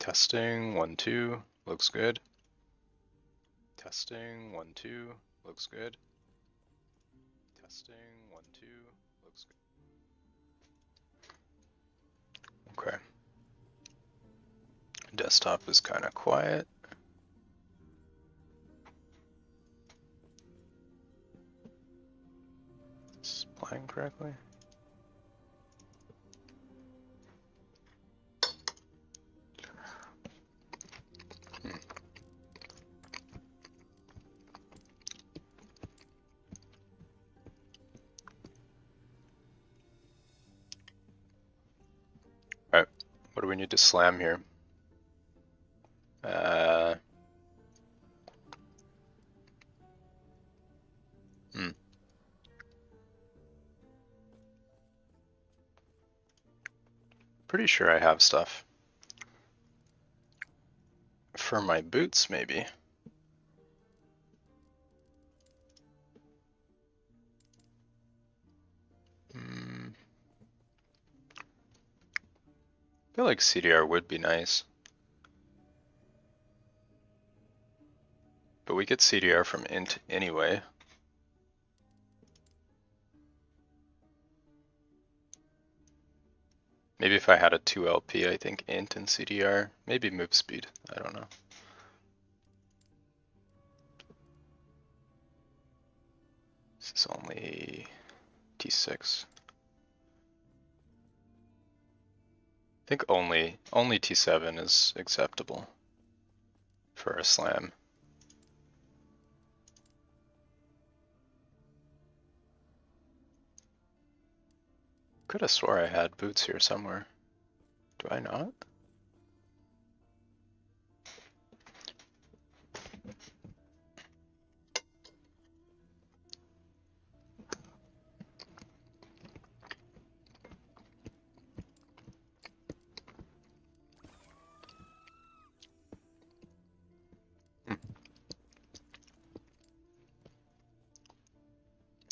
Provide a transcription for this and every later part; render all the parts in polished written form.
Testing, 1, 2, looks good. Testing, 1, 2, looks good. Testing, 1, 2, looks good. Okay. Desktop is kind of quiet. Is this playing correctly? Alright, what do we need to slam here? Pretty sure I have stuff. For my boots, maybe. I feel like CDR would be nice. But we get CDR from int anyway. Maybe if I had a 2LP, I think int and CDR, maybe move speed, I don't know. This is only T6. I think only T7 is acceptable for a slam. Could have swore I had boots here somewhere. Do I not?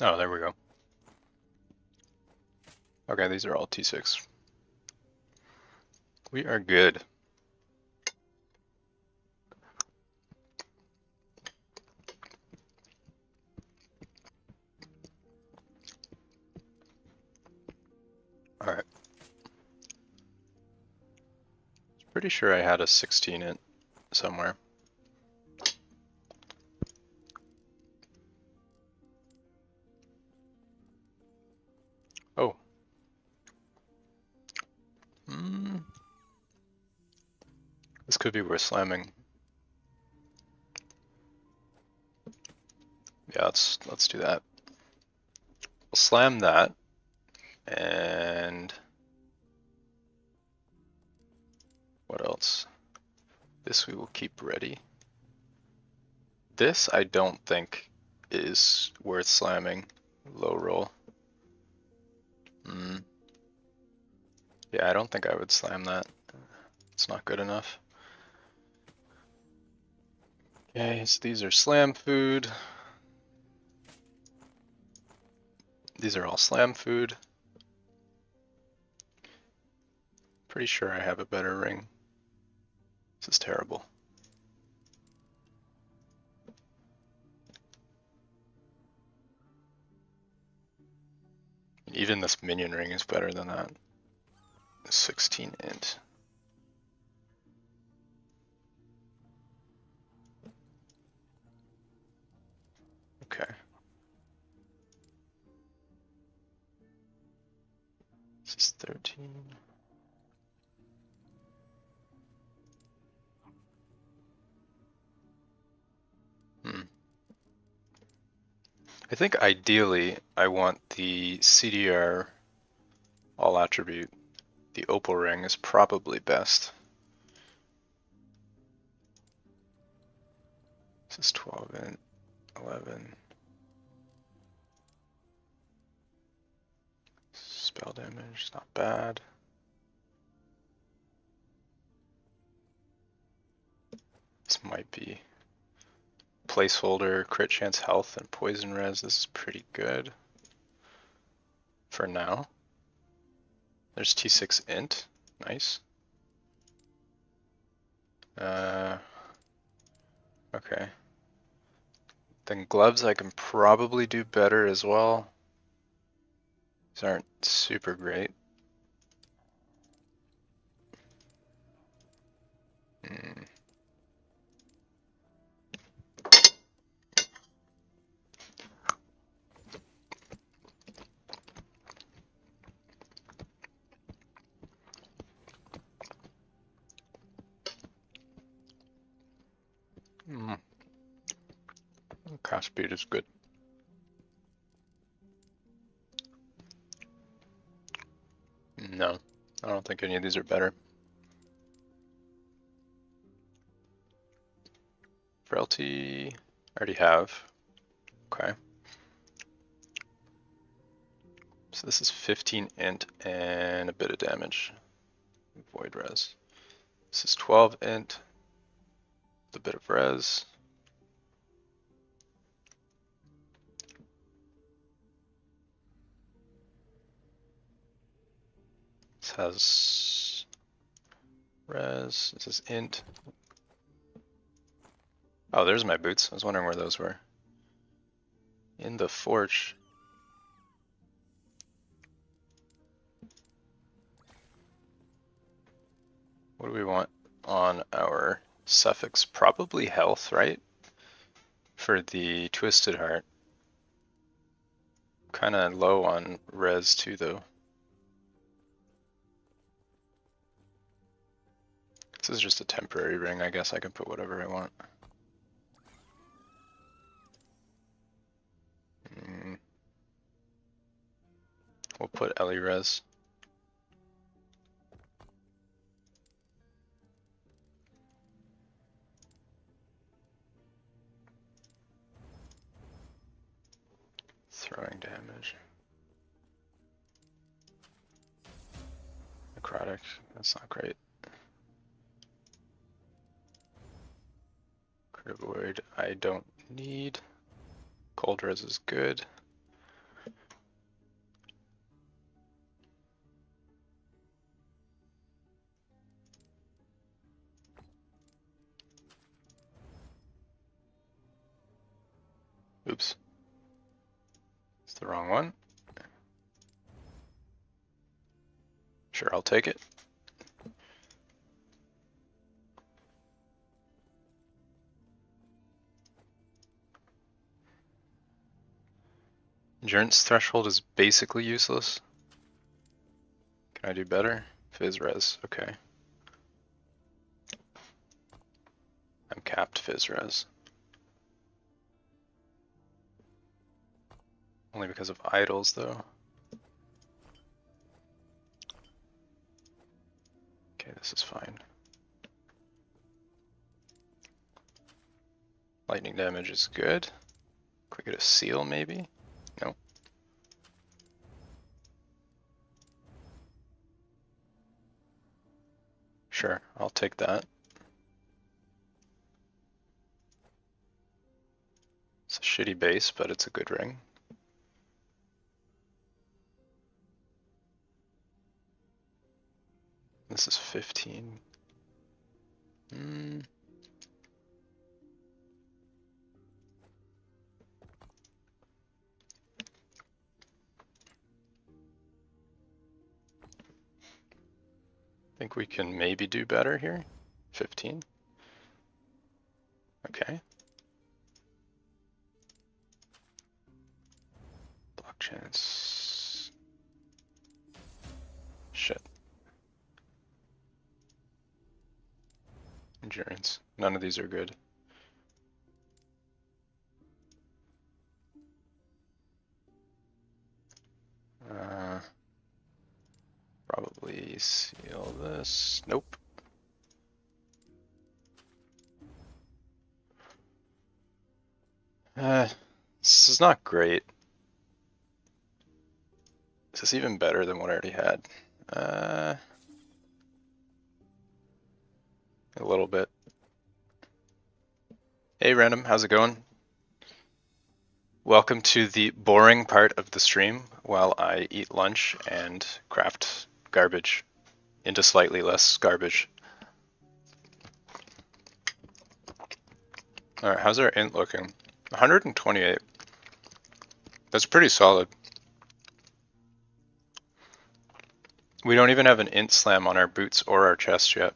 Oh, there we go. Okay, these are all T6. We are good. All right. Pretty sure I had a 16 int somewhere. Oh. This could be worth slamming. Yeah, let's do that. We'll slam that, and what else? This we will keep ready. This I don't think is worth slamming. Low roll. Yeah, I don't think I would slam that. It's not good enough. Okay, so these are slam food. These are all slam food. Pretty sure I have a better ring. This is terrible. Even this minion ring is better than that. 16 int. Okay. This is 13. I think ideally I want the CDR all attribute. The opal ring is probably best. This is 12 int, 11. Spell damage, not bad. This might be placeholder, crit chance, health, and poison res. This is pretty good for now. There's T6 int, nice. Okay. Then gloves I can probably do better as well. These aren't super great. Craft speed is good. No, I don't think any of these are better. Frailty, I already have. Okay. So this is 15 int and a bit of damage. Void res. This is 12 int, with a bit of res. This has res. This is int. Oh, there's my boots. I was wondering where those were. In the forge. What do we want on our suffix? Probably health, right? For the Twisted Heart. Kind of low on res too, though. This is just a temporary ring. I guess I can put whatever I want. We'll put Ellie res. Throwing damage. Necrotic, that's not great. Crit Void, I don't need. Cold res is good. Oops. It's the wrong one. Sure, I'll take it. Endurance threshold is basically useless. Can I do better? Fizz res, okay. I'm capped Fizz res. Only because of idols, though. Okay, this is fine. Lightning damage is good. Could we get a seal, maybe? Nope. Sure, I'll take that. It's a shitty base, but it's a good ring. This is 15. Think we can maybe do better here. 15. Okay. Block chance. Shit. Endurance. None of these are good. Probably seal this. Nope. This is not great. This is even better than what I already had. A little bit. Hey random, how's it going? Welcome to the boring part of the stream while I eat lunch and craft garbage into slightly less garbage. All right, how's our int looking? 128. That's pretty solid. We don't even have an int slam on our boots or our chest yet.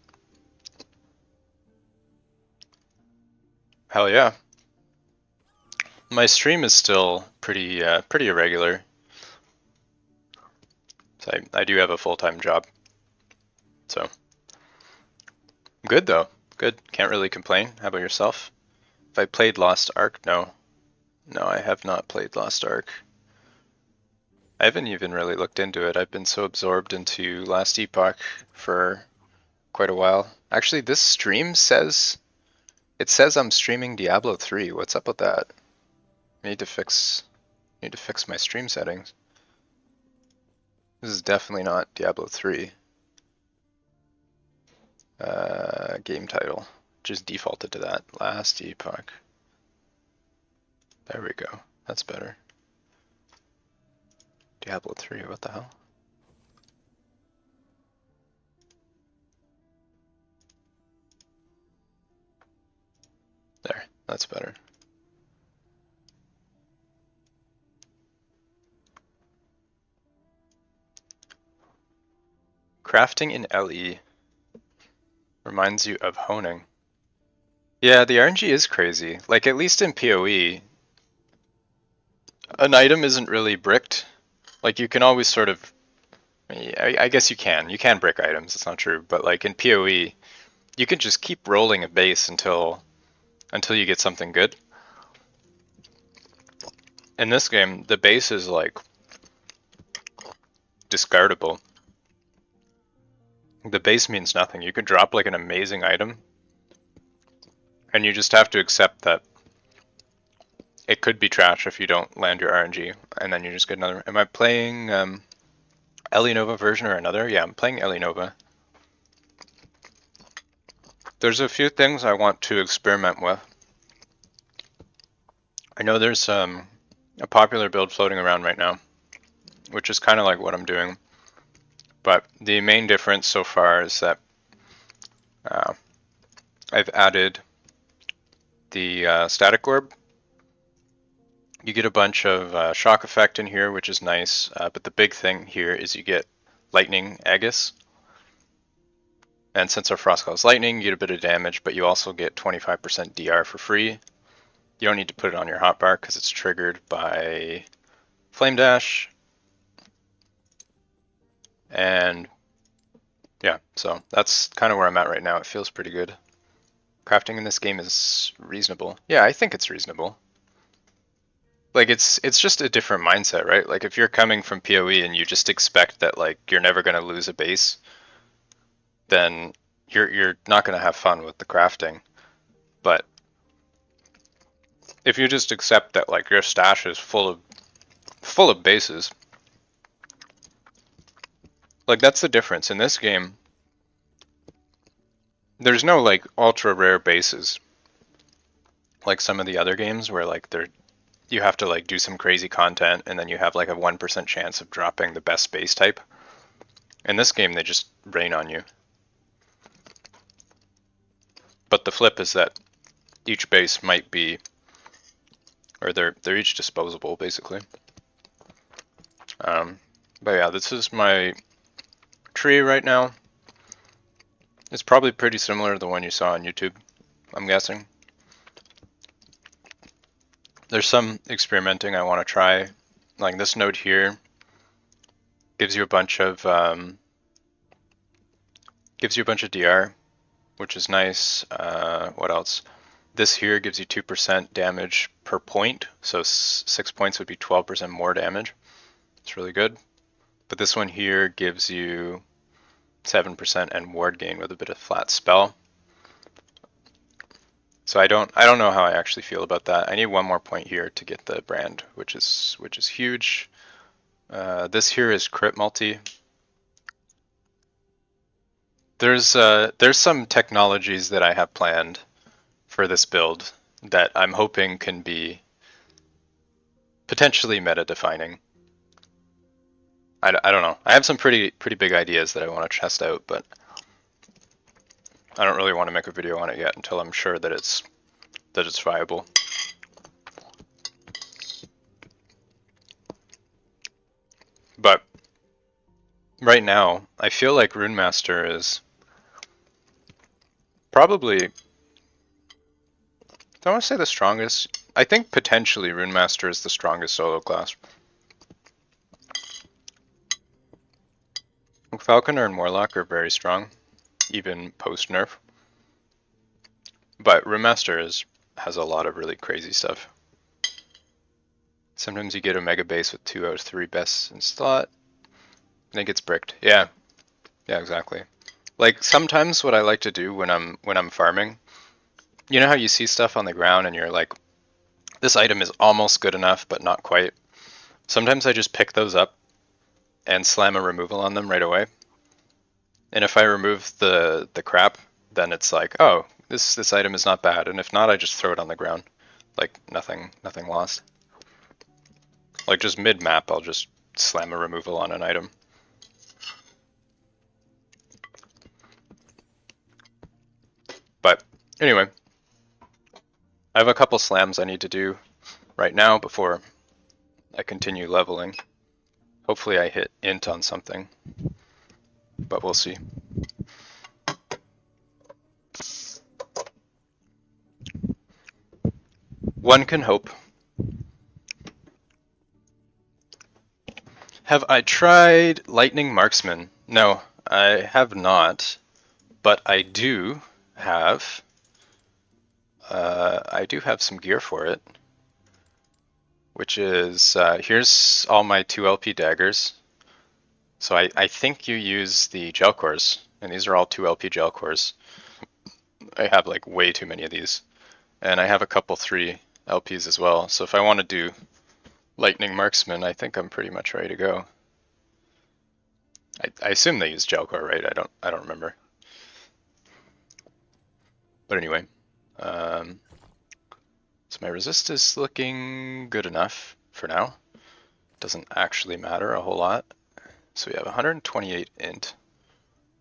Hell yeah. My stream is still pretty irregular. So I do have a full-time job. So good though. Good. Can't really complain. How about yourself? Have I played Lost Ark? No. No, I have not played Lost Ark. I haven't even really looked into it. I've been so absorbed into Last Epoch for quite a while. Actually, this stream says I'm streaming Diablo 3. What's up with that? Need to fix my stream settings. This is definitely not Diablo 3. Game title. Just defaulted to that. Last Epoch. There we go. That's better. Diablo 3, what the hell? There, that's better. Crafting in LE reminds you of honing. Yeah, the RNG is crazy. Like, at least in PoE, an item isn't really bricked. Like, you can always sort of... I guess you can. You can brick items, it's not true. But, like, in PoE, you can just keep rolling a base until you get something good. In this game, the base is, like, discardable. The base means nothing. You could drop, like, an amazing item, and you just have to accept that it could be trash if you don't land your RNG, and then you just get another. Am I playing Ellie Nova version or another? Yeah, I'm playing Ellie Nova. There's a few things I want to experiment with. I know there's a popular build floating around right now, which is kind of like what I'm doing. But the main difference so far is that I've added the static orb. You get a bunch of shock effect in here, which is nice, but the big thing here is you get lightning Aegis. And since our frostclaw is lightning, you get a bit of damage, but you also get 25% DR for free. You don't need to put it on your hotbar because it's triggered by Flame Dash. And yeah, so that's kind of where I'm at right now. It feels pretty good. Crafting in this game is reasonable. Yeah, I think it's reasonable. Like, it's just a different mindset, right? Like, if you're coming from PoE and you just expect that, like, you're never going to lose a base, then you're not going to have fun with the crafting. But if you just accept that, like, your stash is full of bases, like, that's the difference. In this game, there's no, like, ultra rare bases like some of the other games where, like, you have to, like, do some crazy content and then you have, like, a 1% chance of dropping the best base type. In this game, they just rain on you. But the flip is that each base might be, or they're each disposable, basically. But yeah, this is my tree right now. It's probably pretty similar to the one you saw on YouTube, I'm guessing. There's some experimenting I want to try. Like, this node here gives you a bunch of DR, which is nice. What else? This here gives you 2% damage per point, so 6 points would be 12% more damage. It's really good. But this one here gives you 7% and ward gain with a bit of flat spell. So I don't know how I actually feel about that. I need one more point here to get the brand, which is huge. This here is crit multi. There's some technologies that I have planned for this build that I'm hoping can be potentially meta-defining. I don't know. I have some pretty big ideas that I want to test out, but I don't really want to make a video on it yet until I'm sure that it's it's viable. But right now, I feel like Rune Master is probably, don't want to say the strongest. I think potentially Rune Master is the strongest solo class. Falconer and Warlock are very strong, even post nerf. But Rune Master has a lot of really crazy stuff. Sometimes you get a mega base with 2 out of 3 bests in slot, and it gets bricked. Yeah, exactly. Like sometimes what I like to do when I'm farming, you know how you see stuff on the ground and you're like, this item is almost good enough, but not quite. Sometimes I just pick those up and slam a removal on them right away. And if I remove the crap, then it's like, oh, this item is not bad. And if not, I just throw it on the ground. Like nothing lost. Like just mid-map, I'll just slam a removal on an item. But anyway, I have a couple slams I need to do right now before I continue leveling. Hopefully I hit int on something, but we'll see. One can hope. Have I tried Lightning Marksman? No, I have not, but I do have some gear for it, which is, here's all my 2 LP daggers. So I think you use the gel cores, and these are all 2 LP gel cores. I have like way too many of these, and I have a couple 3 LPs as well. So if I want to do Lightning Marksman, I think I'm pretty much ready to go. I assume they use gel core, right? I don't remember. But anyway, so my resist is looking good enough for now. Doesn't actually matter a whole lot. So we have 128 int,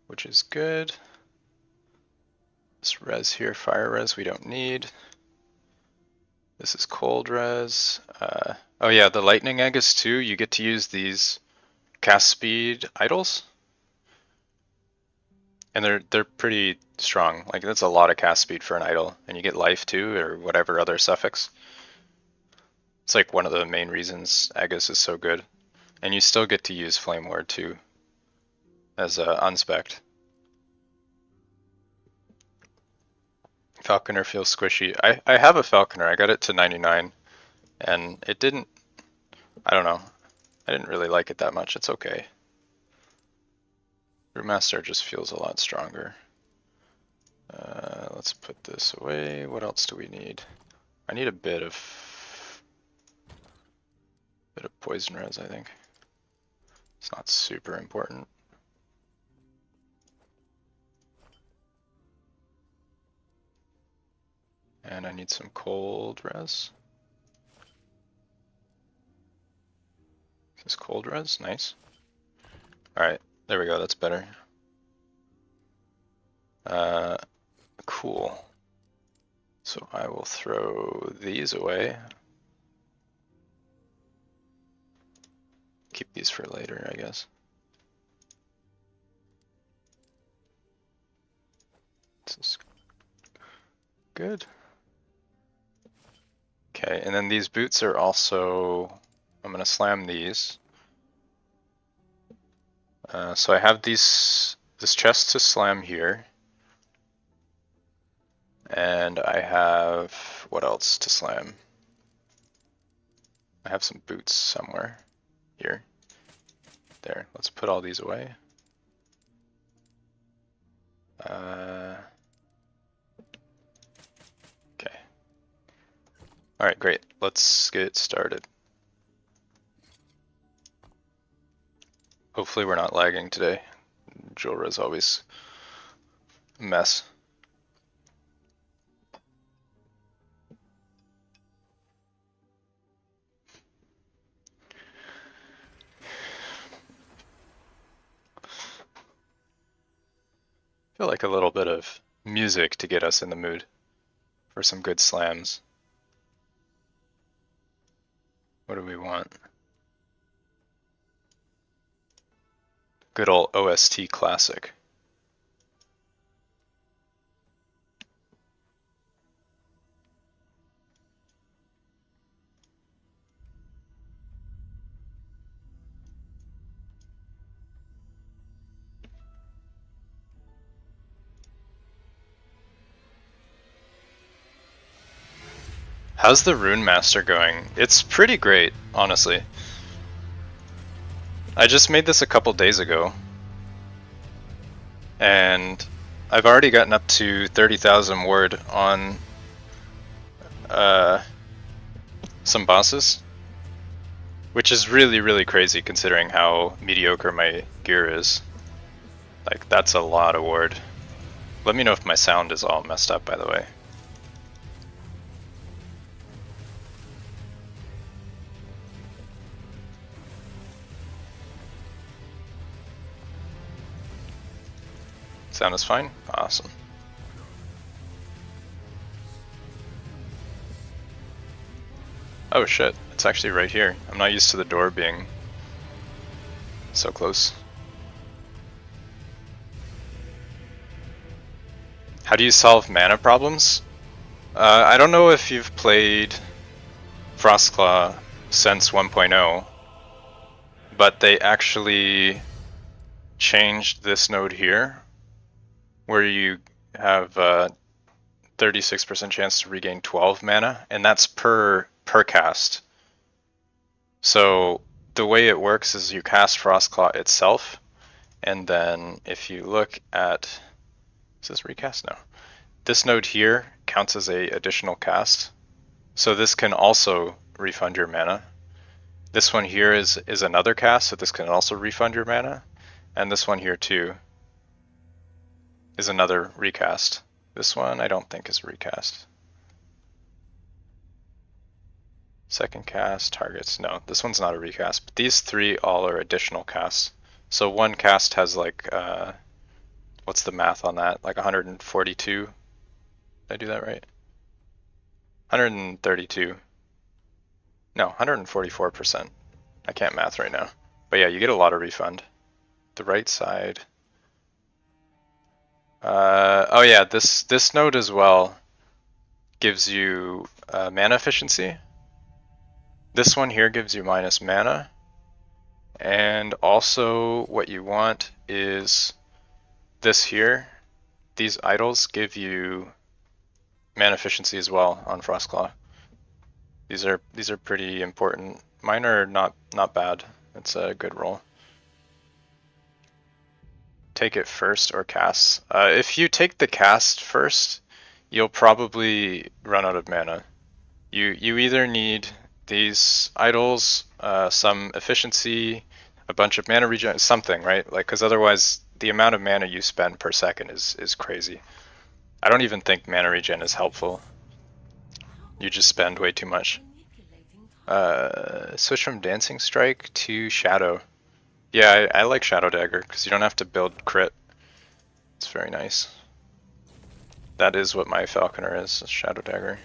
which is good. This res here, fire res, we don't need. This is cold res. Oh yeah, the lightning Aegis too, you get to use these cast speed idols. And they're pretty strong. Like that's a lot of cast speed for an idol, and you get life too, or whatever other suffix. It's like one of the main reasons Aegis is so good. And you still get to use Flame Ward too, as a unspect. Falconer feels squishy. I have a Falconer, I got it to 99, and it didn't, I don't know, I didn't really like it that much. It's okay. Brewmaster just feels a lot stronger. Let's put this away. What else do we need? I need a bit of poison res, I think. It's not super important. And I need some cold res. Is this cold res? Nice. Alright, there we go, that's better. Cool. So I will throw these away. Keep these for later, I guess. This is good. Okay, and then these boots are also, I'm gonna slam these. So I have this chest to slam here. And I have, what else to slam? I have some boots somewhere. Here. There, let's put all these away. Okay. Alright, great. Let's get started. Hopefully we're not lagging today. Jolra is always a mess. I feel like a little bit of music to get us in the mood for some good slams. What do we want? Good old OST classic. How's the Rune Master going? It's pretty great, honestly. I just made this a couple days ago, and I've already gotten up to 30,000 word on some bosses, which is really, really crazy considering how mediocre my gear is. Like, that's a lot of word. Let me know if my sound is all messed up, by the way. Sound is fine? Awesome. Oh shit, it's actually right here. I'm not used to the door being so close. How do you solve mana problems? I don't know if you've played frostclaw since 1.0, but they actually changed this node here, where you have 36% chance to regain 12 mana, and that's per cast. So the way it works is you cast frostclaw itself, and then if you look at, is this recast? No. This node here counts as a additional cast. So this can also refund your mana. This one here is another cast, so this can also refund your mana. And this one here too is another recast. This one I don't think is a recast. Second cast, targets, no, this one's not a recast, but these three all are additional casts. So one cast has like, what's the math on that? Like 142? Did I do that right? 132. No, 144%. I can't math right now. But yeah, you get a lot of refund. The right side. Oh yeah, this node as well gives you mana efficiency. This one here gives you minus mana. And also what you want is this here. These idols give you mana efficiency as well on frostclaw. These are pretty important. Mine are not bad. It's a good roll. Take it first or cast. If you take the cast first, you'll probably run out of mana. You either need these idols, some efficiency, a bunch of mana regen, something, right? Like, because otherwise the amount of mana you spend per second is crazy. I don't even think mana regen is helpful. You just spend way too much. Switch from Dancing Strike to Shadow. Yeah, I like Shadow Dagger because you don't have to build crit. It's very nice. That is what my Falconer is, Shadow Dagger.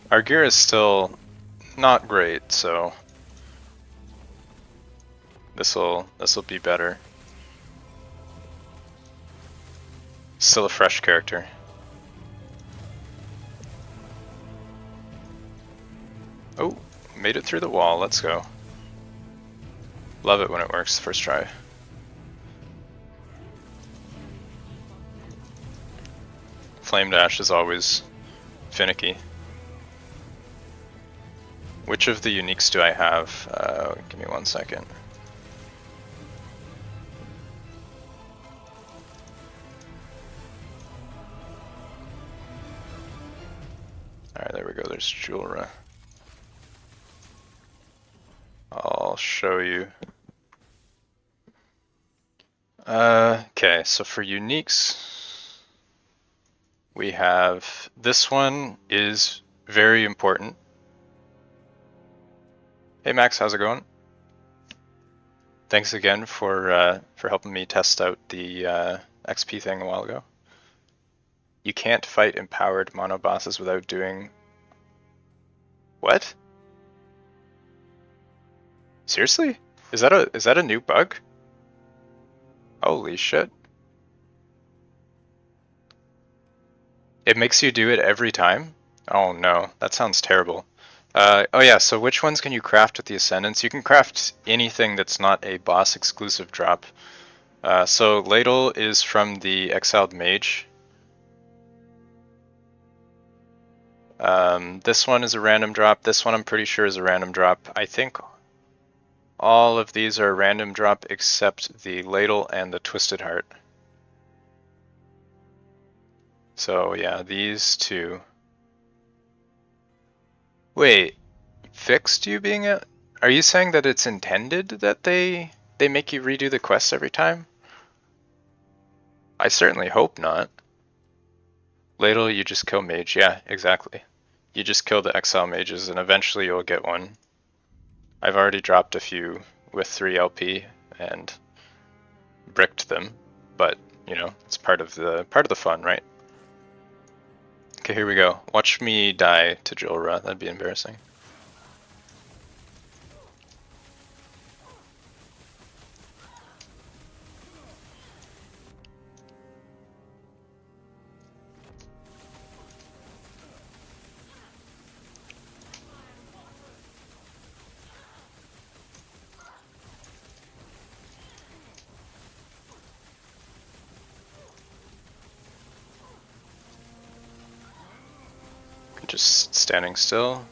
Our gear is still not great, so this'll be better. Still a fresh character. Oh, made it through the wall, let's go. Love it when it works first try. Flame dash is always finicky. Which of the uniques do I have? Give me 1 second. Alright, there we go, there's Julra. I'll show you. Okay, so for uniques, We have, this one is very important. Hey Max, how's it going? Thanks again for helping me test out the XP thing a while ago. You can't fight empowered mono bosses without doing... What? Seriously? Is that a new bug? Holy shit. It makes you do it every time? Oh no, that sounds terrible. Oh yeah, so which ones can you craft with the Ascendants? You can craft anything that's not a boss exclusive drop. So Ladle is from the Exiled Mage. This one is a random drop. This one I'm pretty sure is a random drop. I think all of these are a random drop except the Ladle and the Twisted Heart. So yeah, these two. Wait, fixed you being a... Are you saying that it's intended that they make you redo the quest every time? I certainly hope not. Ladle, you just kill mage. Yeah, exactly. You just kill the exile mages and eventually you'll get one. I've already dropped a few with 3 LP and bricked them, but you know, it's part of the fun, right? Okay, here we go. Watch me die to Jolra. That'd be embarrassing. Just standing still.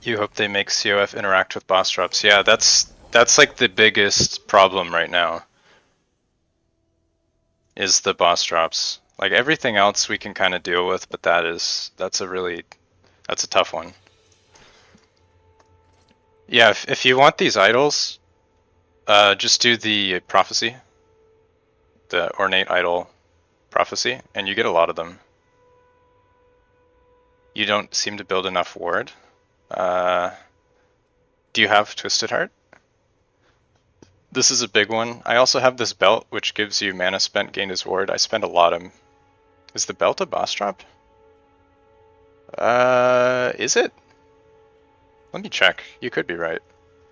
You hope they make CoF interact with boss drops. Yeah, that's like the biggest problem right now. Is the boss drops. Like everything else we can kind of deal with, but that's a tough one. Yeah, if you want these idols, just do the prophecy, the ornate idol prophecy, and you get a lot of them. You don't seem to build enough ward. Do you have Twisted Heart? This is a big one. I also have this belt, which gives you mana spent gained as ward. I spend a lot of... Is the belt a boss drop? Is it? Let me check. You could be right.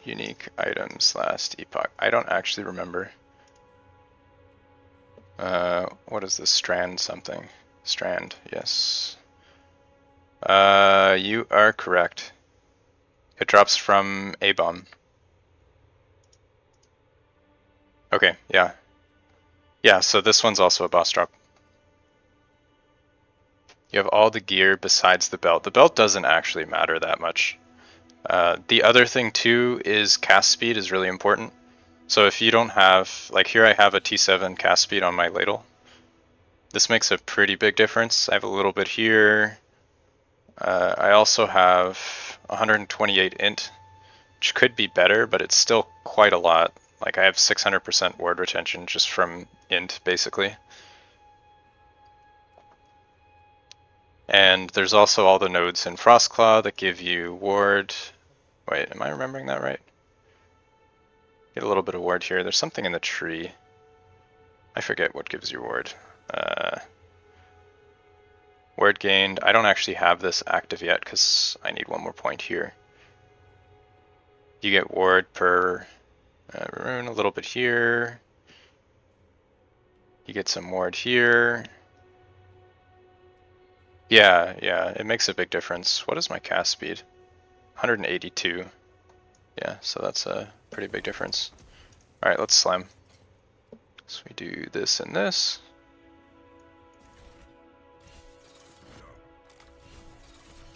Unique items last epoch. I don't actually remember. What is this? Strand something. Strand, yes. You are correct. It drops from A-bomb. Okay, yeah. Yeah, so this one's also a boss drop. You have all the gear besides the belt. The belt doesn't actually matter that much. The other thing too is cast speed is really important. So if you don't have, like here I have a T7 cast speed on my ladle. This makes a pretty big difference. I have a little bit here. I also have 128 int, which could be better, but it's still quite a lot. Like I have 600% ward retention just from int, basically. And there's also all the nodes in frostclaw that give you ward. Wait, am I remembering that right? Get a little bit of ward here. There's something in the tree. I forget what gives you ward. Ward gained. I don't actually have this active yet because I need one more point here. You get ward per rune, a little bit here. You get some ward here. Yeah, it makes a big difference. What is my cast speed? 182. Yeah, so that's a pretty big difference. Alright, let's slam. So we do this and this.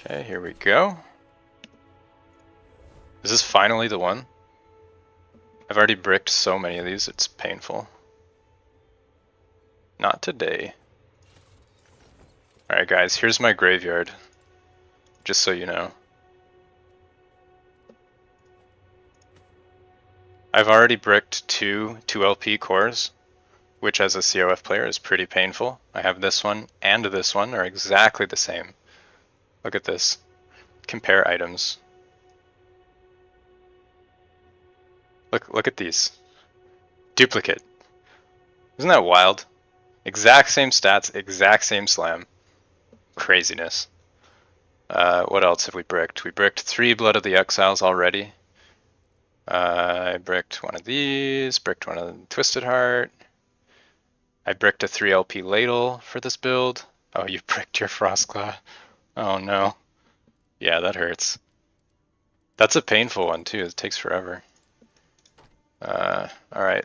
Okay, here we go. Is this finally the one? I've already bricked so many of these, it's painful. Not today. Alright guys, here's my graveyard. Just so you know. I've already bricked two 2LP cores, which as a CoF player is pretty painful. I have this one and this one are exactly the same. Look at this. Compare items. Look at these. Duplicate. Isn't that wild? Exact same stats, exact same slam. Craziness. What else have we bricked? We bricked 3 Blood of the Exiles already. I bricked one of these, bricked one of the Twisted Heart. I bricked a 3LP Ladle for this build. Oh, you bricked your frostclaw. Oh no. Yeah, that hurts. That's a painful one too, it takes forever. Alright.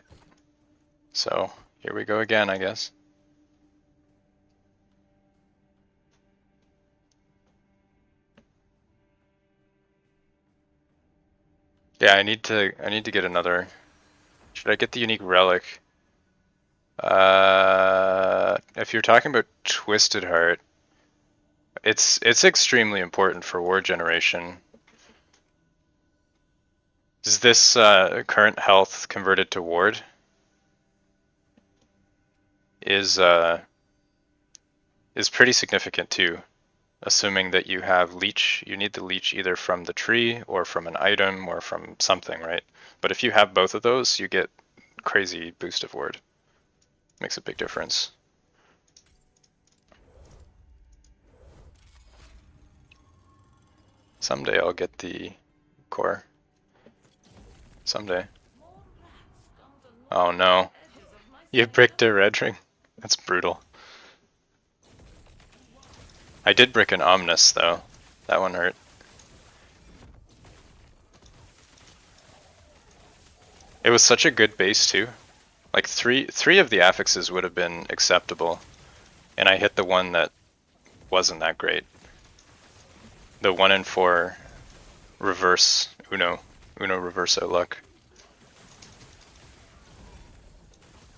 So, here we go again, I guess. Yeah, I need to get another. Should I get the unique relic? If you're talking about Twisted Heart, it's extremely important for war generation. Is this current health converted to ward? Is pretty significant too, assuming that you have leech. You need the leech either from the tree or from an item or from something, right? But if you have both of those, you get crazy boost of ward. Makes a big difference. Someday I'll get the core. Someday. Oh no. You bricked a red ring? That's brutal. I did brick an Omnis though. That one hurt. It was such a good base too. Like three of the affixes would have been acceptable. And I hit the one that wasn't that great. The 1 in 4 reverse Uno reverso luck.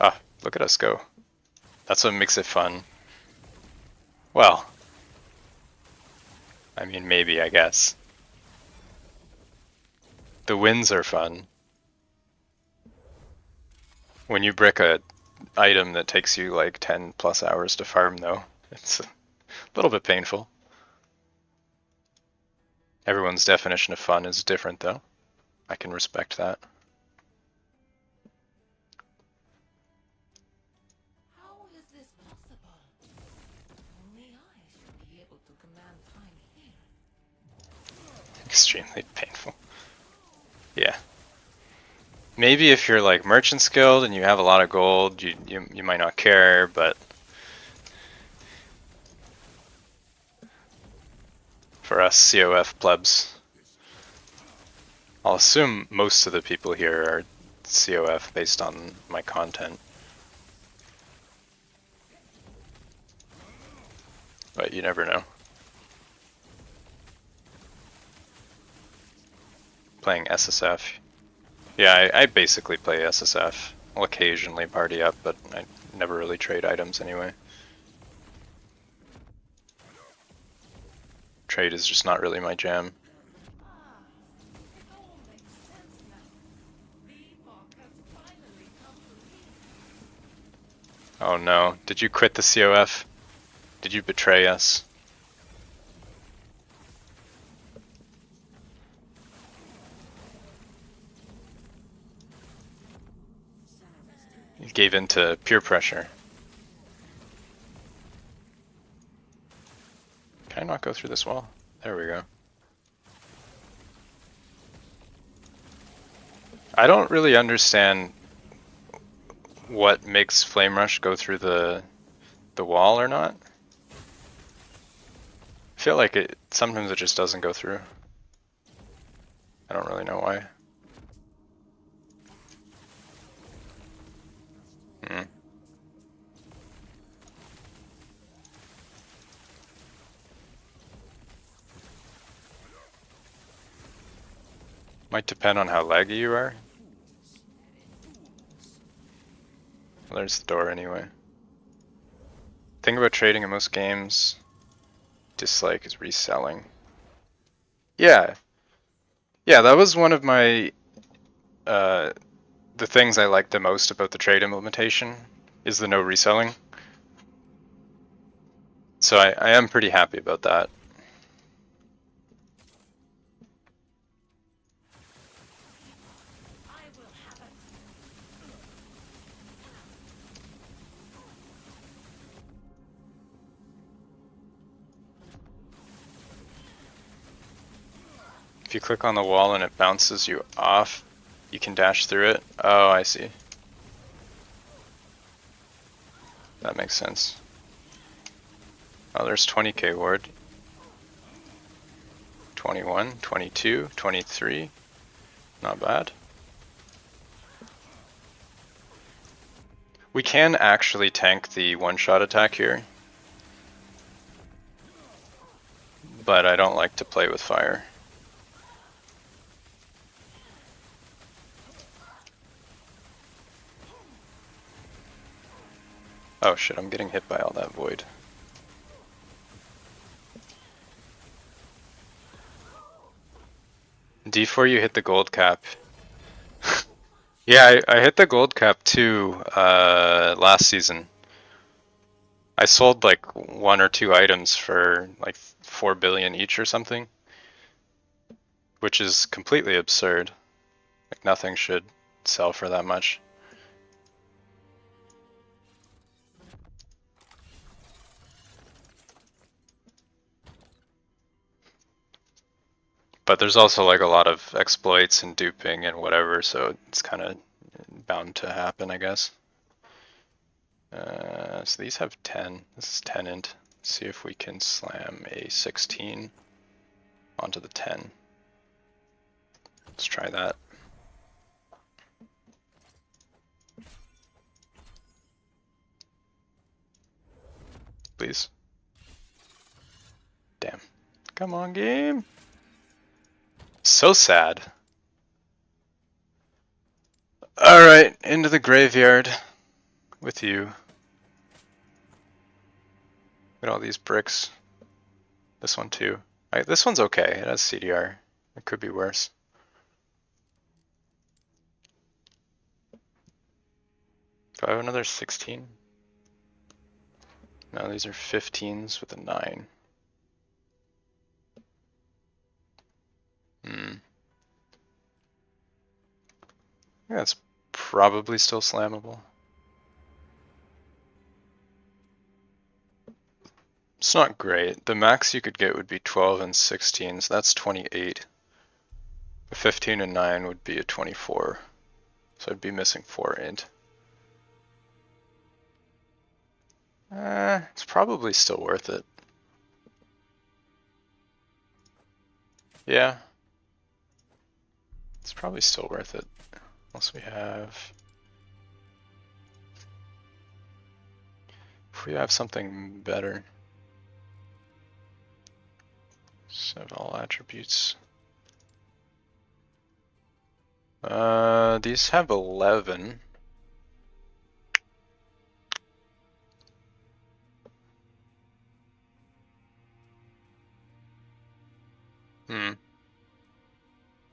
Ah, look at us go. That's what makes it fun. Well, I mean, maybe, I guess. The wins are fun. When you brick a item that takes you like 10 plus hours to farm though, it's a little bit painful. Everyone's definition of fun is different though. I can respect that. How is this possible? Only I should be able to command time here. Extremely painful. Yeah. Maybe if you're like merchant skilled and you have a lot of gold, you might not care, but for us CoF plebs, I'll assume most of the people here are CoF based on my content. But you never know. Playing SSF. Yeah, I basically play SSF. I'll occasionally party up, but I never really trade items anyway. Trade is just not really my jam. It all makes sense now. The Epoch has finally come to me. Oh no, did you quit the CoF? Did you betray us? You gave in to peer pressure. Can I not go through this wall? There we go. I don't really understand what makes Flame Rush go through the wall or not. I feel like sometimes it just doesn't go through. I don't really know why. Might depend on how laggy you are. Well, there's the door anyway. Thing about trading in most games, dislike is reselling. Yeah. Yeah, that was one of my the things I liked the most about the trade implementation is the no reselling. So I am pretty happy about that. I will have it. If you click on the wall and it bounces you off, you can dash through it. Oh, I see. That makes sense. Oh, there's 20k ward. 21, 22, 23. Not bad. We can actually tank the one-shot attack here, but I don't like to play with fire. Oh shit, I'm getting hit by all that void. D4, you hit the gold cap. Yeah, I hit the gold cap too last season. I sold like 1 or 2 items for like 4 billion each or something, which is completely absurd. Like nothing should sell for that much. But there's also like a lot of exploits and duping and whatever, so it's kind of bound to happen, I guess. So these have 10. This is 10 int. Let's see if we can slam a 16 onto the 10. Let's try that. Please. Damn. Come on, game. So sad. Alright, into the graveyard with you. Look at all these bricks. This one too. This one's okay. It has CDR. It could be worse. Do I have another 16? No, these are 15s with a 9. Yeah, that's probably still slammable. It's not great. The max you could get would be 12 and 16, so that's 28. A 15 and 9 would be a 24. So I'd be missing 4 int. It's probably still worth it. Yeah. It's probably still worth it. Unless we have... If we have something better. Set all attributes. These have 11.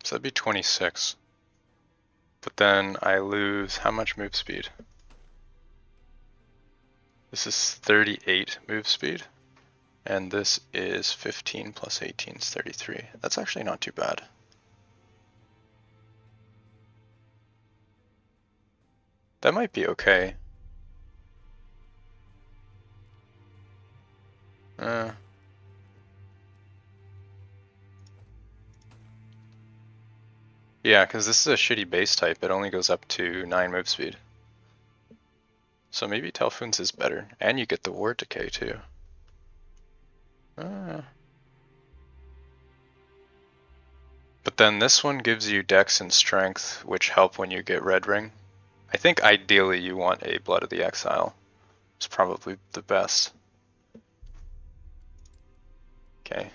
So that'd be 26. But then I lose how much move speed? This is 38 move speed. And this is 15 plus 18 is 33. That's actually not too bad. That might be okay. Yeah, because this is a shitty base type. It only goes up to 9 move speed. So maybe Telfoon's is better. And you get the ward decay too. But then this one gives you dex and strength, which help when you get red ring. I think ideally you want a Blood of the Exile. It's probably the best. Okay.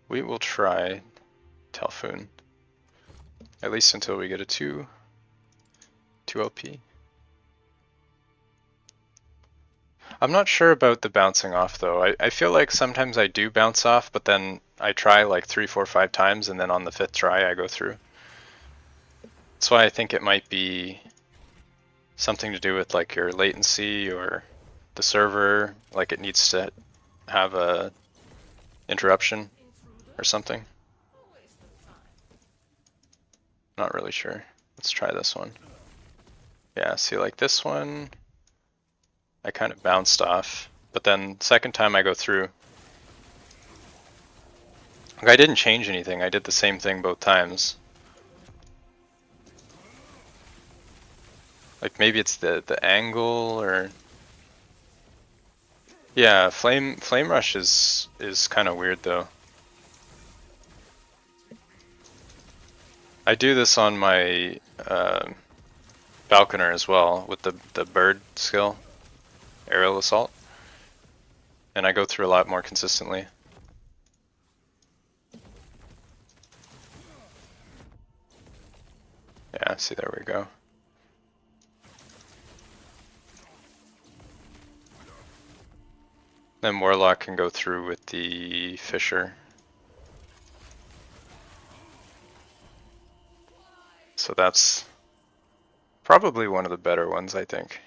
We will try Telfoon. At least until we get a 2 LP. I'm not sure about the bouncing off though. I feel like sometimes I do bounce off, but then I try like 3, 4, 5 times, and then on the 5th try I go through. That's why I think it might be something to do with like your latency or the server, like it needs to have a interruption or something. Not really sure. Let's try this one. Yeah, see like this one, I kind of bounced off, but then second time I go through, like I didn't change anything, I did the same thing both times. Like maybe it's the angle or... Yeah, flame rush is kind of weird though. I do this on my Falconer as well with the bird skill, aerial assault, and I go through a lot more consistently. Yeah, see, there we go. Then Warlock can go through with the Fisher. So that's probably one of the better ones, I think.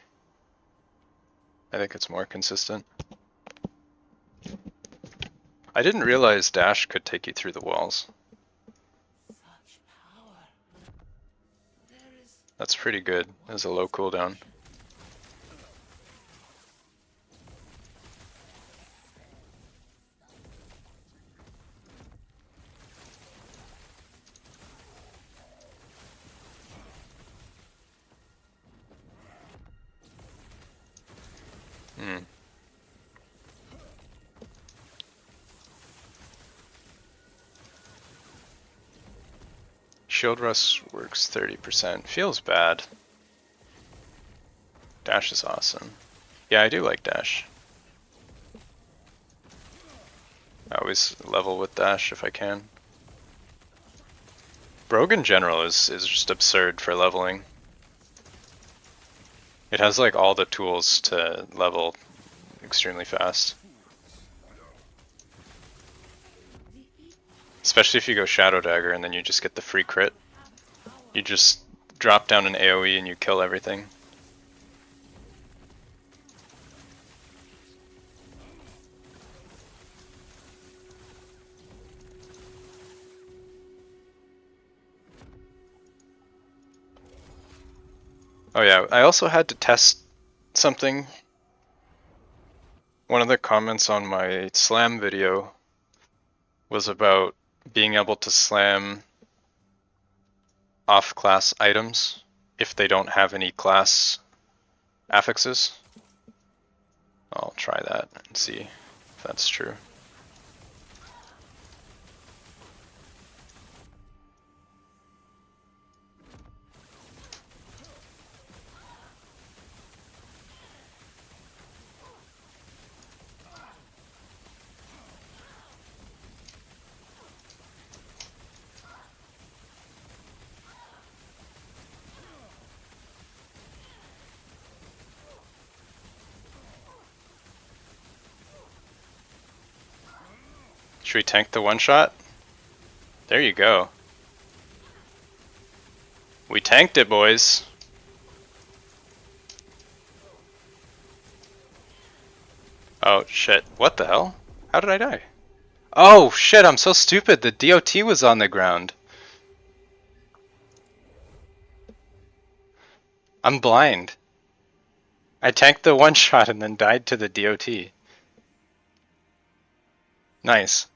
I think it's more consistent. I didn't realize dash could take you through the walls. That's pretty good as a low cooldown. Shield Rush works 30%. Feels bad. Dash is awesome. Yeah, I do like dash. I always level with dash if I can. Rogue in general is just absurd for leveling. It has like all the tools to level extremely fast. Especially if you go Shadow Dagger and then you just get the free crit. You just drop down an AoE and you kill everything. Oh yeah, I also had to test something. One of the comments on my slam video was about being able to slam off-class items if they don't have any class affixes. I'll try that and see if that's true. Should we tank the one shot? There you go. We tanked it, boys. Oh shit, what the hell? How did I die? Oh shit, I'm so stupid, the DOT was on the ground. I'm blind. I tanked the one shot and then died to the DOT. Nice.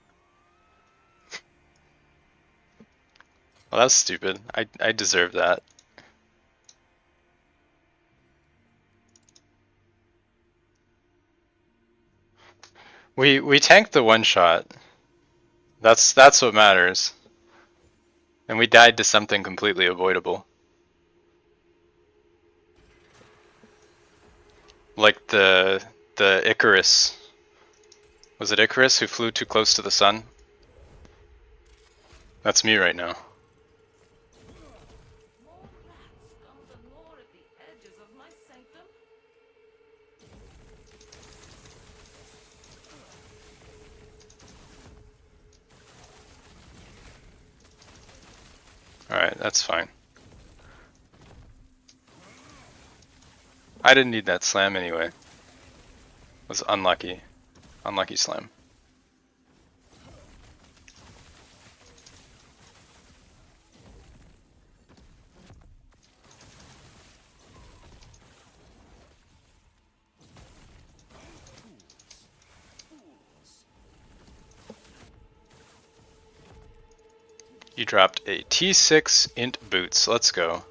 Well, that's stupid. I deserve that. We tanked the one shot. That's what matters. And we died to something completely avoidable. Like the Icarus. Was it Icarus who flew too close to the sun? That's me right now. That's fine. I didn't need that slam anyway. It was unlucky. Unlucky slam. You dropped a T6 int boots. Let's go.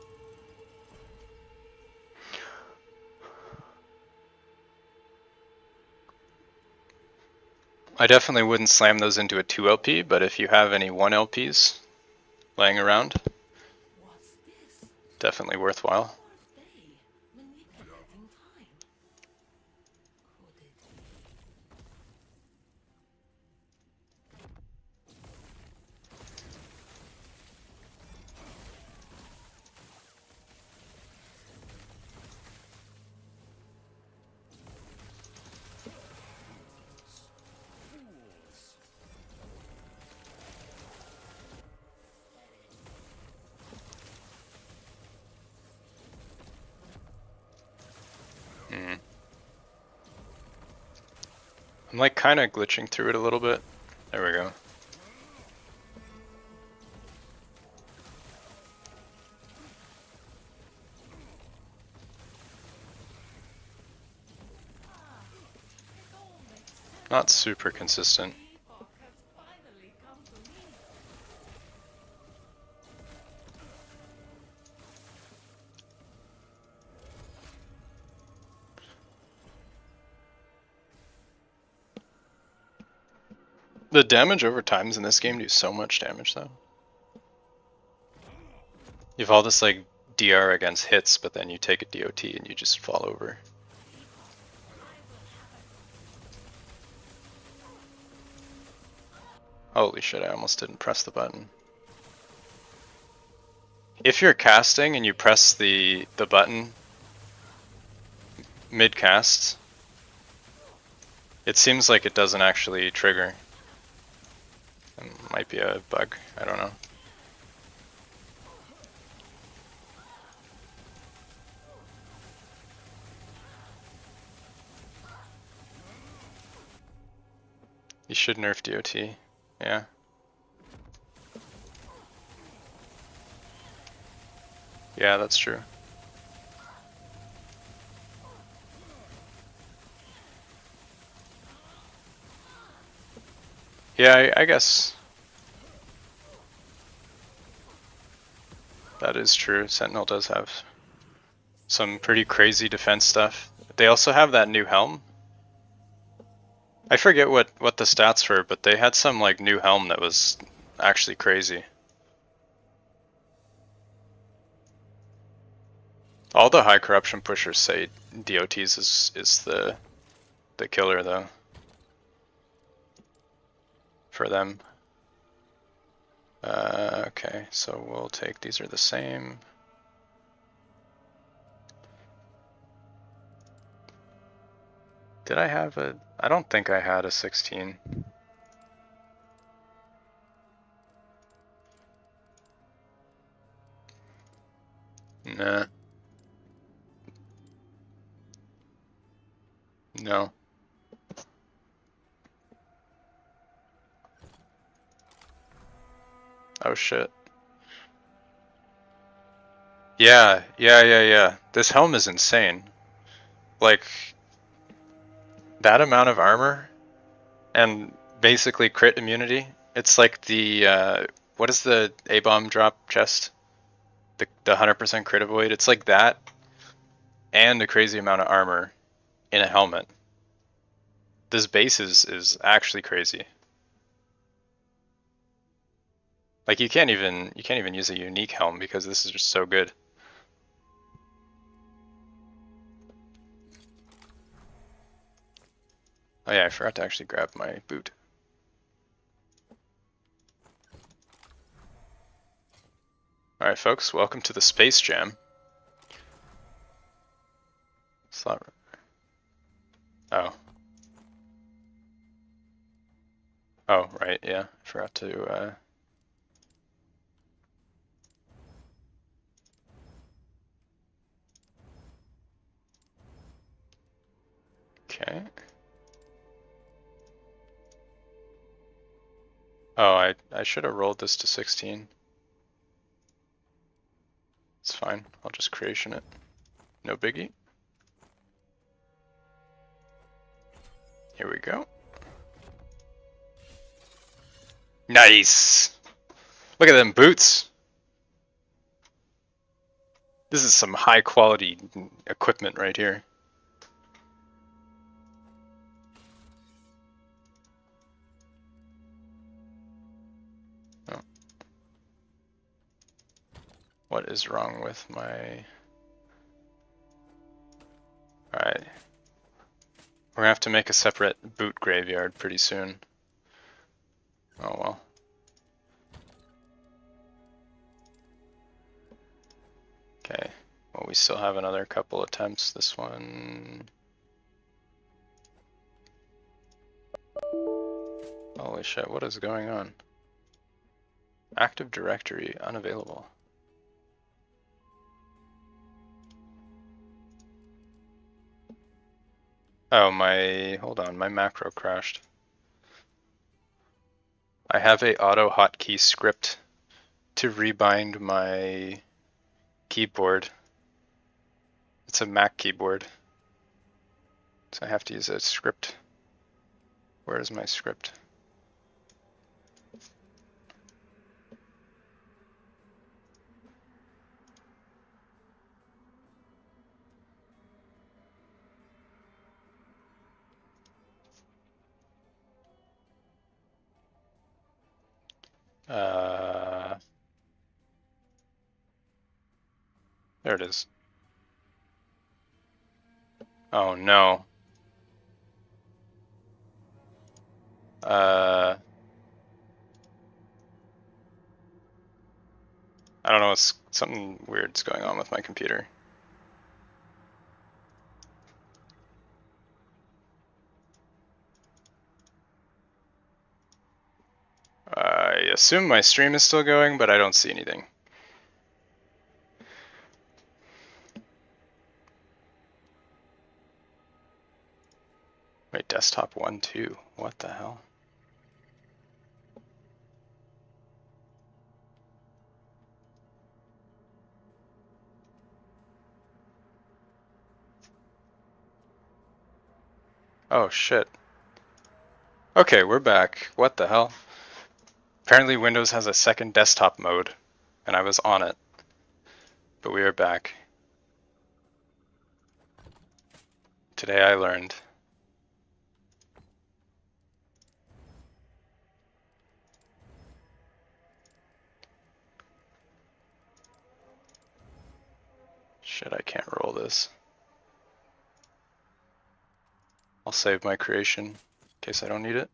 I definitely wouldn't slam those into a 2 LP, but if you have any 1 LPs laying around, What's this? definitely worthwhile. Who are they manipulating time? Could it be? I'm like kind of glitching through it a little bit. There we go. It all makes sense. Not super consistent. Epoch has finally come to me. The damage over times in this game do so much damage though. You have all this like DR against hits, but then you take a DOT and you just fall over. Holy shit, I almost didn't press the button. If you're casting and you press the button mid-cast, it seems like it doesn't actually trigger. It might be a bug, I don't know. You should nerf DOT, yeah. Yeah, that's true. Yeah, I guess that is true. Sentinel does have some pretty crazy defense stuff. They also have that new helm. I forget what the stats were, but they had some like new helm that was actually crazy. All the high corruption pushers say DOTs is the killer though. For them. Okay, so we'll take, these are the same. Did I have a, I don't think I had a 16. Nah. No. Oh shit. Yeah. This helm is insane. Like, that amount of armor and basically crit immunity. It's like the, what is the A-bomb drop chest? The 100% crit avoid. It's like that and a crazy amount of armor in a helmet. This base is actually crazy. Like you can't even use a unique helm because this is just so good. Oh yeah, I forgot to actually grab my boot. Alright folks, welcome to the Space Jam. Slot. Oh. Oh, right, yeah. I forgot to Okay. Oh, I should have rolled this to 16. It's fine. I'll just creation it. No biggie. Here we go. Nice! Look at them boots! This is some high quality equipment right here. Oh. What is wrong with my... Alright. We're gonna have to make a separate boot graveyard pretty soon. Oh well. Okay. Well, we still have another couple attempts. This one... Holy shit, what is going on? Active Directory unavailable. Oh, hold on, my macro crashed. I have a auto hotkey script to rebind my keyboard. It's a Mac keyboard. So I have to use a script. Where is my script? There it is. Oh no. I don't know, something weird's going on with my computer. I assume my stream is still going, but I don't see anything. Wait, desktop 1, 2. What the hell? Oh shit. Okay, we're back. What the hell? Apparently Windows has a second desktop mode, and I was on it. But we are back. Today I learned. Shit, I can't roll this. I'll save my creation in case I don't need it.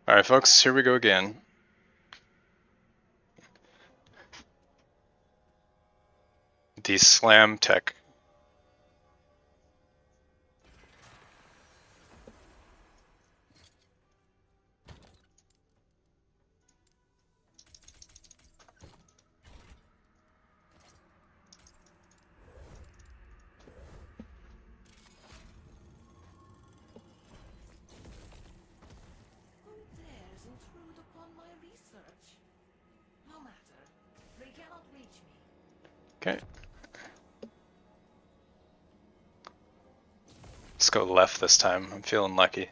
Alright folks, here we go again. The Slam Tech. Who dares intrude upon my research? No matter. They cannot reach me. Okay. Let's go left this time. I'm feeling lucky.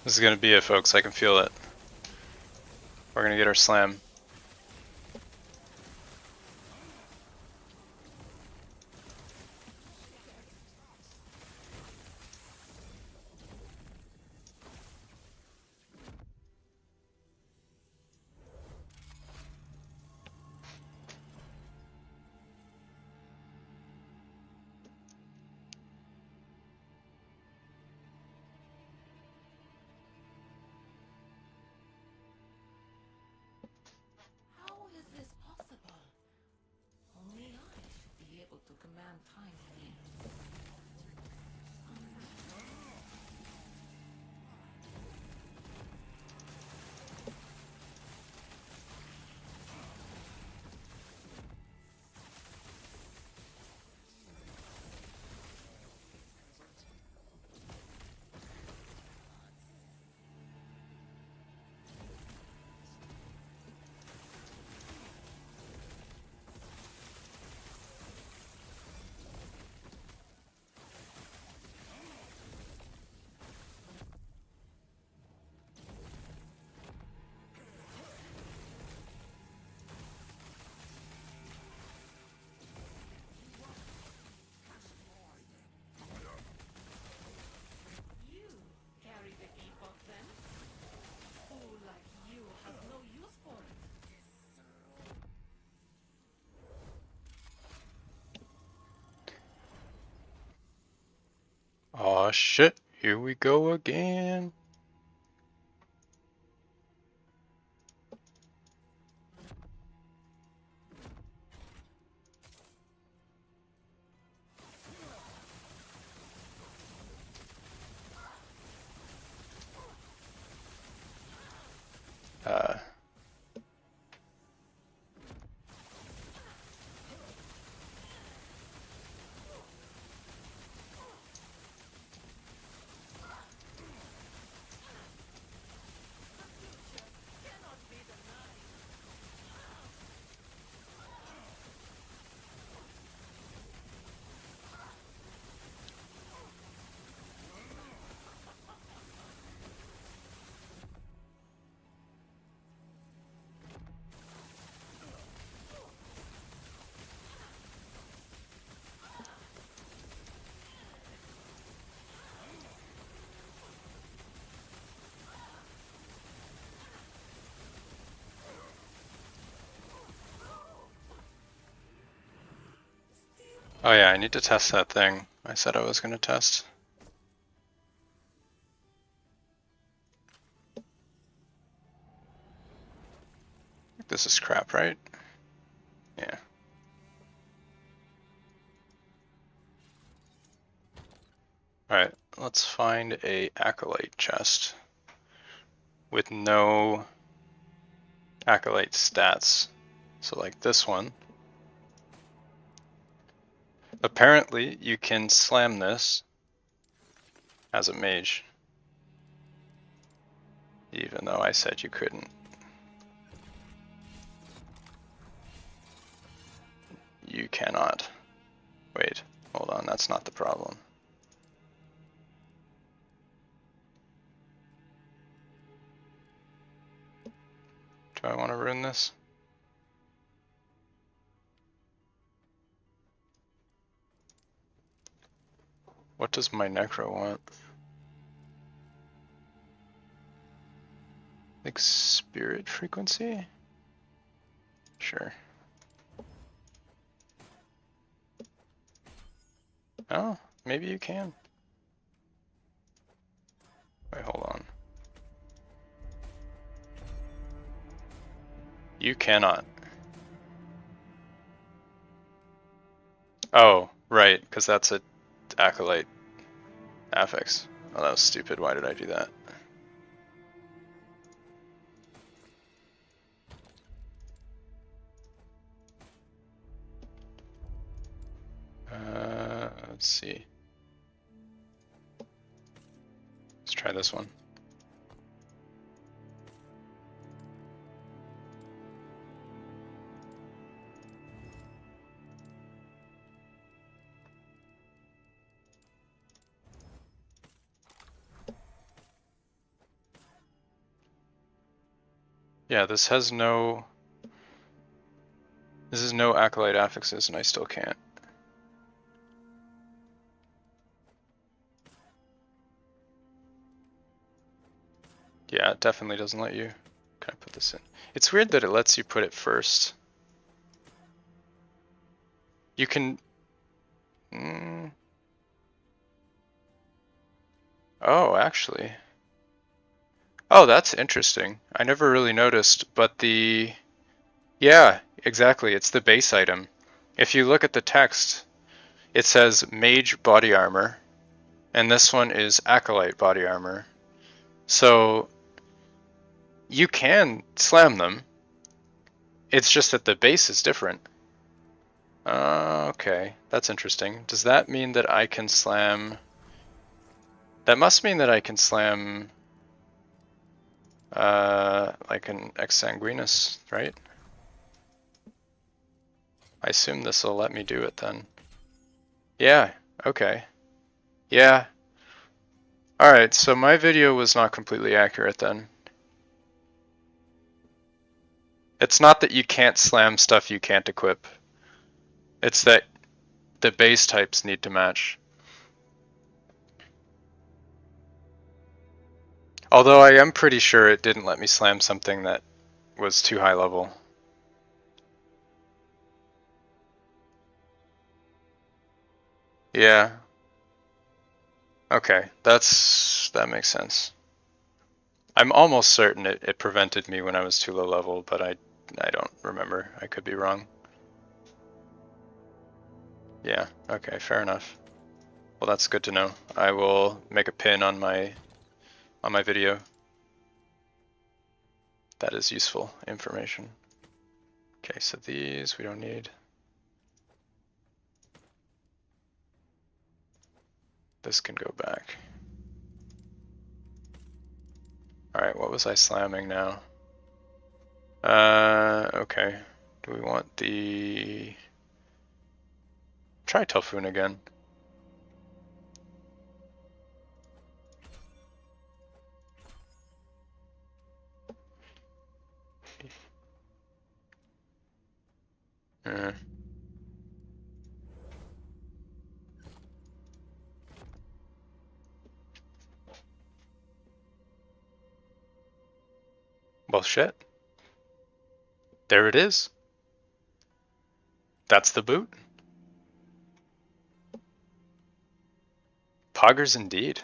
This is gonna be it, folks. I can feel it. We're gonna get our slam. mankind here. You carry the Epoch then? Fool like you has no use for it. Aw shit, here we go again. Cannot be denied. Oh yeah, I need to test that thing I said I was gonna test. This is crap, right? Yeah. Alright, let's find a acolyte chest with no acolyte stats. So like this one. Apparently you can slam this as a mage, even though I said you couldn't. You cannot. Wait, hold on, that's not the problem. Do I want to ruin this? What does my necro want? Like spirit frequency? Sure. Oh, maybe you can. Wait, hold on. You cannot. Oh, right, because that's a acolyte affix. Oh, that was stupid. Why did I do that? Let's see. Let's try this one. Yeah, this has no... This is no acolyte affixes, and I still can't. Yeah, it definitely doesn't let you. Can I put this in? It's weird that it lets you put it first. You can... Oh, actually. Oh, that's interesting. I never really noticed, but yeah, exactly. It's the base item. If you look at the text, it says Mage Body Armor, and this one is Acolyte Body Armor. So you can slam them. It's just that the base is different. Okay, that's interesting. Does that mean that I can slam... That must mean that I can slam like an Exsanguinus, right? I assume this will let me do it then. Yeah, okay. Yeah. Alright, so my video was not completely accurate then. It's not that you can't slam stuff you can't equip. It's that the base types need to match. Although I am pretty sure it didn't let me slam something that was too high level. Yeah. Okay, that makes sense. I'm almost certain it prevented me when I was too low level, but I don't remember. I could be wrong. Yeah, okay, fair enough. Well, that's good to know. I will make a pin on my video. That is useful information. Okay, so these we don't need. This can go back. Alright, what was I slamming now? Okay. Do we want the... Try Typhoon again. Well, shit. There it is. That's the boot. Poggers indeed.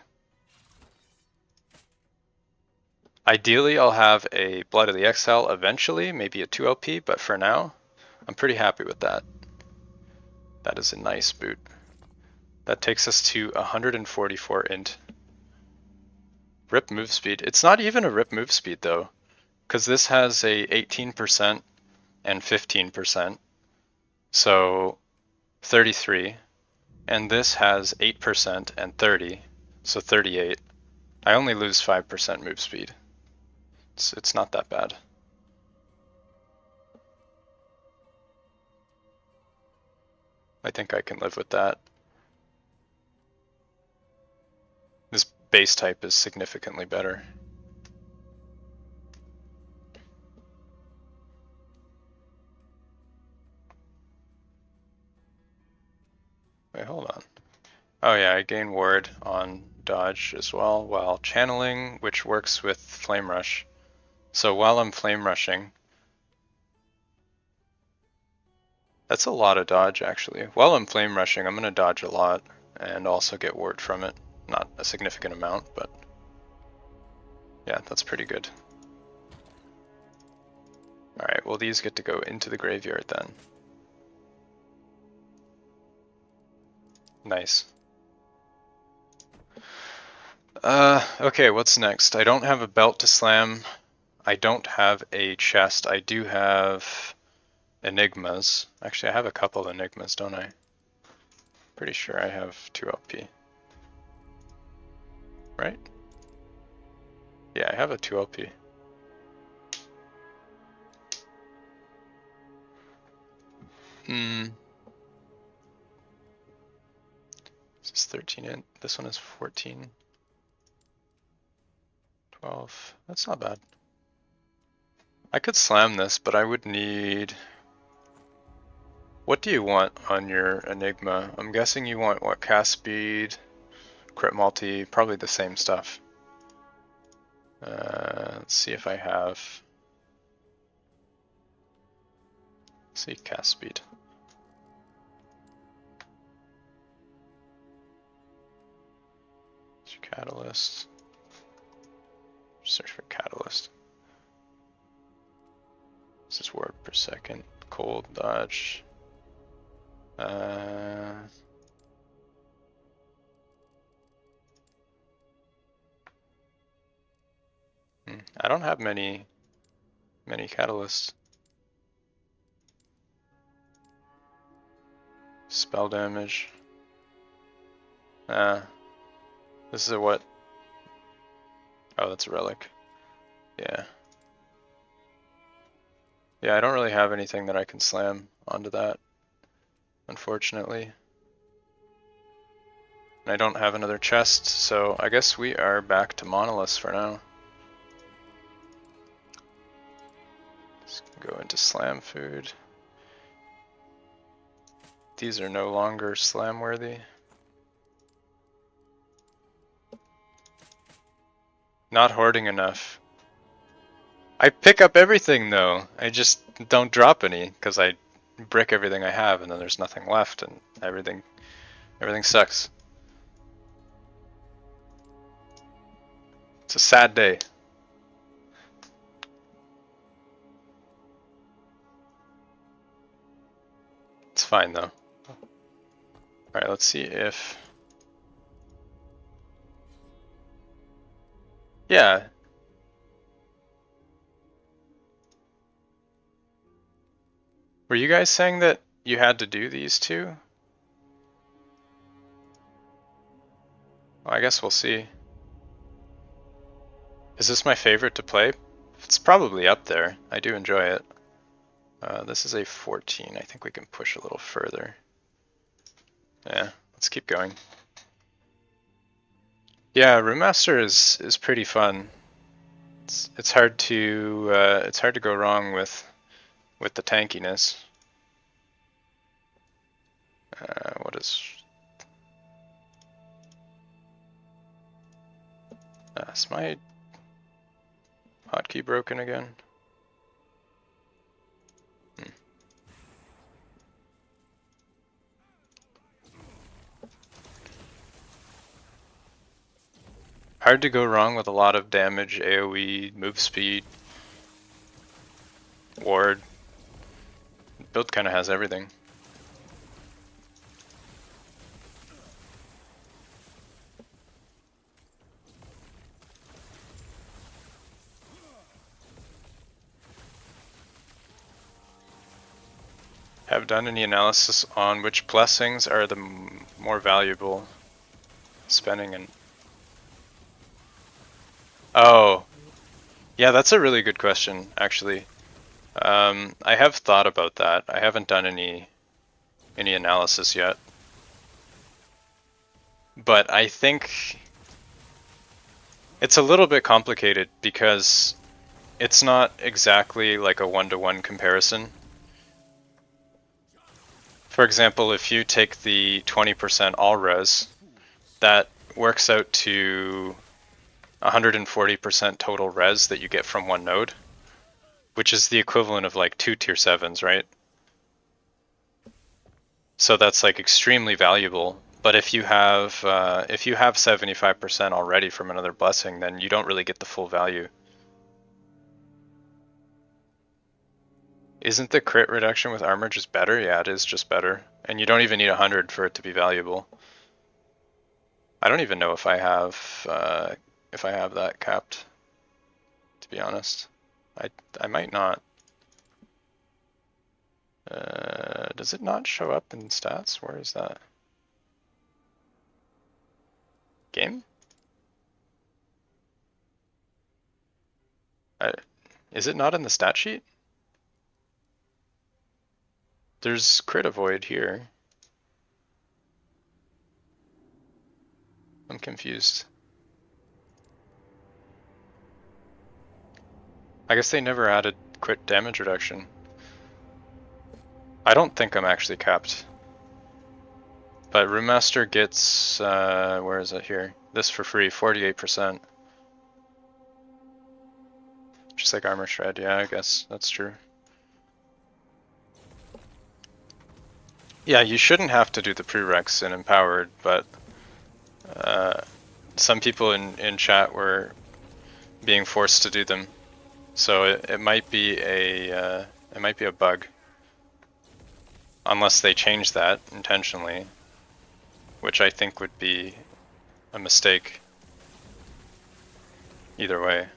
Ideally, I'll have a Blood of the Exile eventually, maybe a 2 LP, but for now, I'm pretty happy with that. That is a nice boot. That takes us to 144 int. Rip move speed. It's not even a rip move speed though, because this has a 18% and 15%, so 33, and this has 8% and 30, so 38. I only lose 5% move speed. It's not that bad. I think I can live with that. This base type is significantly better. Wait, hold on. Oh yeah, I gain ward on dodge as well while channeling, which works with flame rush. So while I'm flame rushing, that's a lot of dodge actually. While I'm flame rushing, I'm gonna dodge a lot and also get ward from it. Not a significant amount, but yeah, that's pretty good. Alright, well these get to go into the graveyard then. Nice. Okay, what's next? I don't have a belt to slam. I don't have a chest. I do have enigmas. Actually, I have a couple of enigmas, don't I? Pretty sure I have 2 LP. Right? Yeah, I have a 2 LP. This is 13 int. This one is 14. 12. That's not bad. I could slam this, but I would need... What do you want on your Enigma? I'm guessing you want, what, cast speed, crit multi, probably the same stuff. Let's see if I have... Let's see, cast speed. Catalyst. Search for catalyst. This is word per second. Cold dodge. I don't have many catalysts. Spell damage. This is a what? Oh, that's a relic. Yeah. Yeah, I don't really have anything that I can slam onto that, unfortunately. And I don't have another chest, so I guess we are back to Monolith for now. Let's go into slam food. These are no longer slam worthy. Not hoarding enough. I pick up everything though. I just don't drop any because I brick everything I have and then there's nothing left and everything sucks. It's a sad day. It's fine though. Alright, let's see if... Yeah. Were you guys saying that you had to do these two? Well, I guess we'll see. Is this my favorite to play? It's probably up there. I do enjoy it. This is a 14. I think we can push a little further. Yeah, let's keep going. Yeah, Room Master is pretty fun. It's hard to go wrong with the tankiness. What is? Is my hotkey broken again? Hard to go wrong with a lot of damage, AoE, move speed, ward. Build kind of has everything. Have done any analysis on which blessings are the more valuable spending and... Oh, yeah, that's a really good question, actually. I have thought about that. I haven't done any analysis yet. But I think it's a little bit complicated because it's not exactly like a one-to-one comparison. For example, if you take the 20% all res, that works out to 140% total res that you get from one node, which is the equivalent of like 2 tier 7s, right? So that's like extremely valuable. But if you have 75% already from another blessing, then you don't really get the full value. Isn't the crit reduction with armor just better? Yeah, it is just better. And you don't even need 100 for it to be valuable. I don't even know if I have that capped, to be honest. I might not. Does it not show up in stats? Where is that? Game? Is it not in the stat sheet? There's crit avoid here. I'm confused. I guess they never added crit damage reduction. I don't think I'm actually capped. But Room Master gets, where is it here? This for free, 48%. Just like Armor Shred, yeah, I guess that's true. Yeah, you shouldn't have to do the prereqs in Empowered, but some people in chat were being forced to do them, so it might be a bug, unless they change that intentionally, which I think would be a mistake. Either way.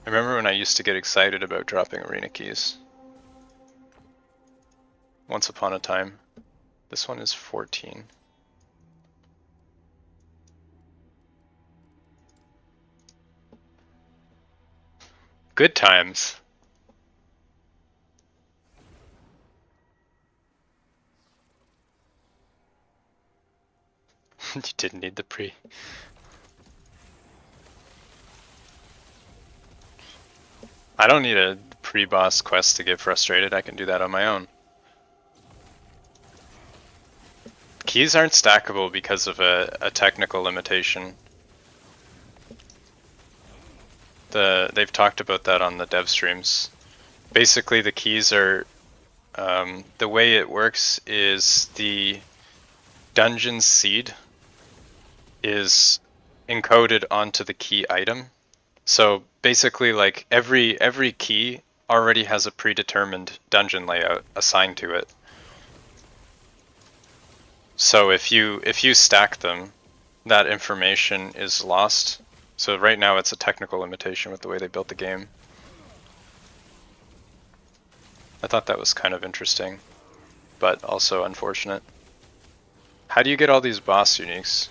I remember when I used to get excited about dropping arena keys. Once upon a time. This one is 14. Good times. You didn't need the pre. I don't need a pre-boss quest to get frustrated. I can do that on my own. Keys aren't stackable because of a technical limitation. They've talked about that on the dev streams. Basically, the keys are the way it works is the dungeon seed is encoded onto the key item. So basically, like every key already has a predetermined dungeon layout assigned to it. So if you stack them, that information is lost. So right now it's a technical limitation with the way they built the game. I thought that was kind of interesting, but also unfortunate. How do you get all these boss uniques?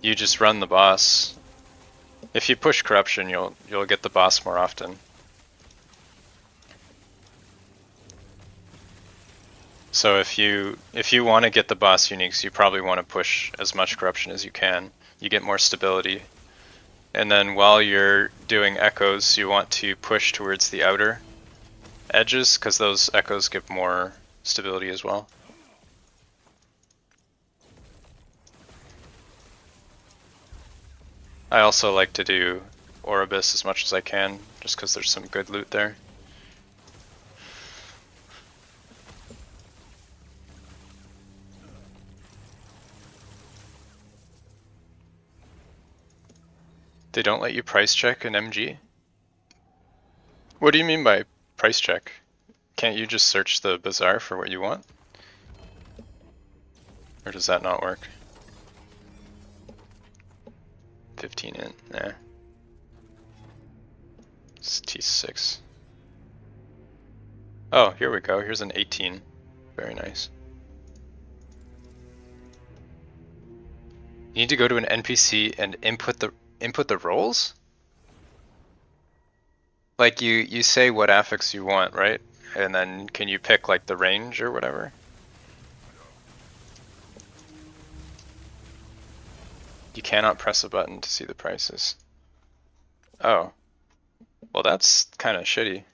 You just run the boss. If you push corruption, you'll get the boss more often. So if you want to get the boss uniques, you probably want to push as much corruption as you can. You get more stability. And then while you're doing echoes, you want to push towards the outer edges, because those echoes give more stability as well. I also like to do Oribus as much as I can, just because there's some good loot there. They don't let you price check an MG? What do you mean by price check? Can't you just search the bazaar for what you want? Or does that not work? 15 int, nah. It's T6. Oh, here we go. Here's an 18. Very nice. You need to go to an NPC and input the roles? Like you say what affix you want, right? And then can you pick like the range or whatever? You cannot press a button to see the prices. Oh. Well, that's kind of shitty.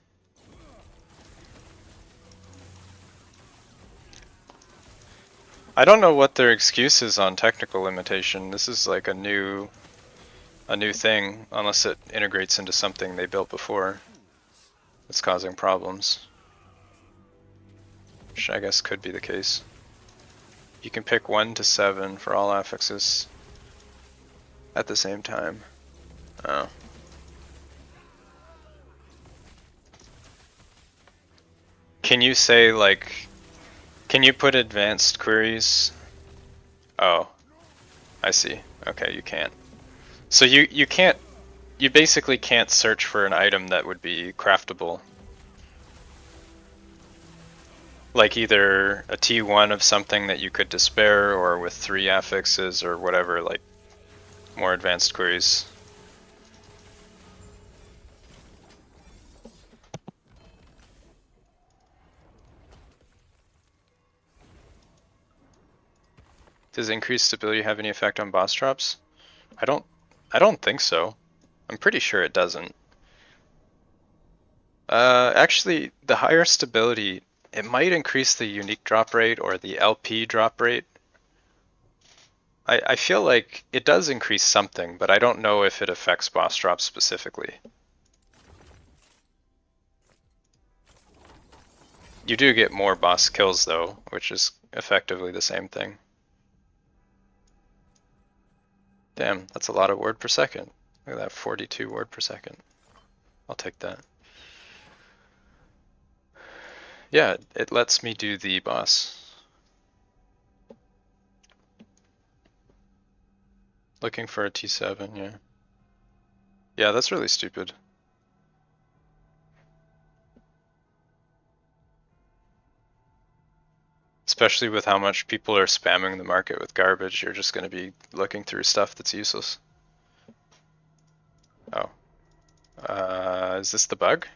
I don't know what their excuse is on technical limitation. This is like a new thing, unless it integrates into something they built before that's causing problems. Which I guess could be the case. You can pick 1 to 7 for all affixes at the same time. Oh. Can you say like, can you put advanced queries? Oh, I see. Okay, you can't. So you can't, you basically can't search for an item that would be craftable. Like either a T1 of something that you could despair, or with 3 affixes or whatever, like more advanced queries. Does increased stability have any effect on boss drops? I don't think so. I'm pretty sure it doesn't. Actually, the higher stability, it might increase the unique drop rate or the LP drop rate. I feel like it does increase something, but I don't know if it affects boss drops specifically. You do get more boss kills though, which is effectively the same thing. Damn, that's a lot of word per second. Look at that, 42 word per second. I'll take that. Yeah, it lets me do the boss. Looking for a T7, yeah. Yeah, that's really stupid. Especially with how much people are spamming the market with garbage, you're just going to be looking through stuff that's useless. Oh. Is this the bug?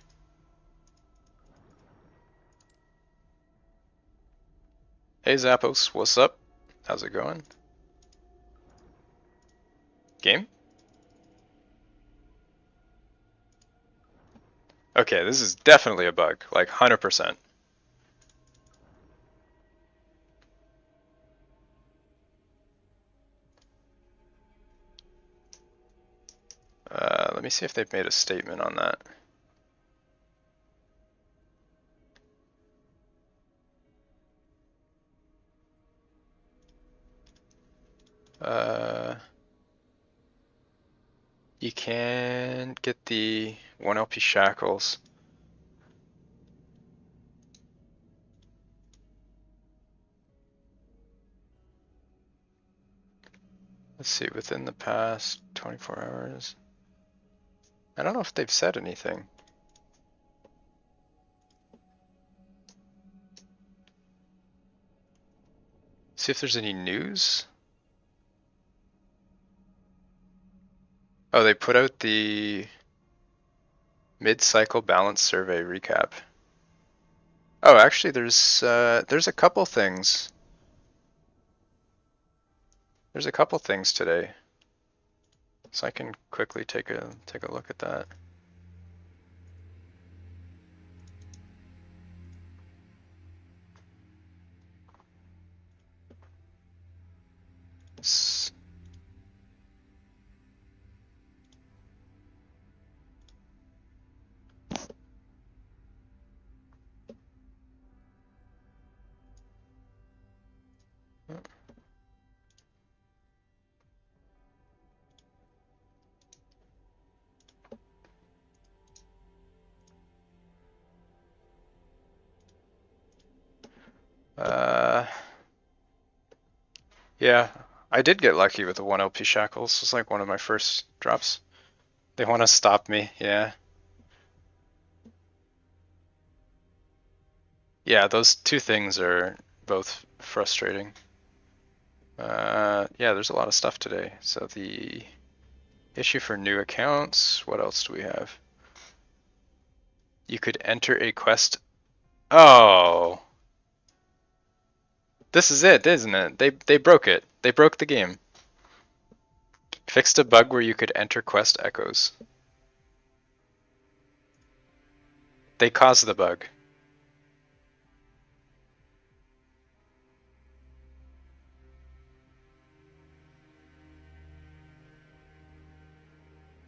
Hey Zappos, what's up? How's it going? Game? Okay, this is definitely a bug, like 100%. Let me see if they've made a statement on that. You can get the 1LP shackles. Let's see, within the past 24 hours. I don't know if they've said anything. See if there's any news. Oh, they put out the mid-cycle balance survey recap. Oh, actually, there's a couple things. There's a couple things today, so I can quickly take a look at that. Yeah, I did get lucky with the 1LP shackles. It's like one of my first drops. They want to stop me, yeah. Yeah, those two things are both frustrating. Yeah, there's a lot of stuff today. So the issue for new accounts, what else do we have? You could enter a quest. Oh, this is it, isn't it? They broke it. They broke the game. Fixed a bug where you could enter quest echoes. They caused the bug.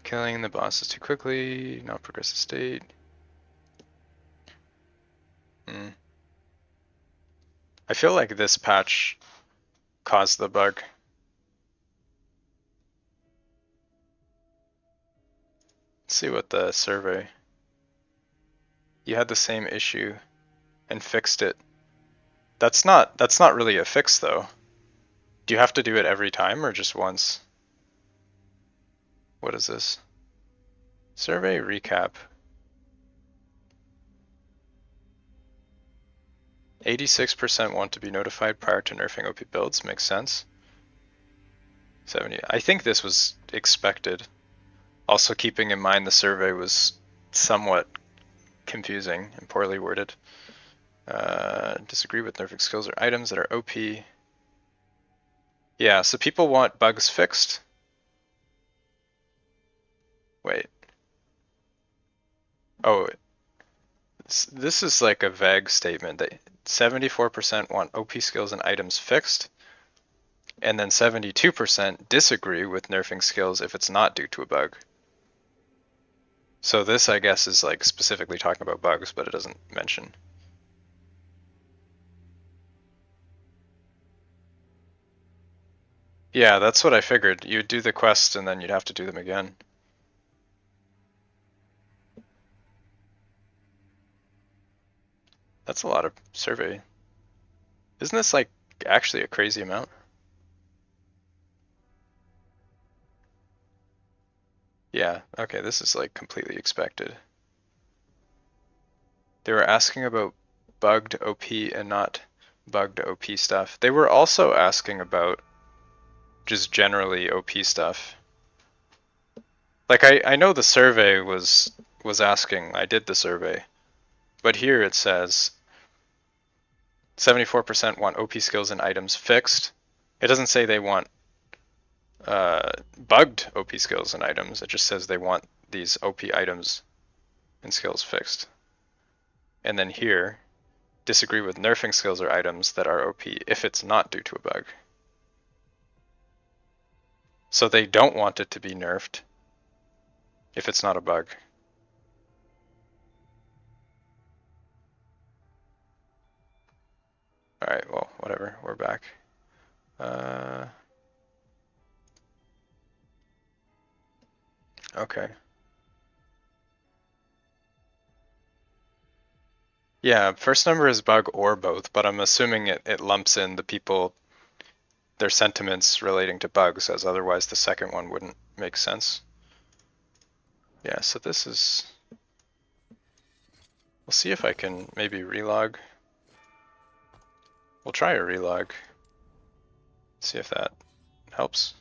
Killing the bosses too quickly, not progressive state. I feel like this patch caused the bug. Let's see what the survey. You had the same issue and fixed it. That's not really a fix though. Do you have to do it every time or just once? What is this? Survey recap. 86% want to be notified prior to nerfing OP builds. Makes sense. 70. I think this was expected. Also keeping in mind the survey was somewhat confusing and poorly worded. Disagree with nerfing skills or items that are OP. Yeah, so people want bugs fixed. Wait. Oh, this is like a vague statement that 74% want OP skills and items fixed, and then 72% disagree with nerfing skills if it's not due to a bug. So this, I guess, is like specifically talking about bugs, but it doesn't mention. Yeah, that's what I figured. You'd do the quest and then you'd have to do them again. That's a lot of survey. Isn't this like actually a crazy amount? Yeah, okay, this is like completely expected. They were asking about bugged OP and not bugged OP stuff. They were also asking about just generally OP stuff. Like I know the survey was asking, I did the survey, but here it says 74% want OP skills and items fixed. It doesn't say they want bugged OP skills and items. It just says they want these OP items and skills fixed. And then here, disagree with nerfing skills or items that are OP if it's not due to a bug. So they don't want it to be nerfed if it's not a bug. Alright, well, whatever, we're back. Okay. Yeah, first number is bug or both, but I'm assuming it lumps in the people, their sentiments relating to bugs, as otherwise the second one wouldn't make sense. Yeah, so this is... We'll see if I can maybe relog. We'll try a relog. See if that helps.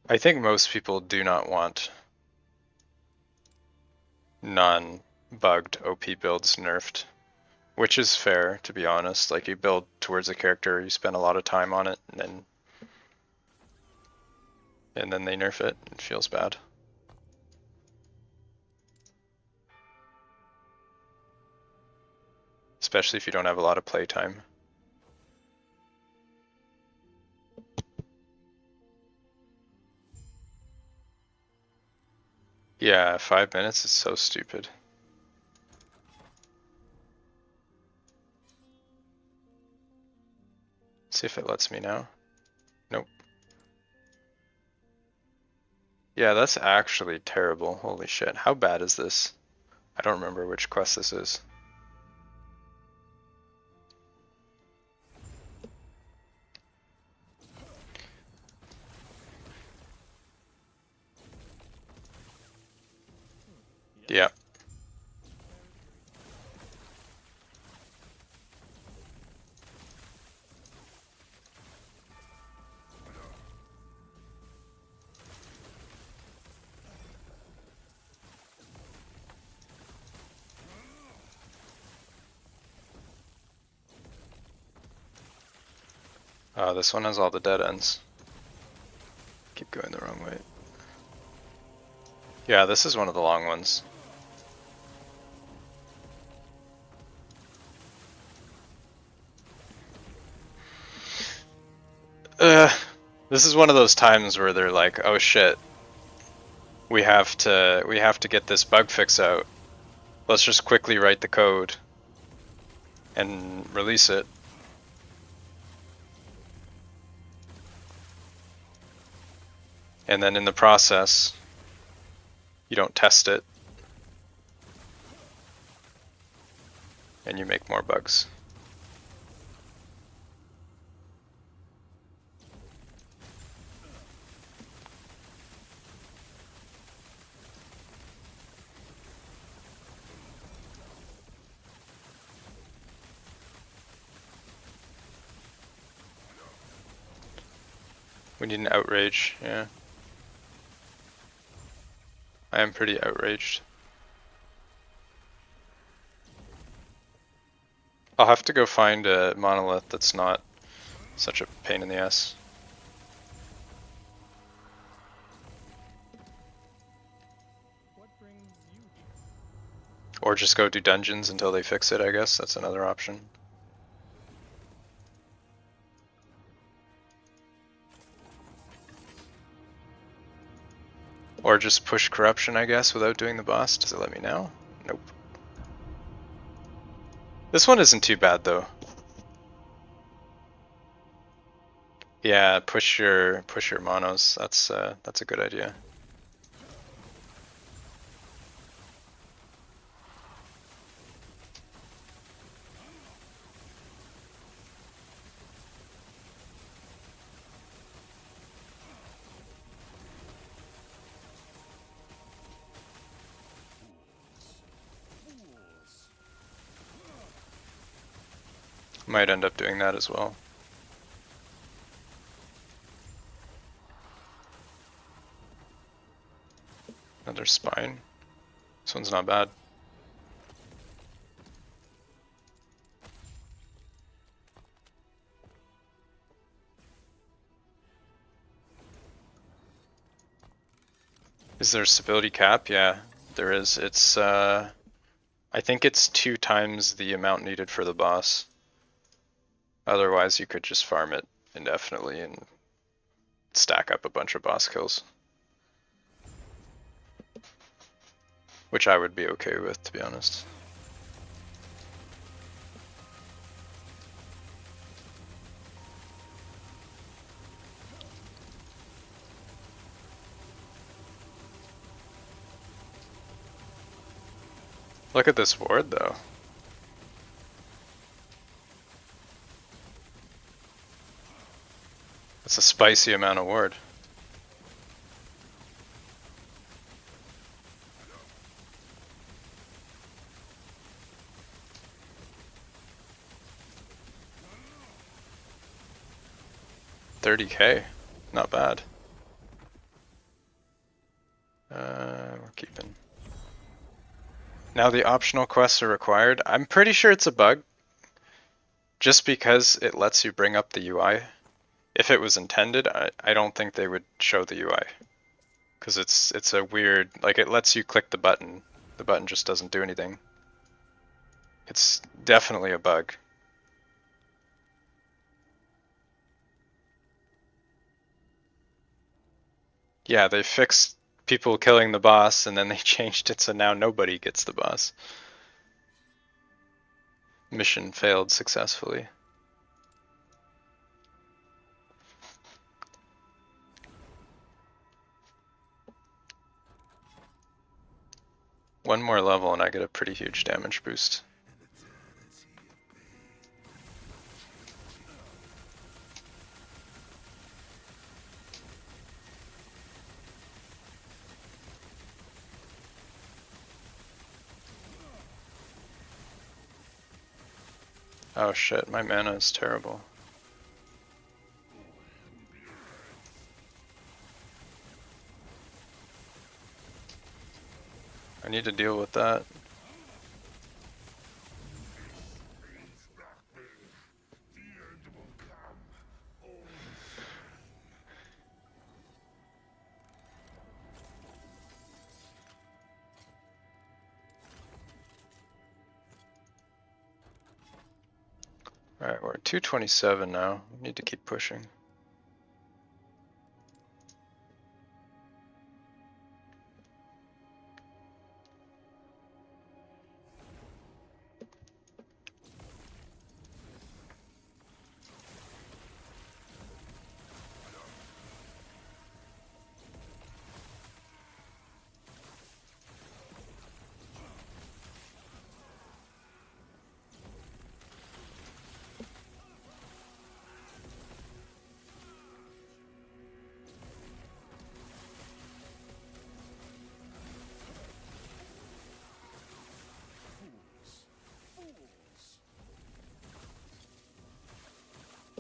I think most people do not want non-bugged OP builds nerfed, which is fair, to be honest. Like, you build towards a character, you spend a lot of time on it, and then they nerf it. It feels bad. Especially if you don't have a lot of playtime. Yeah, 5 minutes is so stupid. See if it lets me now. Nope. Yeah, that's actually terrible. Holy shit. How bad is this? I don't remember which quest this is. Yeah. This one has all the dead ends. Keep going the wrong way. Yeah, this is one of the long ones. This is one of those times where they're like, oh shit, we have to get this bug fix out. Let's just quickly write the code and release it. And then in the process, you don't test it, and you make more bugs. We need an outrage, yeah. I am pretty outraged. I'll have to go find a monolith that's not such a pain in the ass. Or just go do dungeons until they fix it, I guess. That's another option. Or just push corruption, I guess, without doing the boss. Does it let me now? Nope. This one isn't too bad though. Yeah, push your monos. That's a good idea. Might end up doing that as well. Another spine. This one's not bad. Is there a stability cap? Yeah, there is. It's I think it's 2 times the amount needed for the boss. Otherwise you could just farm it indefinitely and stack up a bunch of boss kills. Which I would be okay with, to be honest. Look at this ward though. That's a spicy amount of ward. $30K, not bad. We're keeping. Now the optional quests are required. I'm pretty sure it's a bug, just because it lets you bring up the UI. If it was intended, I don't think they would show the UI, because it's a weird, like it lets you click the button just doesn't do anything. It's definitely a bug. Yeah, they fixed people killing the boss and then they changed it so now nobody gets the boss. Mission failed successfully. One more level and I get a pretty huge damage boost. Oh shit, my mana is terrible. I need to deal with that. Alright, we're at 227 now. We need to keep pushing.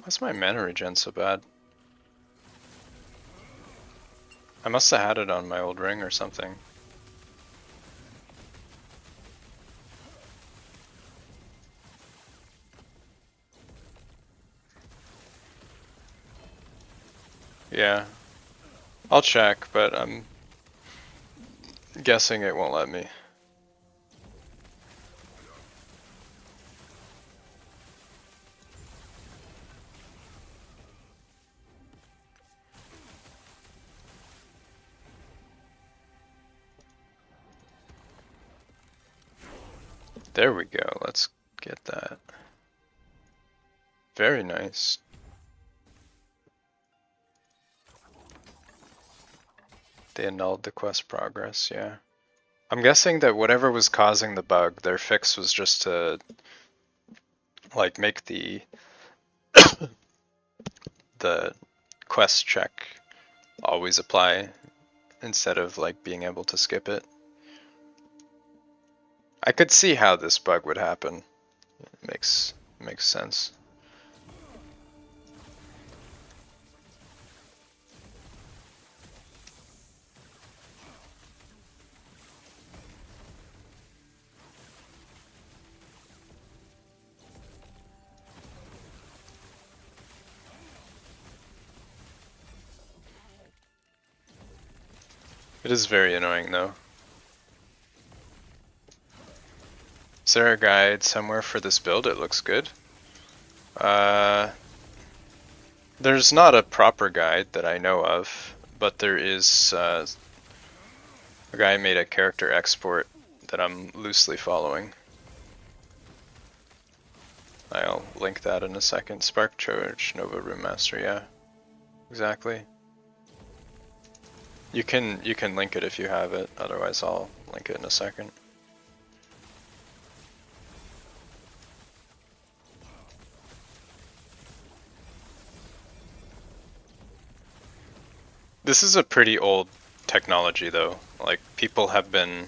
Why's my mana regen so bad? I must have had it on my old ring or something. Yeah. I'll check, but I'm guessing it won't let me. There we go, let's get that. Very nice. They annulled the quest progress, yeah. I'm guessing that whatever was causing the bug, their fix was just to like make the the quest check always apply instead of like being able to skip it. I could see how this bug would happen. It makes Makes sense. It is very annoying though. Is there a guide somewhere for this build? It looks good. There's not a proper guide that I know of, but there is a guy made a character export that I'm loosely following. I'll link that in a second. Spark Charge, Nova Room Master, yeah. Exactly. You can link it if you have it, otherwise I'll link it in a second. This is a pretty old technology though. Like, people have been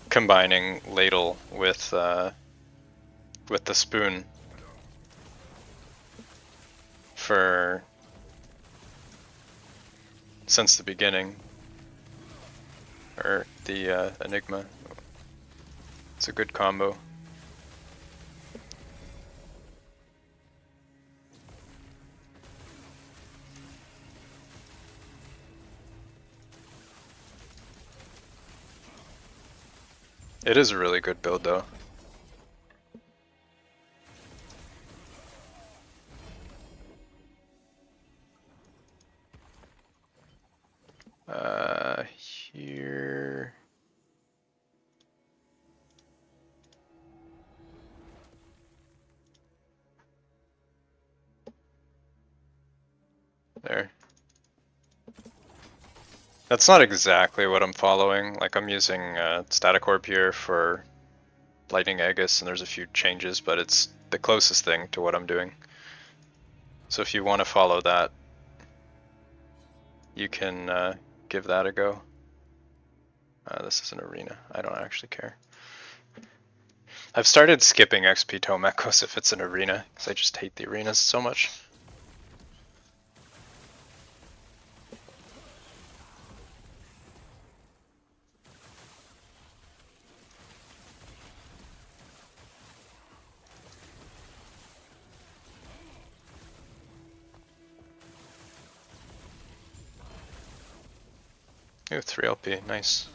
combining ladle with the spoon since the beginning, or the Enigma. It's a good combo. It is a really good build though. Here. There. That's not exactly what I'm following. Like, I'm using Static Orb here for Lightning Aegis, and there's a few changes, but it's the closest thing to what I'm doing. So if you want to follow that, you can give that a go. This is an arena. I don't actually care. I've started skipping XP Tome Echoes if it's an arena, because I just hate the arenas so much. Ooh, 3 LP, nice.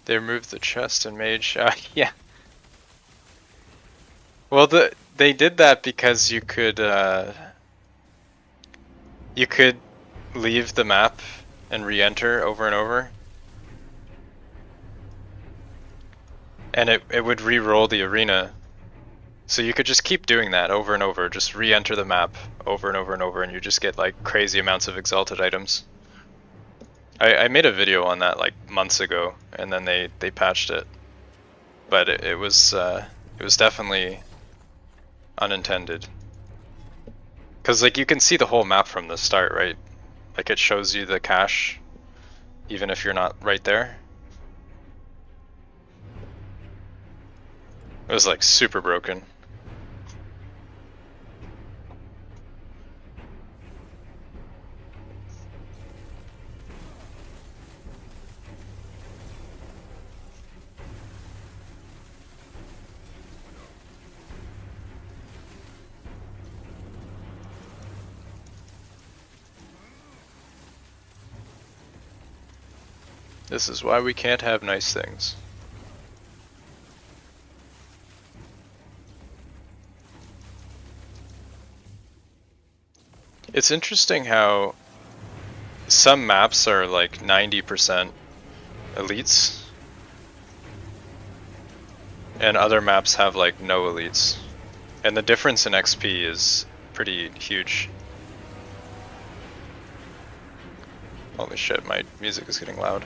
They removed the chest and mage. Yeah. Well, they did that because you could leave the map and re-enter over and over, and it would re-roll the arena. So you could just keep doing that over and over, just re-enter the map over and over and over, and you just get like crazy amounts of exalted items. I made a video on that like months ago, and then they patched it, but it was definitely unintended. Because like you can see the whole map from the start, right? Like it shows you the cache, even if you're not right there. It was like super broken. This is why we can't have nice things. It's interesting how some maps are like 90% elites, and other maps have like no elites. And the difference in XP is pretty huge. Holy shit, my music is getting loud.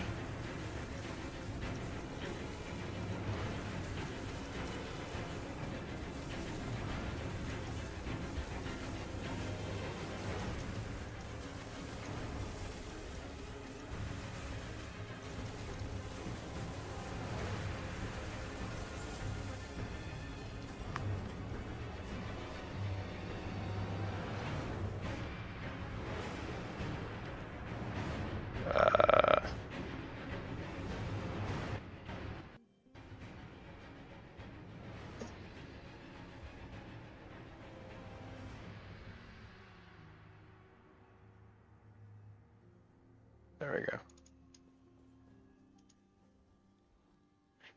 There we go.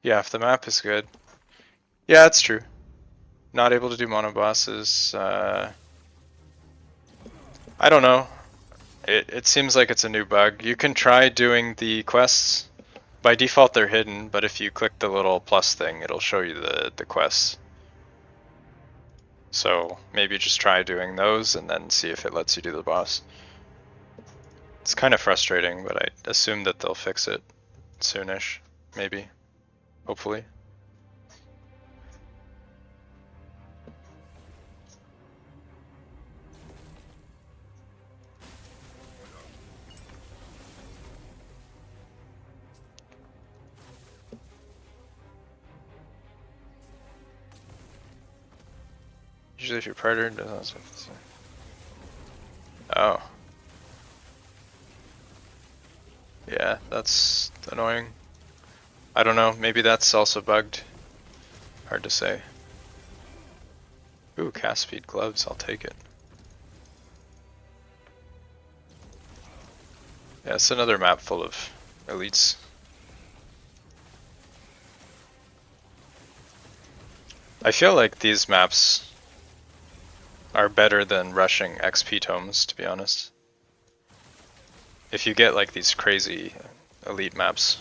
Yeah, if the map is good. Yeah, it's true. Not able to do mono bosses. I don't know. It seems like it's a new bug. You can try doing the quests. By default they're hidden, but if you click the little plus thing, it'll show you the quests. So maybe just try doing those and then see if it lets you do the boss. It's kind of frustrating, but I assume that they'll fix it soonish, maybe, hopefully. Usually if you're partnered, oh. Yeah, that's annoying. I don't know, maybe that's also bugged. Hard to say. Ooh, cast speed gloves, I'll take it. Yeah, it's another map full of elites. I feel like these maps are better than rushing XP tomes, to be honest. If you get like these crazy elite maps.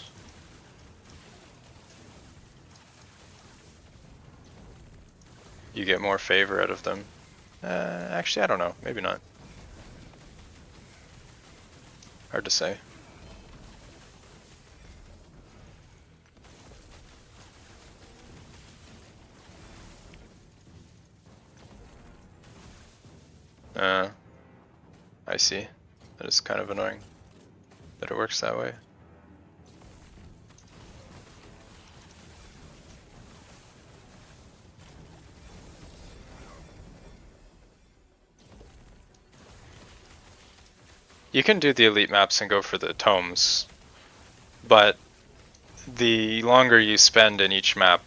You get more favor out of them. Actually, I don't know. Maybe not. Hard to say. I see. That is kind of annoying that it works that way. You can do the elite maps and go for the tomes, but the longer you spend in each map,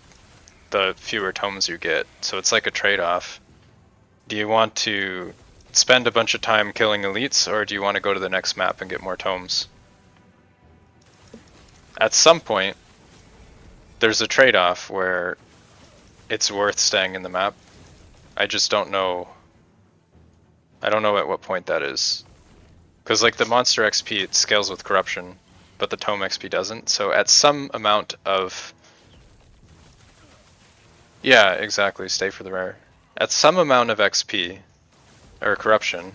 the fewer tomes you get. So it's like a trade-off. Do you want to spend a bunch of time killing elites, or do you want to go to the next map and get more tomes? At some point, there's a trade-off where it's worth staying in the map. I just don't know. I don't know at what point that is. Because like the monster XP, it scales with corruption, but the tome XP doesn't. So at some amount of... Yeah, exactly, stay for the rare. At some amount of XP, or corruption,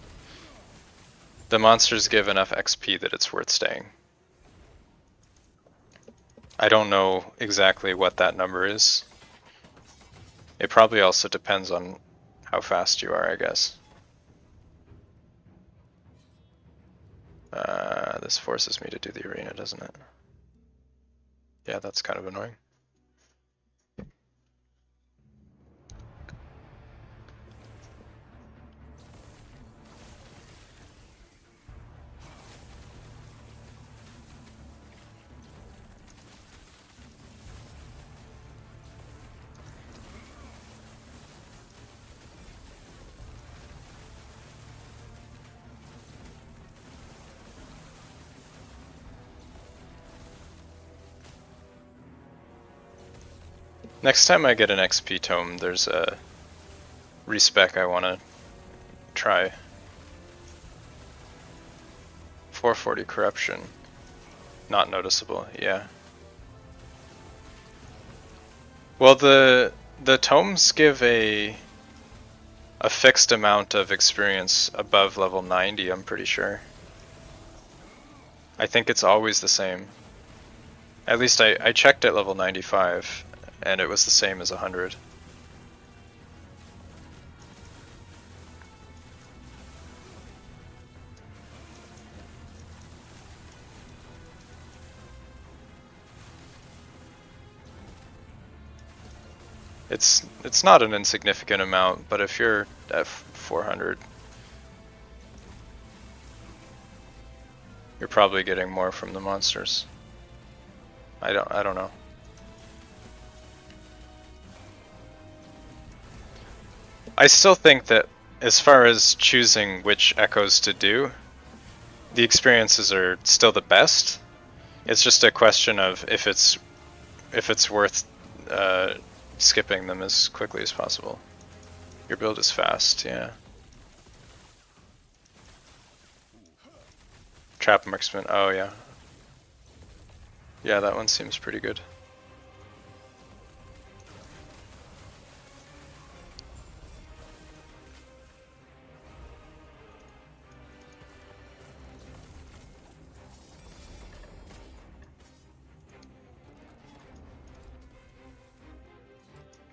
the monsters give enough XP that it's worth staying. I don't know exactly what that number is. It probably also depends on how fast you are, I guess. This forces me to do the arena, doesn't it? Yeah, that's kind of annoying. Next time I get an XP tome, there's a respec I want to try. 440 corruption. Not noticeable, yeah. Well, the tomes give a fixed amount of experience above level 90, I'm pretty sure. I think it's always the same. At least I checked at level 95, and it was the same as 100. It's not an insignificant amount, but if you're at 400, you're probably getting more from the monsters. I don't know. I still think that as far as choosing which echoes to do, the experiences are still the best. It's just a question of if it's worth skipping them as quickly as possible. Your build is fast, yeah. Trap marksman, oh yeah. Yeah, that one seems pretty good.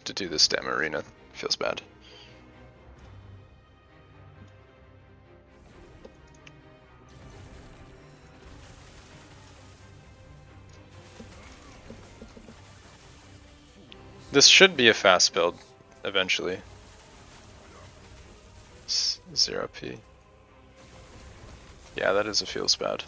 To do this damn arena feels bad. This should be a fast build eventually. 0p. Yeah, that is a feels bad.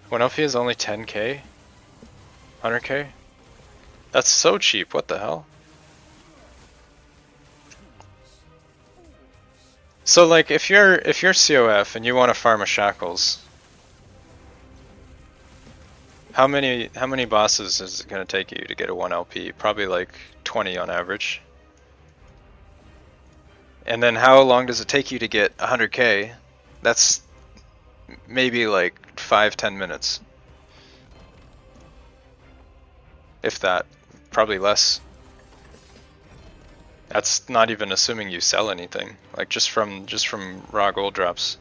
When LP is only 10k? 100k? That's so cheap, what the hell? So like if you're COF and you want to farm a shackles, how many bosses is it gonna take you to get a 1 LP? Probably like 20 on average. And then how long does it take you to get 100k? That's maybe like 5-10 minutes. If that, probably less. That's not even assuming you sell anything, like just from raw gold drops.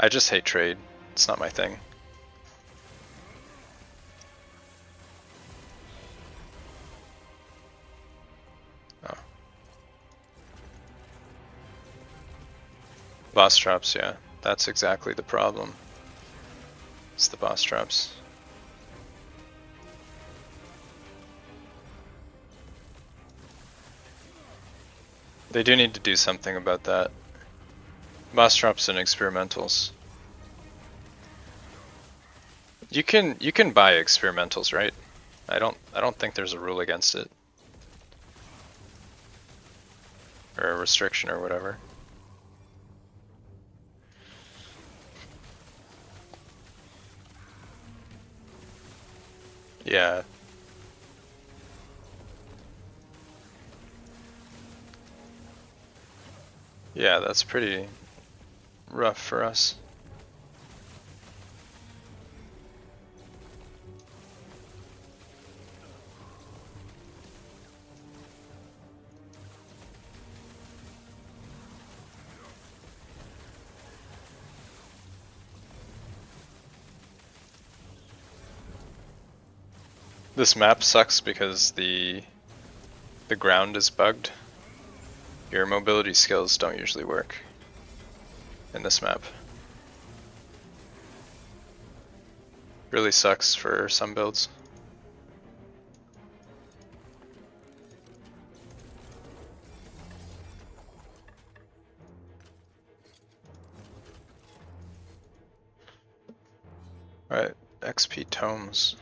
I just hate trade. It's not my thing. Oh. Boss drops, yeah. That's exactly the problem. It's the boss drops. They do need to do something about that. Boss drops and experimentals. You can buy experimentals, right? I don't think there's a rule against it. Or a restriction or whatever. Yeah. Yeah, that's pretty rough for us. This map sucks because the ground is bugged. Your mobility skills don't usually work in this map. Really sucks for some builds. Alright, XP tomes.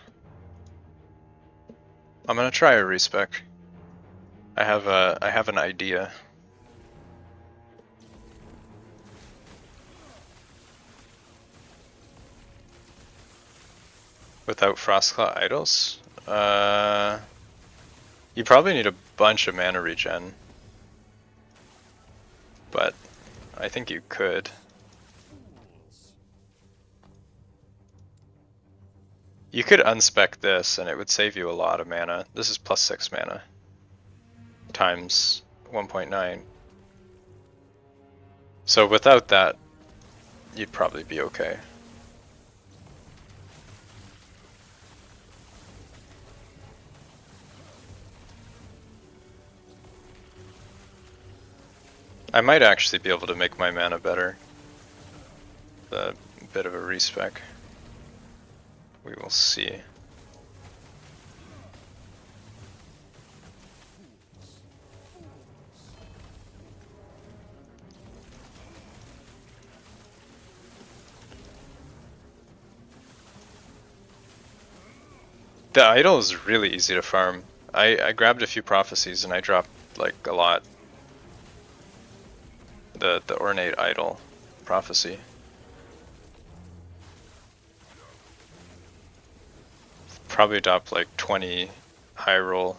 I'm gonna try a respec. I have an idea. Without frostclaw idols? You probably need a bunch of mana regen. But I think you could. You could unspec this and it would save you a lot of mana. This is plus 6 mana times 1.9. So without that, you'd probably be okay. I might actually be able to make my mana better. A bit of a respec. We will see. The idol is really easy to farm. I grabbed a few prophecies and I dropped like a lot. The ornate idol prophecy. Probably dropped like 20 high roll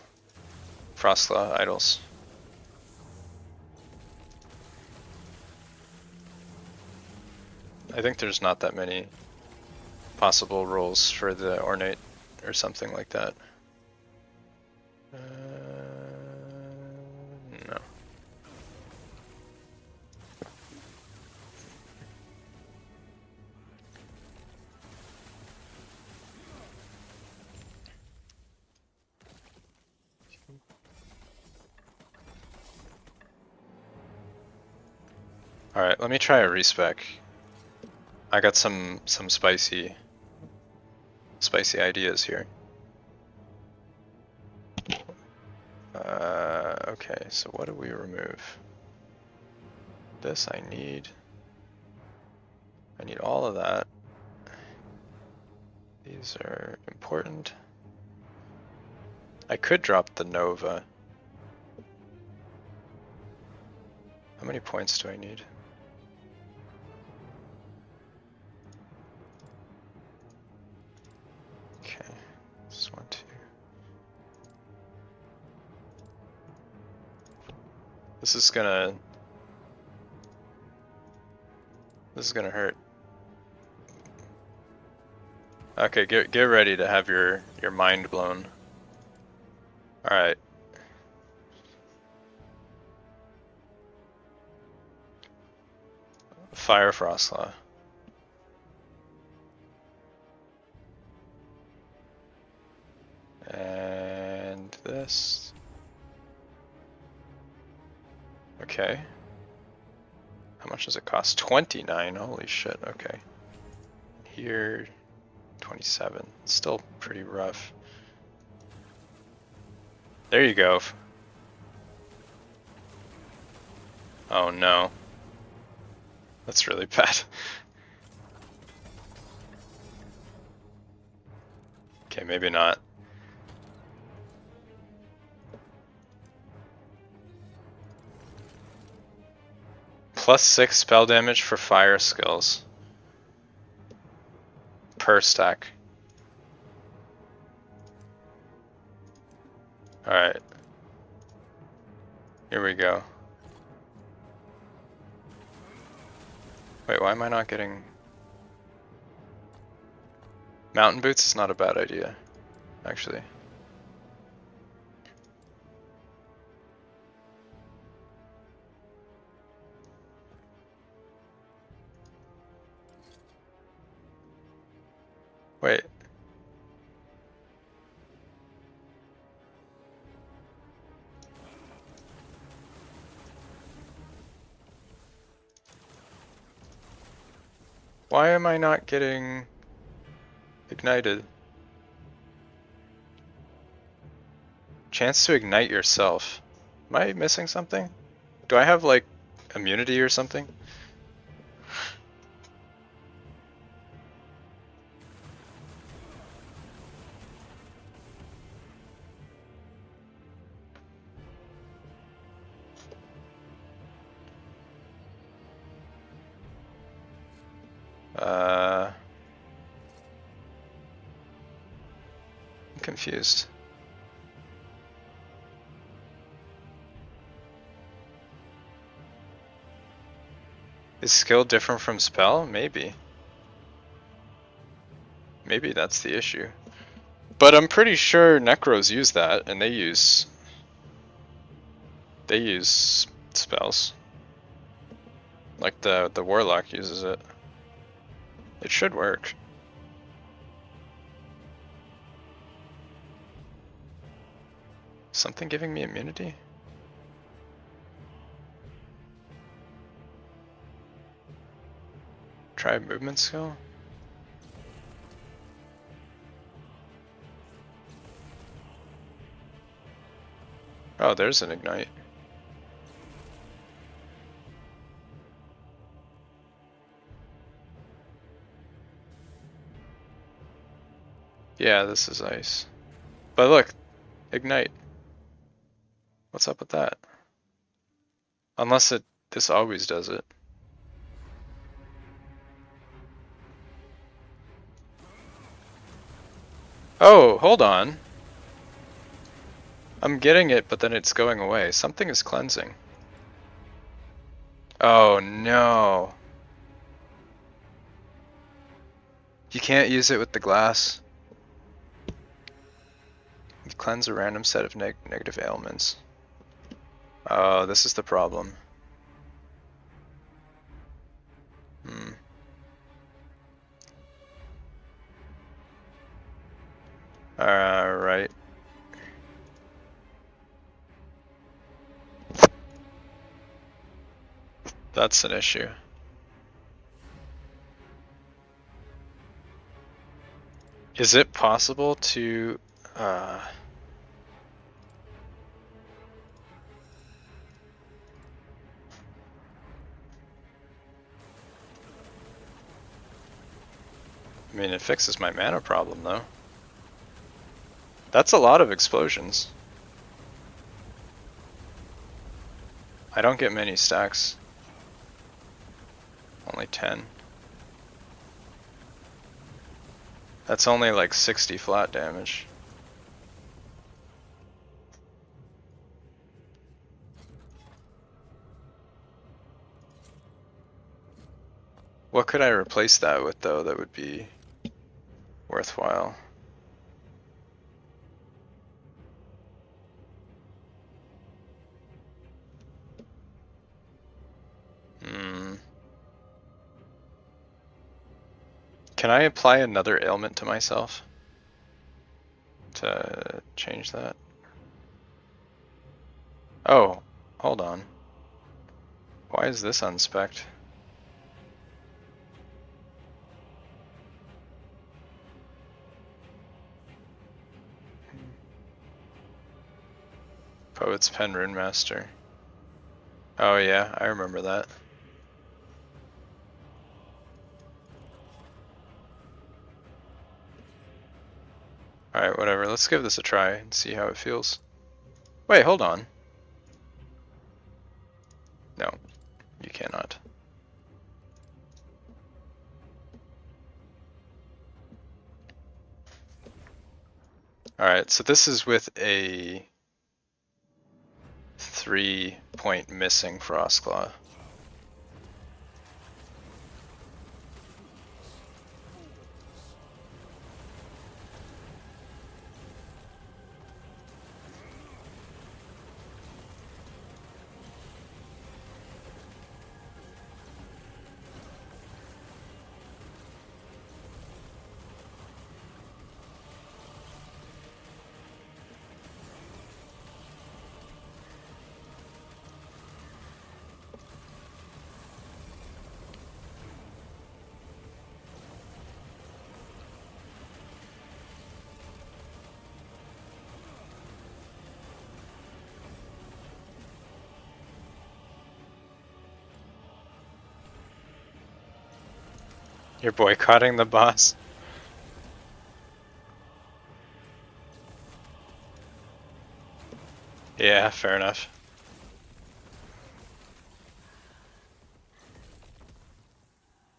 frostclaw idols. I think there's not that many possible rolls for the ornate or something like that. No. Alright, let me try a respec. I got some spicy ideas here. Okay, so what do we remove? This I need all of that. These are important. I could drop the Nova. How many points do I need? Okay, just 1, 2. This is gonna hurt. Okay, get ready to have your mind blown. All right. Fire frostclaw. And this. Okay. How much does it cost? 29. Holy shit. Okay. Here 27. Still pretty rough. There you go. Oh no. That's really bad. Okay, maybe not. +6 spell damage for fire skills. Per stack. Alright. Here we go. Wait, why am I not getting... Mountain boots is not a bad idea, actually. Wait. Why am I not getting ignited? Chance to ignite yourself. Am I missing something? Do I have like immunity or something? I'm confused. Is skill different from spell? Maybe. Maybe that's the issue. But I'm pretty sure Necros use that, and they use spells. Like the Warlock uses it. It should work. Something giving me immunity? Try movement skill? Oh, there's an ignite. Yeah, this is ice. But look, ignite. What's up with that? Unless this always does it. Oh, hold on. I'm getting it, but then it's going away. Something is cleansing. Oh no. You can't use it with the glass. You cleanse a random set of negative ailments. Oh, this is the problem. Alright. That's an issue. Is it possible to I mean, it fixes my mana problem though. That's a lot of explosions. I don't get many stacks. Only 10. That's only like 60 flat damage. What could I replace that with though that would be worthwhile? Can I apply another ailment to myself to change that? Oh, hold on. Why is this unspec'd? Poet's Pen Rune Master. Oh yeah, I remember that. Alright, whatever. Let's give this a try and see how it feels. Wait, hold on. No, you cannot. Alright, so this is with a 3-point missing frostclaw. You're boycotting the boss? Yeah, fair enough.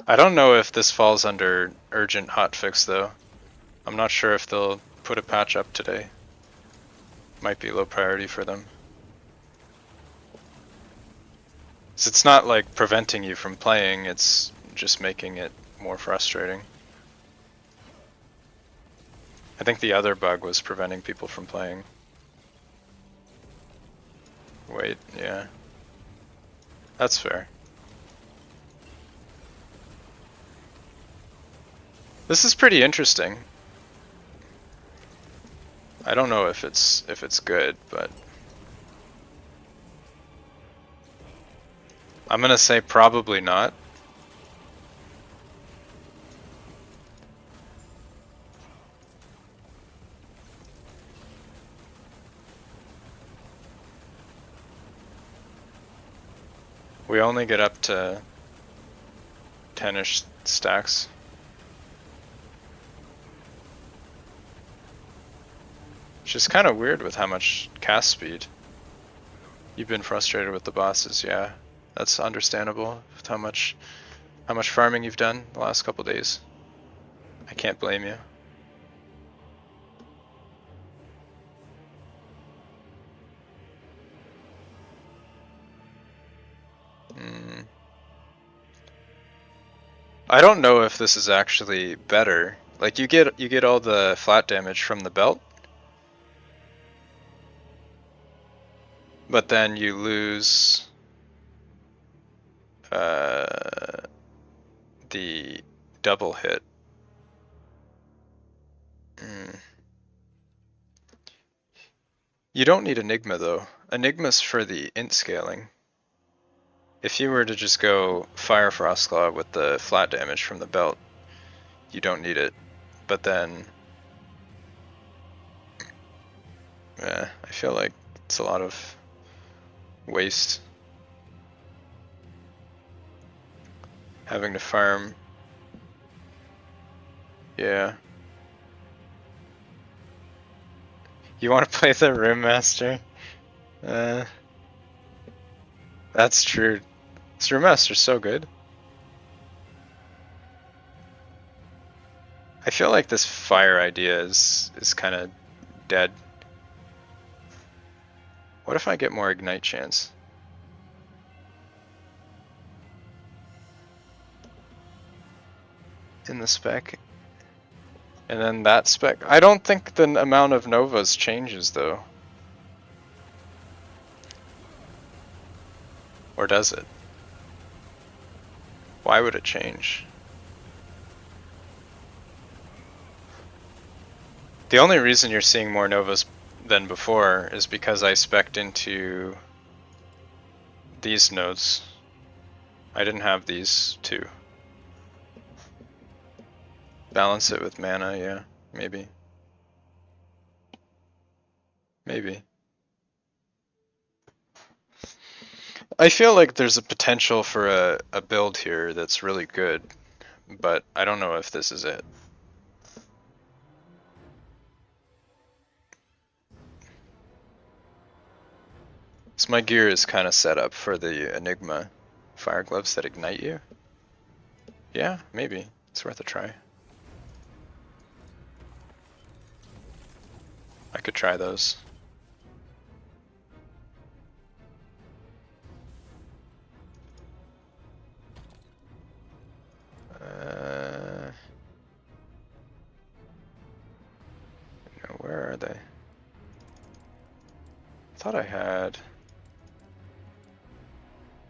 I don't know if this falls under urgent hotfix though. I'm not sure if they'll put a patch up today. Might be low priority for them. So it's not like preventing you from playing, it's just making it more frustrating. I think the other bug was preventing people from playing. Wait, yeah. That's fair. This is pretty interesting. I don't know if it's good, but I'm gonna say probably not. We only get up to 10-ish stacks. Which is kind of weird with how much cast speed. You've been frustrated with the bosses, yeah. That's understandable with how much farming you've done the last couple days. I can't blame you. I don't know if this is actually better. Like you get all the flat damage from the belt, but then you lose the double hit. You don't need Enigma though. Enigma's for the int scaling. If you were to just go fire frostclaw with the flat damage from the belt, you don't need it. But then, I feel like it's a lot of waste. Having to farm. Yeah. You want to play the Room Master? That's true. This Room Master's so good. I feel like this fire idea is kind of dead. What if I get more ignite chance? In the spec. And then that spec. I don't think the amount of novas changes though. Or does it? Why would it change? The only reason you're seeing more novas than before is because I spec'd into these nodes. I didn't have these two. Balance it with mana, yeah, maybe. Maybe. I feel like there's a potential for a build here that's really good, but I don't know if this is it. So my gear is kind of set up for the Enigma fire gloves that ignite you. Yeah, maybe. It's worth a try. I could try those. No, where are they? I thought I had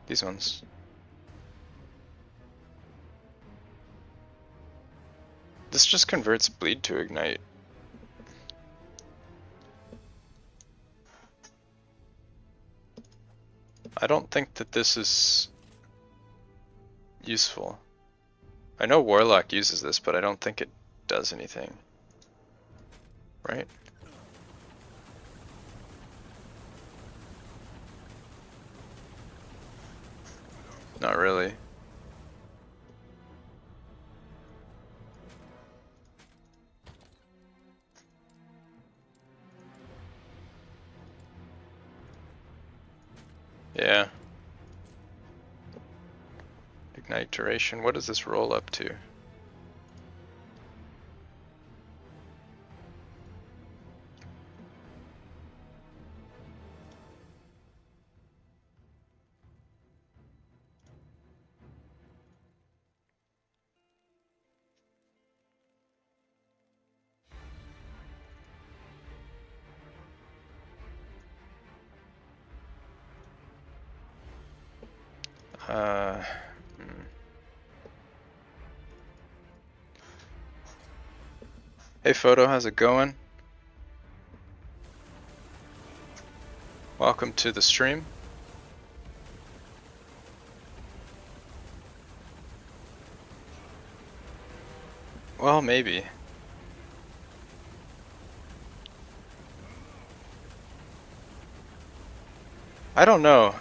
these ones. This just converts bleed to ignite. I don't think that this is useful. I know Warlock uses this, but I don't think it does anything. Right? Not really. Yeah. ignite duration. What does this roll up to? Hmm. Hey Photo, how's it going? Welcome to the stream. Well, maybe. I don't know.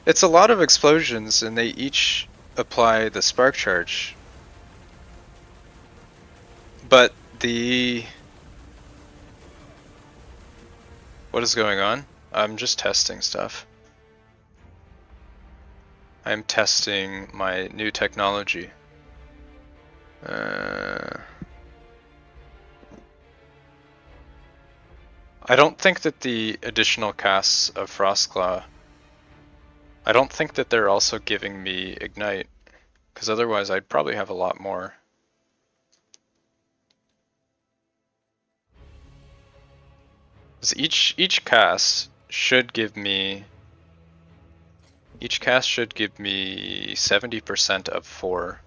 It's a lot of explosions and they each apply the spark charge. But the... What is going on? I'm just testing stuff. I'm testing my new technology. I don't think that the additional casts of frostclaw, I don't think that they're also giving me ignite, because otherwise I'd probably have a lot more. 'Cause each cast should give me 70% of 4.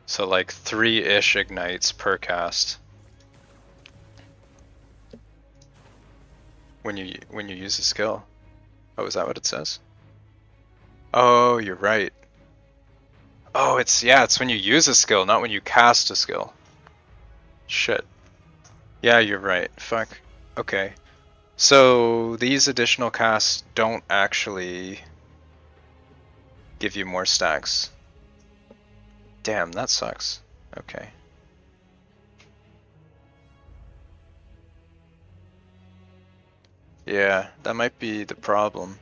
So like 3-ish ignites per cast. When you use a skill. Oh, is that what it says? Oh, you're right. Oh, it's when you use a skill, not when you cast a skill. Shit. Yeah, you're right. Fuck. Okay. So these additional casts don't actually give you more stacks. Damn, that sucks. Okay. Yeah, that might be the problem.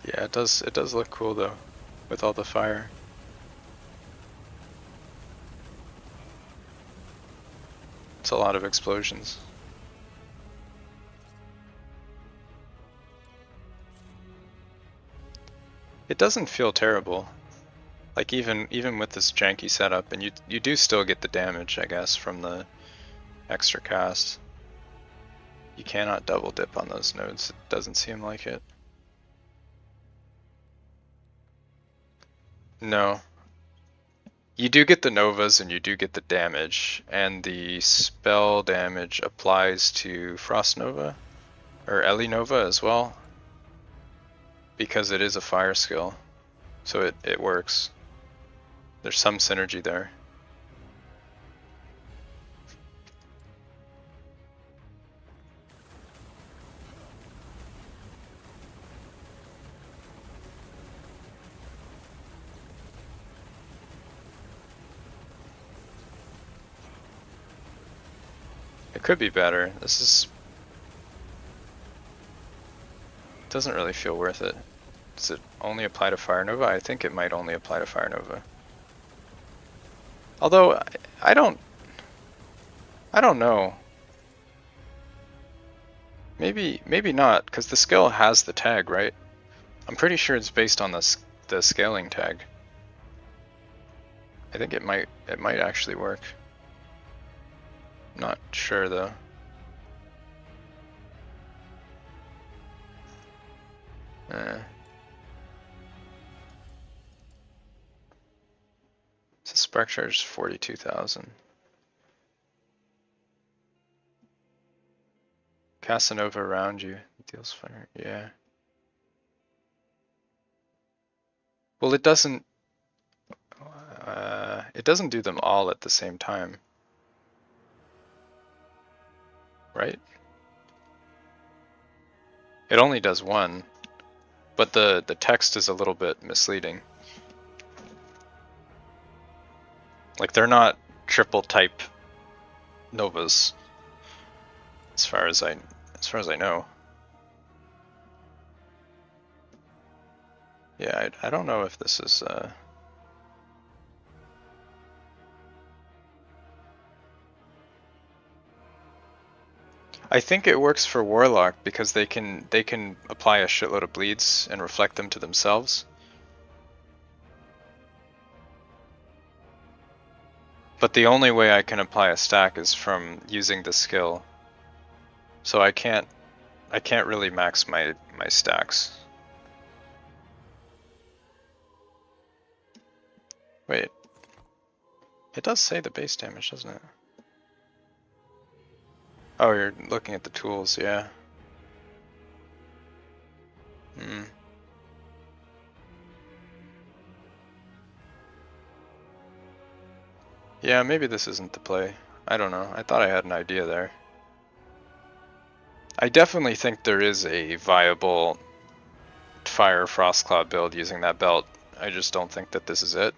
Yeah, it does look cool though, with all the fire. It's a lot of explosions. It doesn't feel terrible. Like even with this janky setup, and you do still get the damage, I guess, from the extra cast. You cannot double dip on those nodes. It doesn't seem like it. No. You do get the novas and you do get the damage, and the spell damage applies to Frost Nova, or Ellie Nova as well, because it is a fire skill, so it works. There's some synergy there. It could be better. Doesn't really feel worth it. Does it only apply to Fire Nova? I think it might only apply to Fire Nova. Although I don't know. Maybe not, because the skill has the tag, right? I'm pretty sure it's based on the scaling tag. I think it might actually work. Not sure though. So spark charge is 42,000. Casanova around you deals fire. Yeah. Well, it doesn't do them all at the same time, right? It only does one, but the text is a little bit misleading. Like they're not triple type Novas, as far as I know. Yeah, I don't know if this is I think it works for Warlock because they can apply a shitload of bleeds and reflect them to themselves. But the only way I can apply a stack is from using the skill. So I can't really max my stacks. Wait. It does say the base damage, doesn't it? Oh, you're looking at the tools, yeah. Hmm. Yeah, maybe this isn't the play. I don't know. I thought I had an idea there. I definitely think there is a viable fire frostclaw build using that belt. I just don't think that this is it.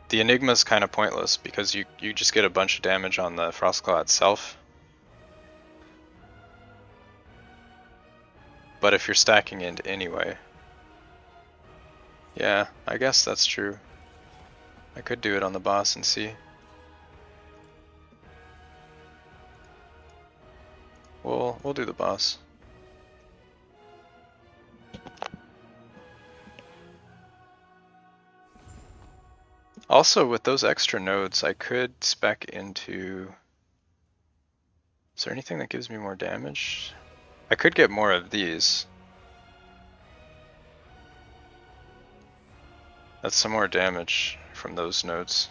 The Enigma's kind of pointless because you just get a bunch of damage on the frostclaw itself. But if you're stacking into anyway. Yeah, I guess that's true. I could do it on the boss and see. We'll do the boss. Also, with those extra nodes, I could spec into... Is there anything that gives me more damage? I could get more of these. That's some more damage from those nodes.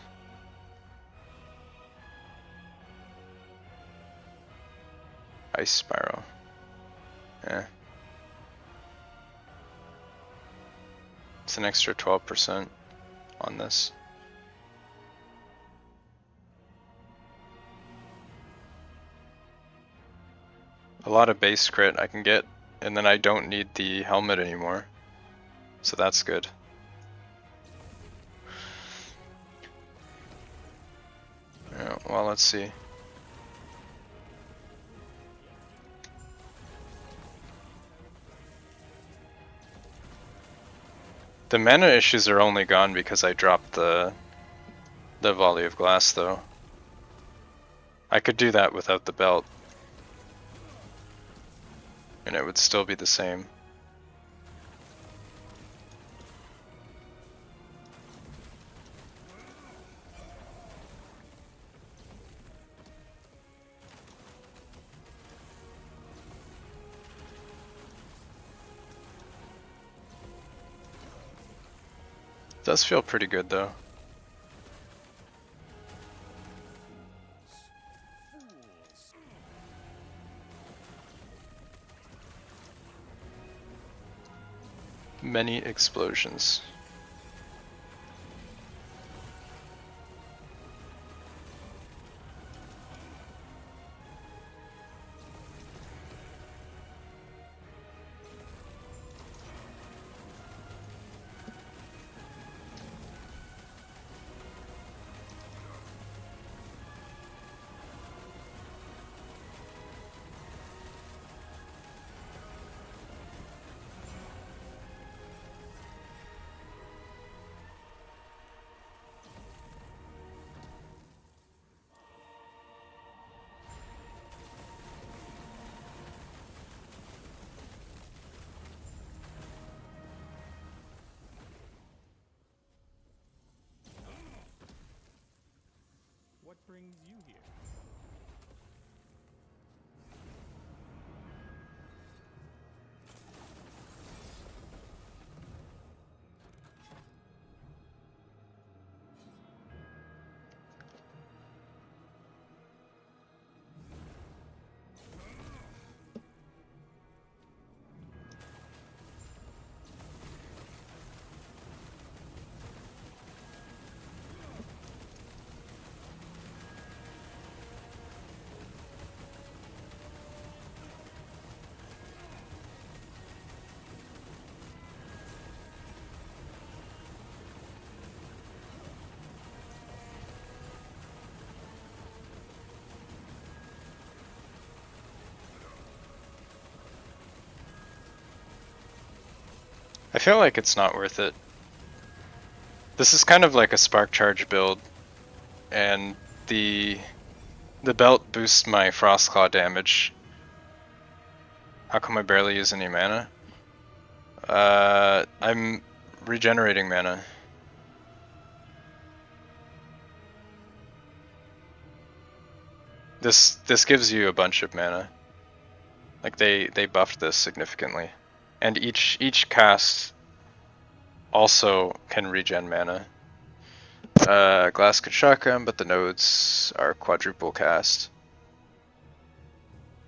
Ice Spiral. Yeah. It's an extra 12% on this. A lot of base crit I can get, and then I don't need the helmet anymore. So that's good. Yeah, well, let's see. The mana issues are only gone because I dropped the volley of glass, though. I could do that without the belt, and it would still be the same. It does feel pretty good, though. Many explosions. What brings you here? I feel like it's not worth it. This is kind of like a spark charge build, and the belt boosts my frostclaw damage. How come I barely use any mana? I'm regenerating mana. This gives you a bunch of mana. Like they buffed this significantly, and each cast also can regen mana. Glass could shotgun, but the nodes are quadruple cast.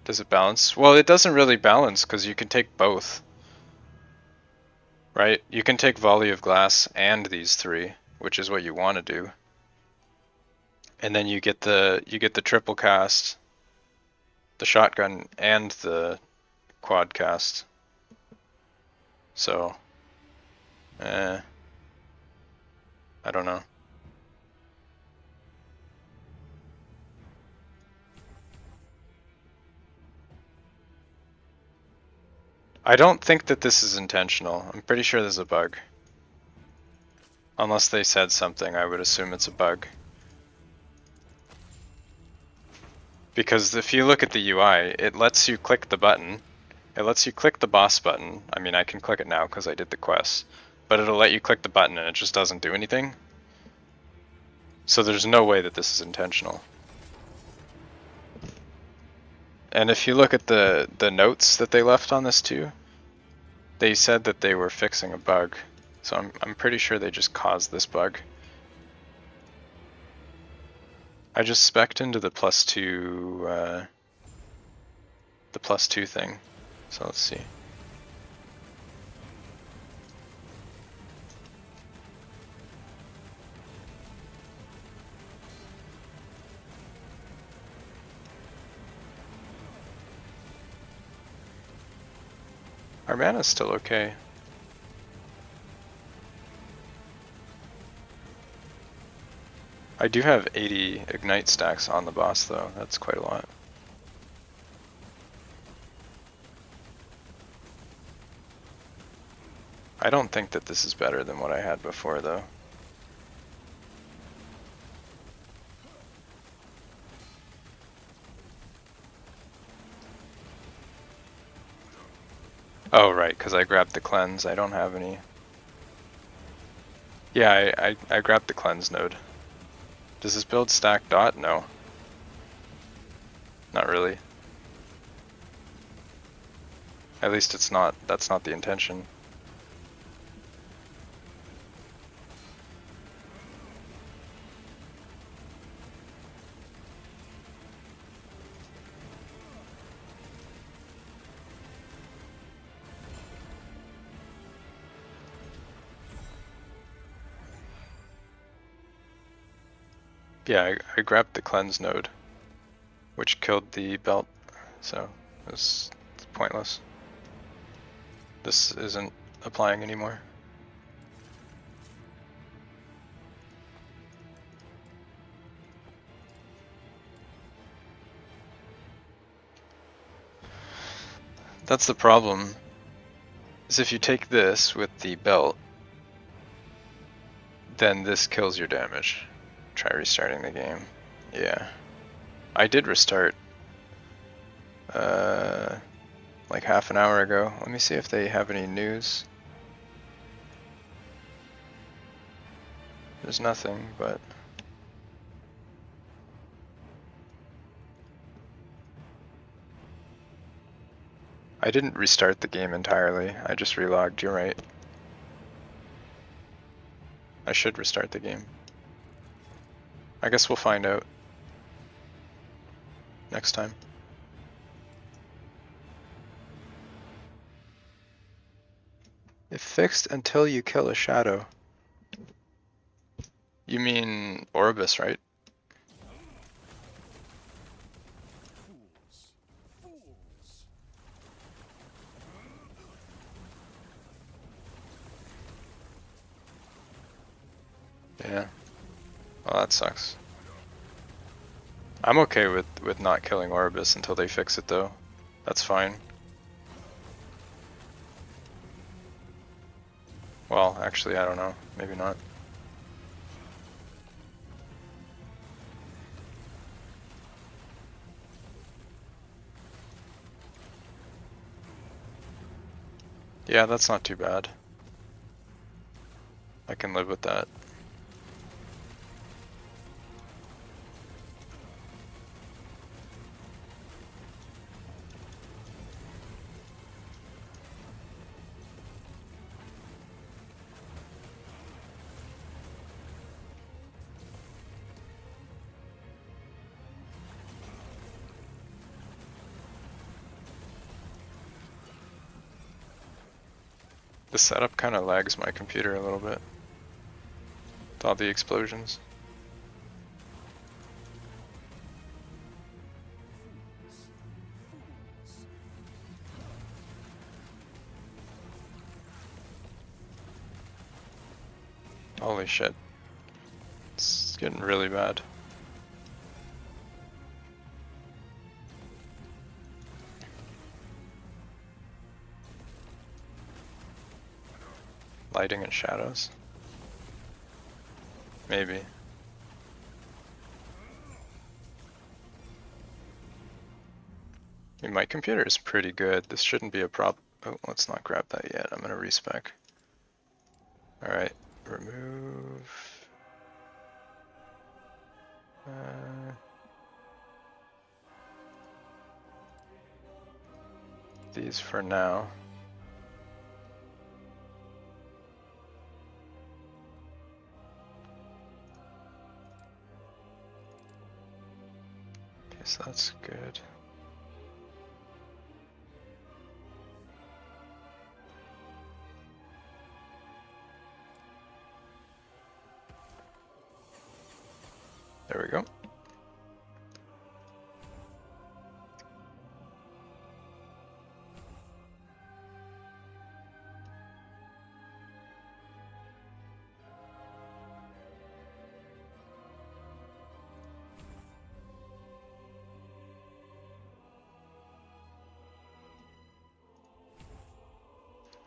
Does it balance? Well, it doesn't really balance because you can take both. Right? You can take Volley of Glass and these three, which is what you want to do. And then you get the triple cast, the shotgun, and the quad cast. So, I don't know. I don't think that this is intentional. I'm pretty sure there's a bug. Unless they said something, I would assume it's a bug. Because if you look at the UI, it lets you click the button. It lets you click the boss button. I mean, I can click it now because I did the quest. But it'll let you click the button and it just doesn't do anything. So there's no way that this is intentional. And if you look at the notes that they left on this too, they said that they were fixing a bug. So I'm pretty sure they just caused this bug. I just spec'd into the +2 thing. So let's see. Our mana's still okay. I do have 80 ignite stacks on the boss though, that's quite a lot. I don't think that this is better than what I had before though. Oh right, because I grabbed the cleanse, I don't have any. Yeah, I grabbed the cleanse node. Does this build stack dot? No. Not really. At least it's not, that's not the intention. Yeah, I grabbed the cleanse node, which killed the belt, so it's pointless. This isn't applying anymore. That's the problem, is if you take this with the belt, then this kills your damage. Try restarting the game. Yeah. I did restart like half an hour ago. Let me see if they have any news. There's nothing, but I didn't restart the game entirely. I just relogged, you're right. I should restart the game. I guess we'll find out next time. If fixed until you kill a shadow. You mean Oribus, right? Yeah. Well, that sucks. I'm okay with not killing Oribus until they fix it though. That's fine. Well, actually, I don't know. Maybe not. Yeah, that's not too bad. I can live with that. The setup kind of lags my computer a little bit with all the explosions. Holy shit. It's getting really bad. Lighting and shadows? Maybe. I mean, my computer is pretty good. This shouldn't be a problem. Oh, let's not grab that yet. I'm gonna respec. Alright, remove. These for now. Okay, so that's good. There we go.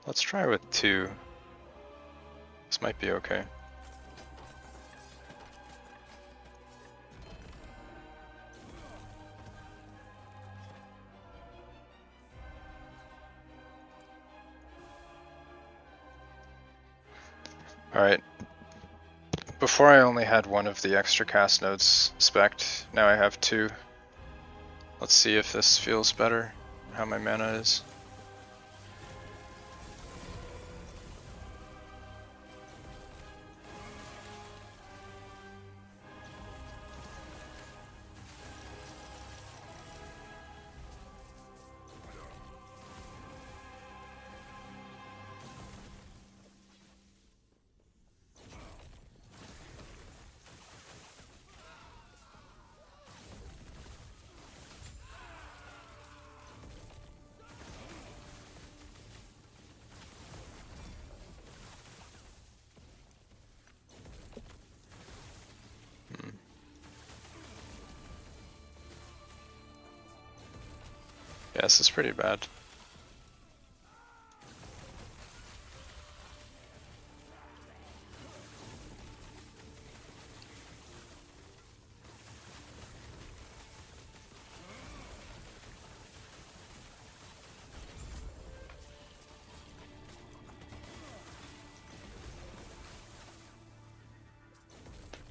Let's try with 2. This might be okay. Alright. Before I only had one of the extra cast nodes spec'd, now I have 2. Let's see if this feels better, how my mana is. Yeah, this is pretty bad.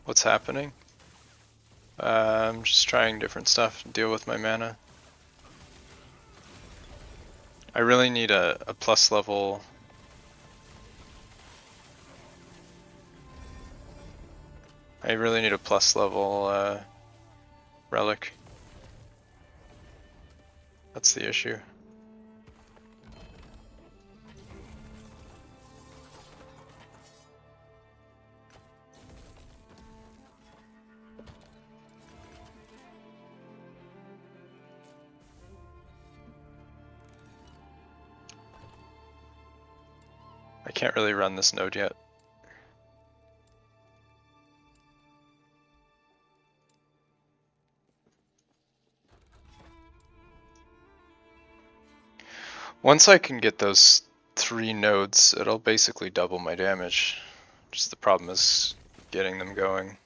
What's happening? I'm just trying different stuff to deal with my mana. I really need a plus level. I really need a plus level relic. That's the issue. I can't really run this node yet. Once I can get those 3 nodes, it'll basically double my damage. Just the problem is getting them going.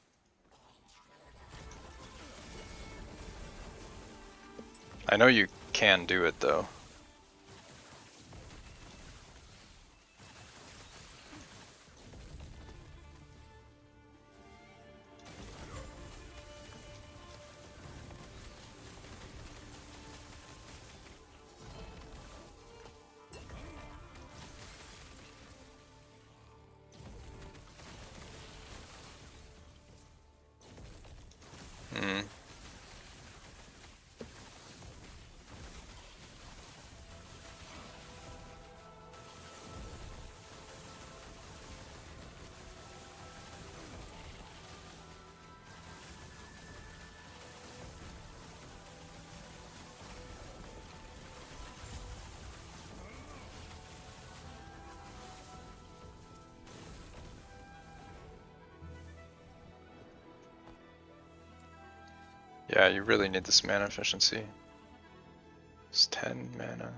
I know you can do it though. Hmm. Yeah, you really need this mana efficiency. It's 10 mana.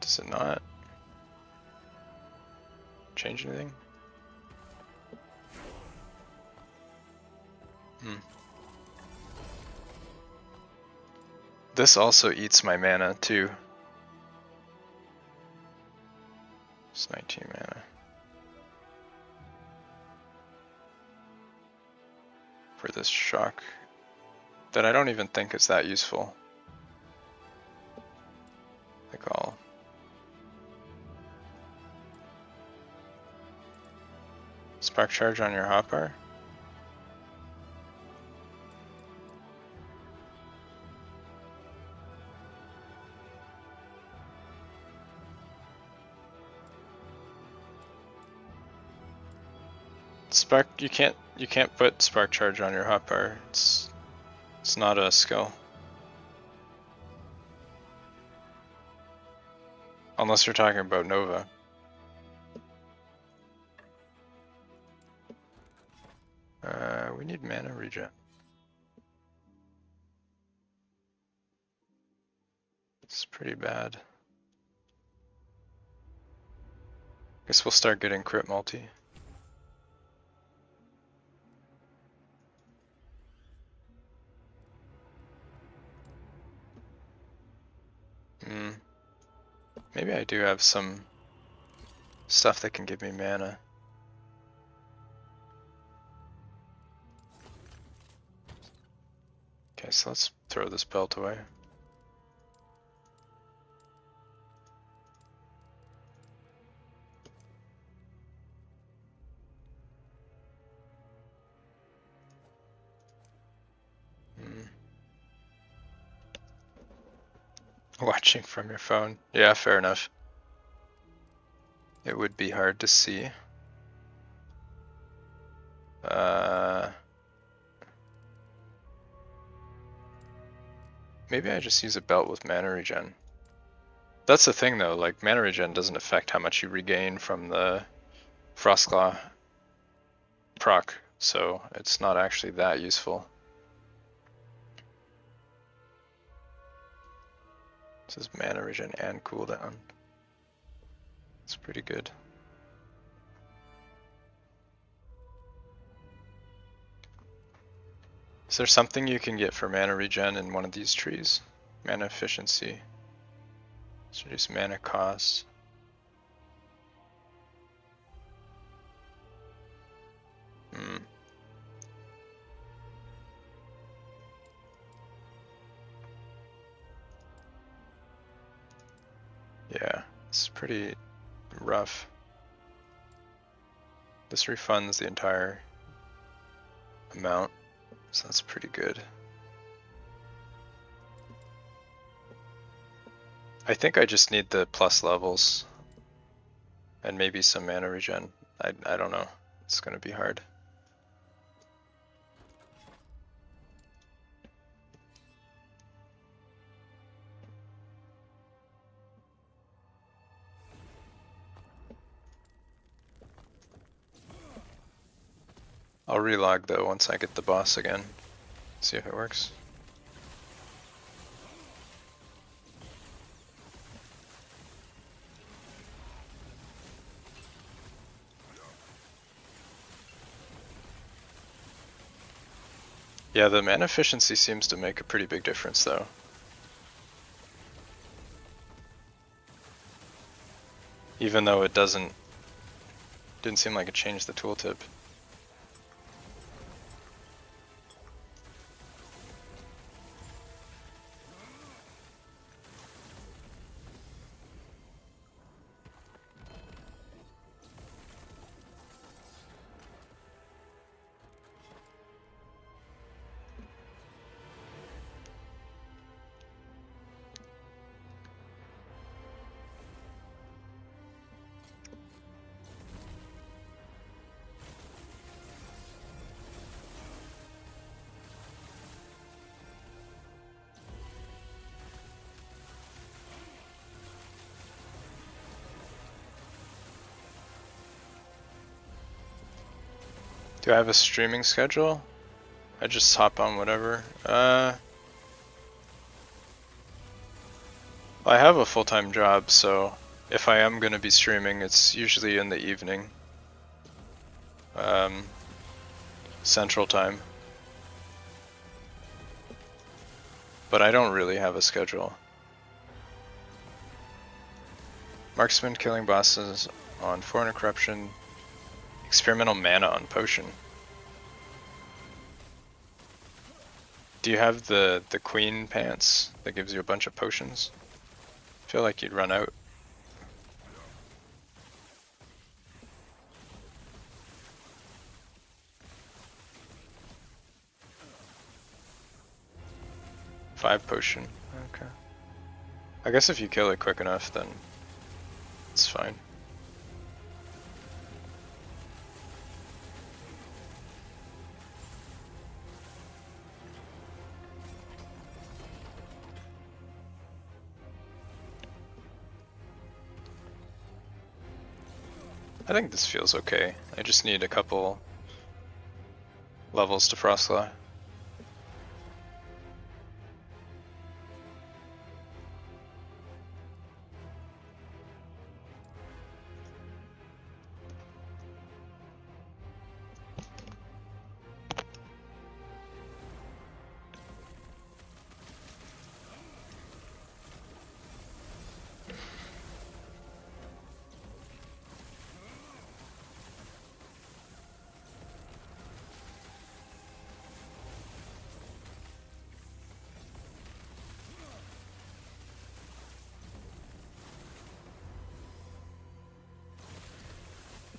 Does it not change anything? Hmm. This also eats my mana too. It's 19 mana. For this shock that I don't even think is that useful. Like all. Spark charge on your hotbar? Spark, you can't put spark charge on your hotbar. It's not a skill. Unless you're talking about Nova. We need mana regen. It's pretty bad. Guess we'll start getting crit multi. Maybe I do have some stuff that can give me mana. Okay, so let's throw this belt away. Watching from your phone. Yeah, fair enough. It would be hard to see. Maybe I just use a belt with mana regen. That's the thing though, like mana regen doesn't affect how much you regain from the frostclaw proc, so it's not actually that useful. This is mana regen and cooldown. It's pretty good. Is there something you can get for mana regen in one of these trees? Mana efficiency. Let's reduce mana cost. Yeah, it's pretty rough. This refunds the entire amount, so that's pretty good. I think I just need the plus levels and maybe some mana regen. I don't know. It's gonna be hard. I'll relog though once I get the boss again. See if it works. Yeah, the mana efficiency seems to make a pretty big difference though. Even though it didn't seem like it changed the tooltip. Do I have a streaming schedule? I just hop on whatever. Well, I have a full-time job, so if I am gonna be streaming, it's usually in the evening. Central time. But I don't really have a schedule. Marksman killing bosses on Foreigner Corruption. Experimental mana on Potion. Do you have the Queen pants that gives you a bunch of potions? I feel like you'd run out. Five potion. Okay. I guess if you kill it quick enough, then it's fine. I think this feels okay. I just need a couple levels to frostclaw.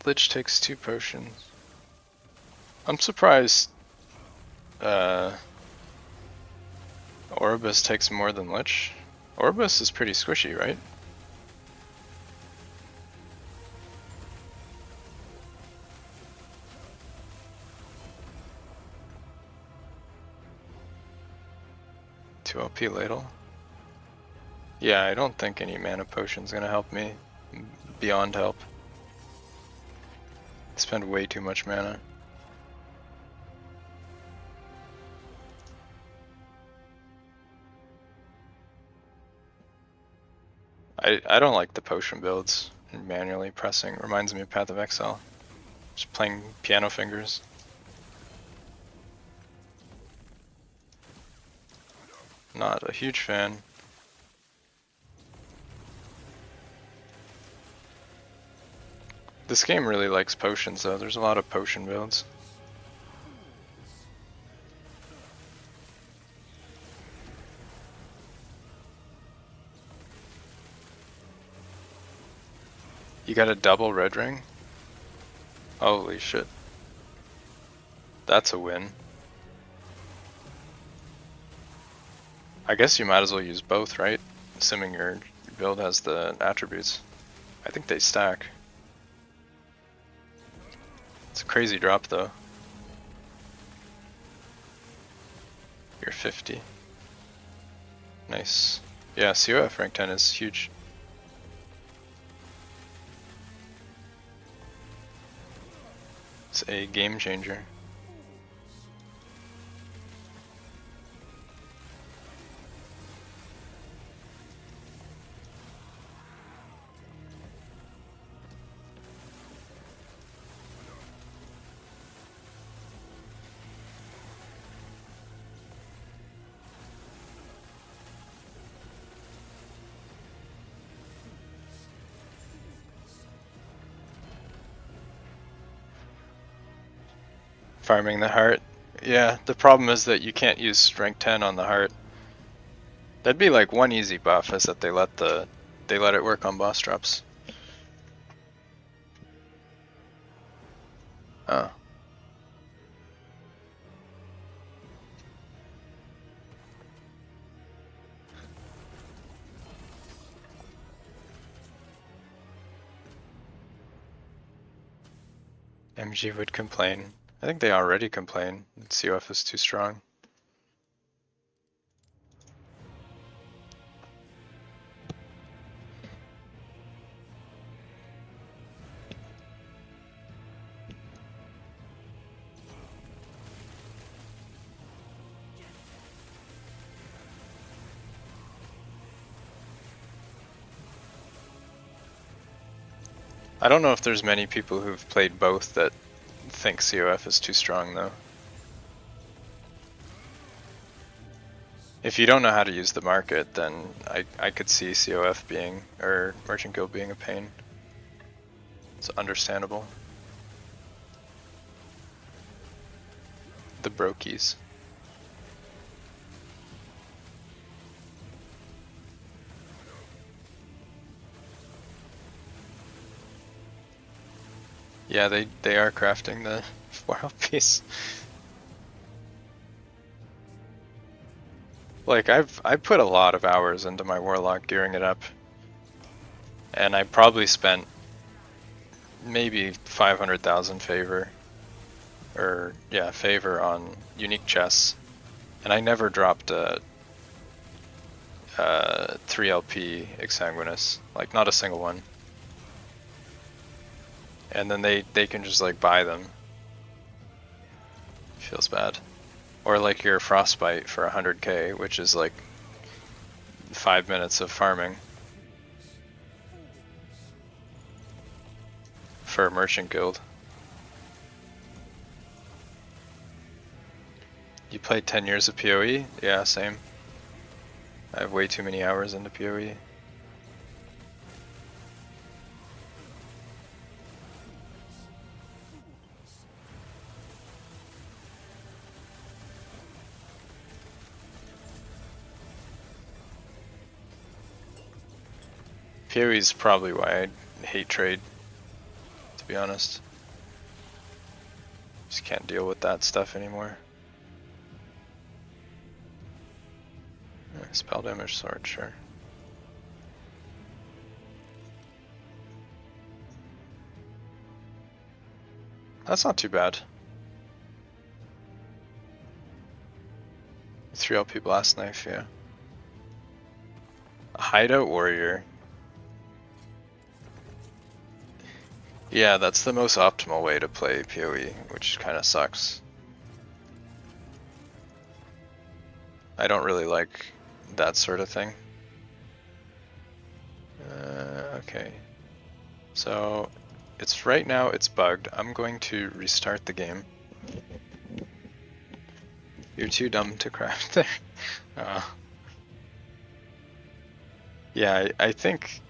Lich takes 2 potions. I'm surprised Oribus takes more than Lich. Oribus is pretty squishy, right? Two LP ladle. Yeah, I don't think any mana potion's gonna help me beyond help. I spend way too much mana. I don't like the potion builds. Manually pressing reminds me of Path of Exile. Just playing piano fingers. Not a huge fan. This game really likes potions though, there's a lot of potion builds. You got a double red ring? Holy shit. That's a win. I guess you might as well use both, right? Assuming your build has the attributes. I think they stack. It's a crazy drop though. You're 50. Nice. Yeah, CoF rank 10 is huge. It's a game changer. Farming the heart. Yeah, the problem is that you can't use rank 10 on the heart. That'd be like one easy buff, is that they let it work on boss drops. Oh. MG would complain. I think they already complain that CoF is too strong. I don't know if there's many people who've played both that think CoF is too strong though. If you don't know how to use the market, then I could see CoF being, or Merchant Guild being a pain. It's understandable. The brokies. Yeah, they are crafting the 4 piece. Like I put a lot of hours into my Warlock gearing it up, and I probably spent maybe 500,000 favor, or yeah, favor on unique chests, and I never dropped a 3LP Exsanguinous, like not a single one. And then they can just like buy them. Feels bad. Or like your Frostbite for 100k, which is like 5 minutes of farming for a Merchant Guild. You played 10 years of PoE? Yeah, same. I have way too many hours into PoE. PoE is probably why I hate trade, to be honest. Just can't deal with that stuff anymore. Spell damage sword, sure. That's not too bad. 3LP blast knife, yeah. A hideout warrior. Yeah, that's the most optimal way to play PoE, which kind of sucks. I don't really like that sort of thing. Okay. So, it's right now it's bugged. I'm going to restart the game. You're too dumb to craft there. Yeah, I think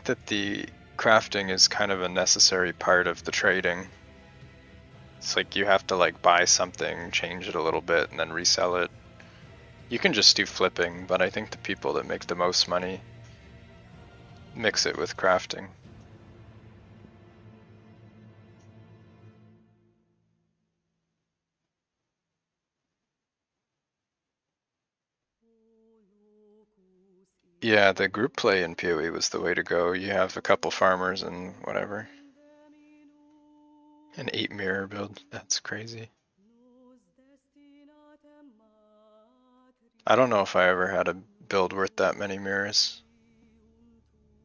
that the crafting is kind of a necessary part of the trading. It's like you have to like buy something, change it a little bit, and then resell it. You can just do flipping, but I think the people that make the most money mix it with crafting. Yeah, the group play in PoE was the way to go. You have a couple farmers and whatever. An 8 mirror build, that's crazy. I don't know if I ever had a build worth that many mirrors.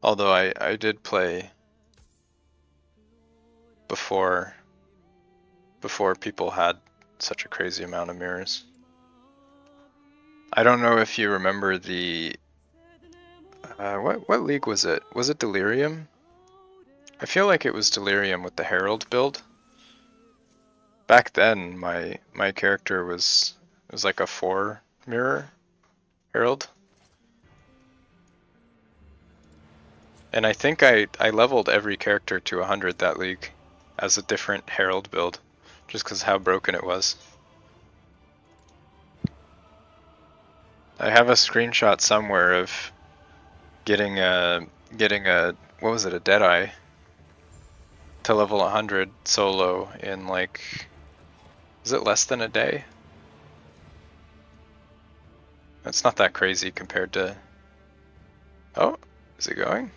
Although I did play before people had such a crazy amount of mirrors. I don't know if you remember the what league was it? Was it Delirium? I feel like it was Delirium with the Herald build. Back then my character was like a 4 mirror Herald. And I think I leveled every character to 100 that league. as a different Herald build, just because how broken it was. I have a screenshot somewhere of getting a what was it, a Deadeye to level 100 solo in like, is it less than a day? That's not that crazy compared to... Oh, is it going?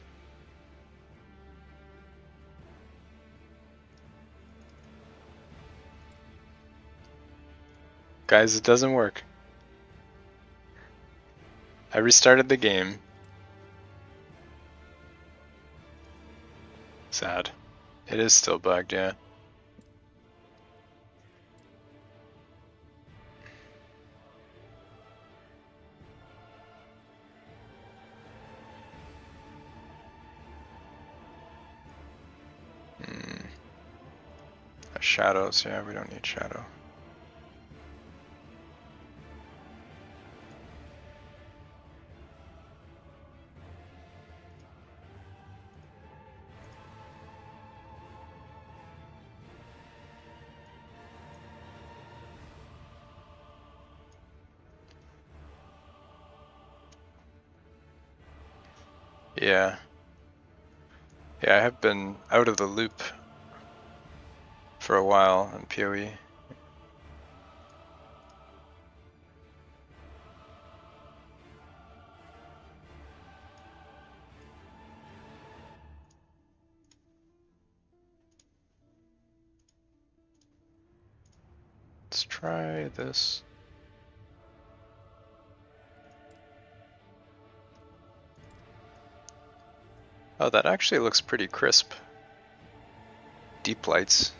Guys, it doesn't work. I restarted the game. Sad. It is still bugged, yeah. Shadows, yeah, we don't need shadow. Yeah. Yeah, I have been out of the loop for a while on PoE. Let's try this. Oh, that actually looks pretty crisp. Deep lights.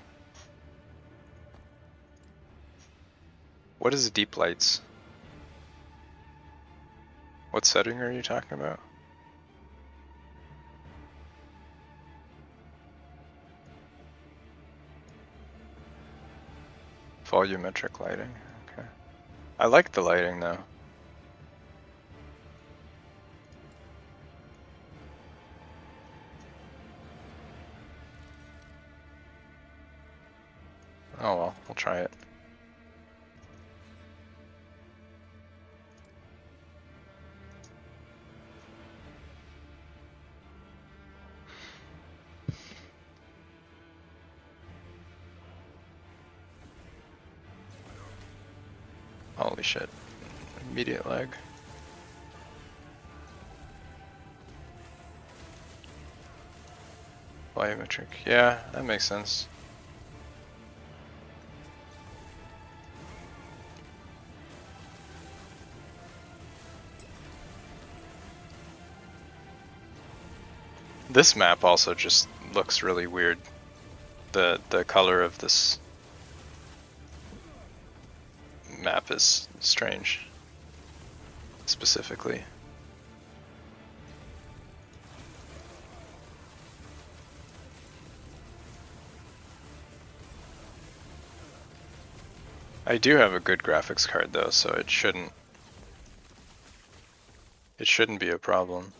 What is deep lights? What setting are you talking about? Volumetric lighting, okay. I like the lighting though. Oh well, we'll try it. Holy shit. Immediate lag. Volumetric. Yeah, that makes sense. This map also just looks really weird. The color of this map is strange. Specifically. I do have a good graphics card though, so it shouldn't be a problem.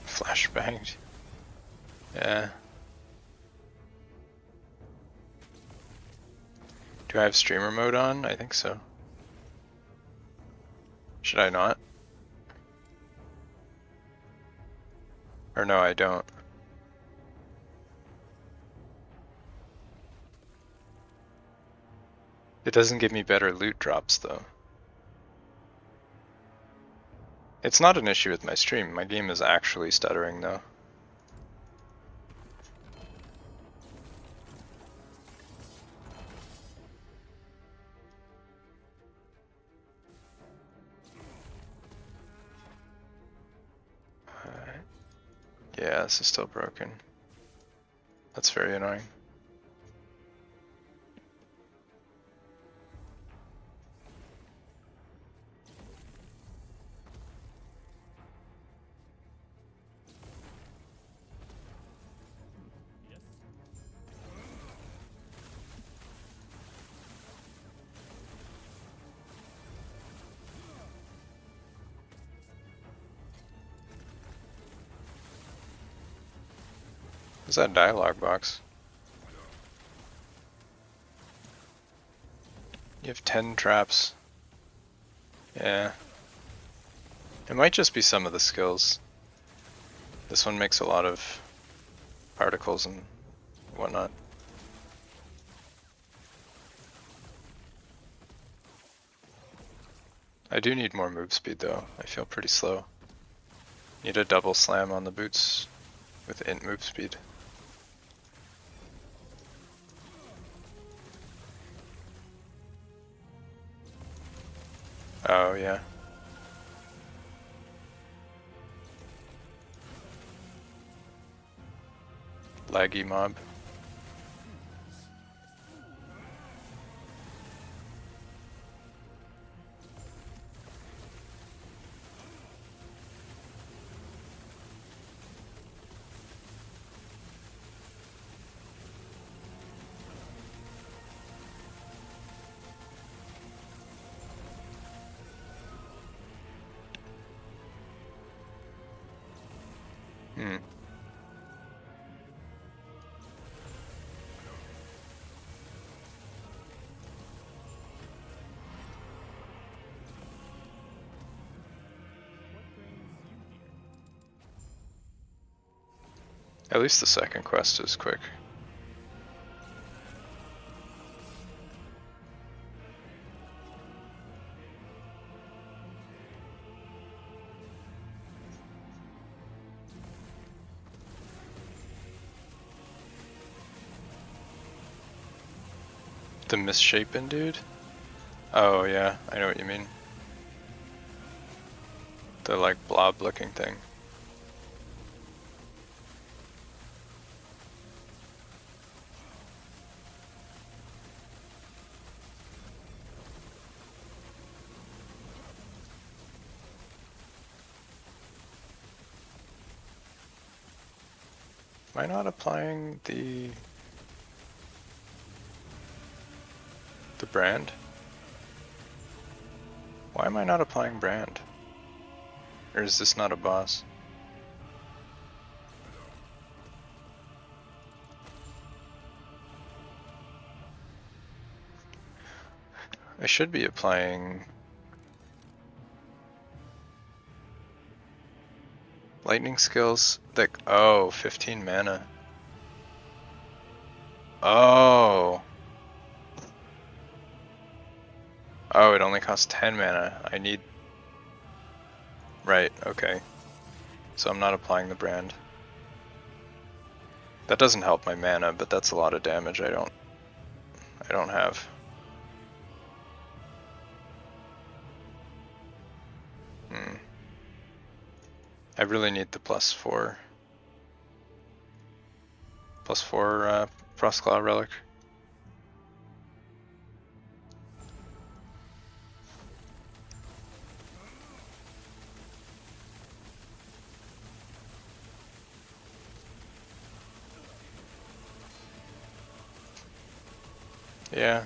Flashbanged. Yeah. Do I have streamer mode on? I think so. Should I not? Or no, I don't. It doesn't give me better loot drops though. It's not an issue with my stream. My game is actually stuttering though. Alright. Yeah, this is still broken. That's very annoying. Yes. What's that dialogue box? You have 10 traps. Yeah. It might just be some of the skills. This one makes a lot of particles and whatnot. I do need more move speed though. I feel pretty slow. Need a double slam on the boots with int move speed. Oh yeah. Laggy mob. Hmm. What brings you here? At least the second quest is quick. The misshapen dude? Oh yeah, I know what you mean. The like blob looking thing. Am I not applying the brand? Why am I not applying brand? Or is this not a boss? I should be applying lightning skills that, oh, 15 mana. Oh. Oh, it only costs 10 mana. I need, right, okay. So I'm not applying the brand. That doesn't help my mana, but that's a lot of damage I don't have. I really need the +4 frostclaw relic. Yeah,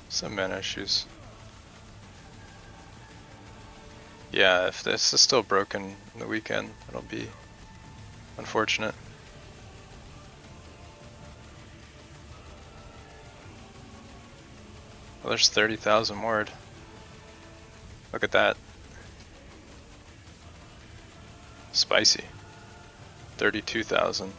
some mana issues. Yeah, if this is still broken in the weekend, it'll be unfortunate. Well, there's 30,000 ward. Look at that. Spicy. 32,000.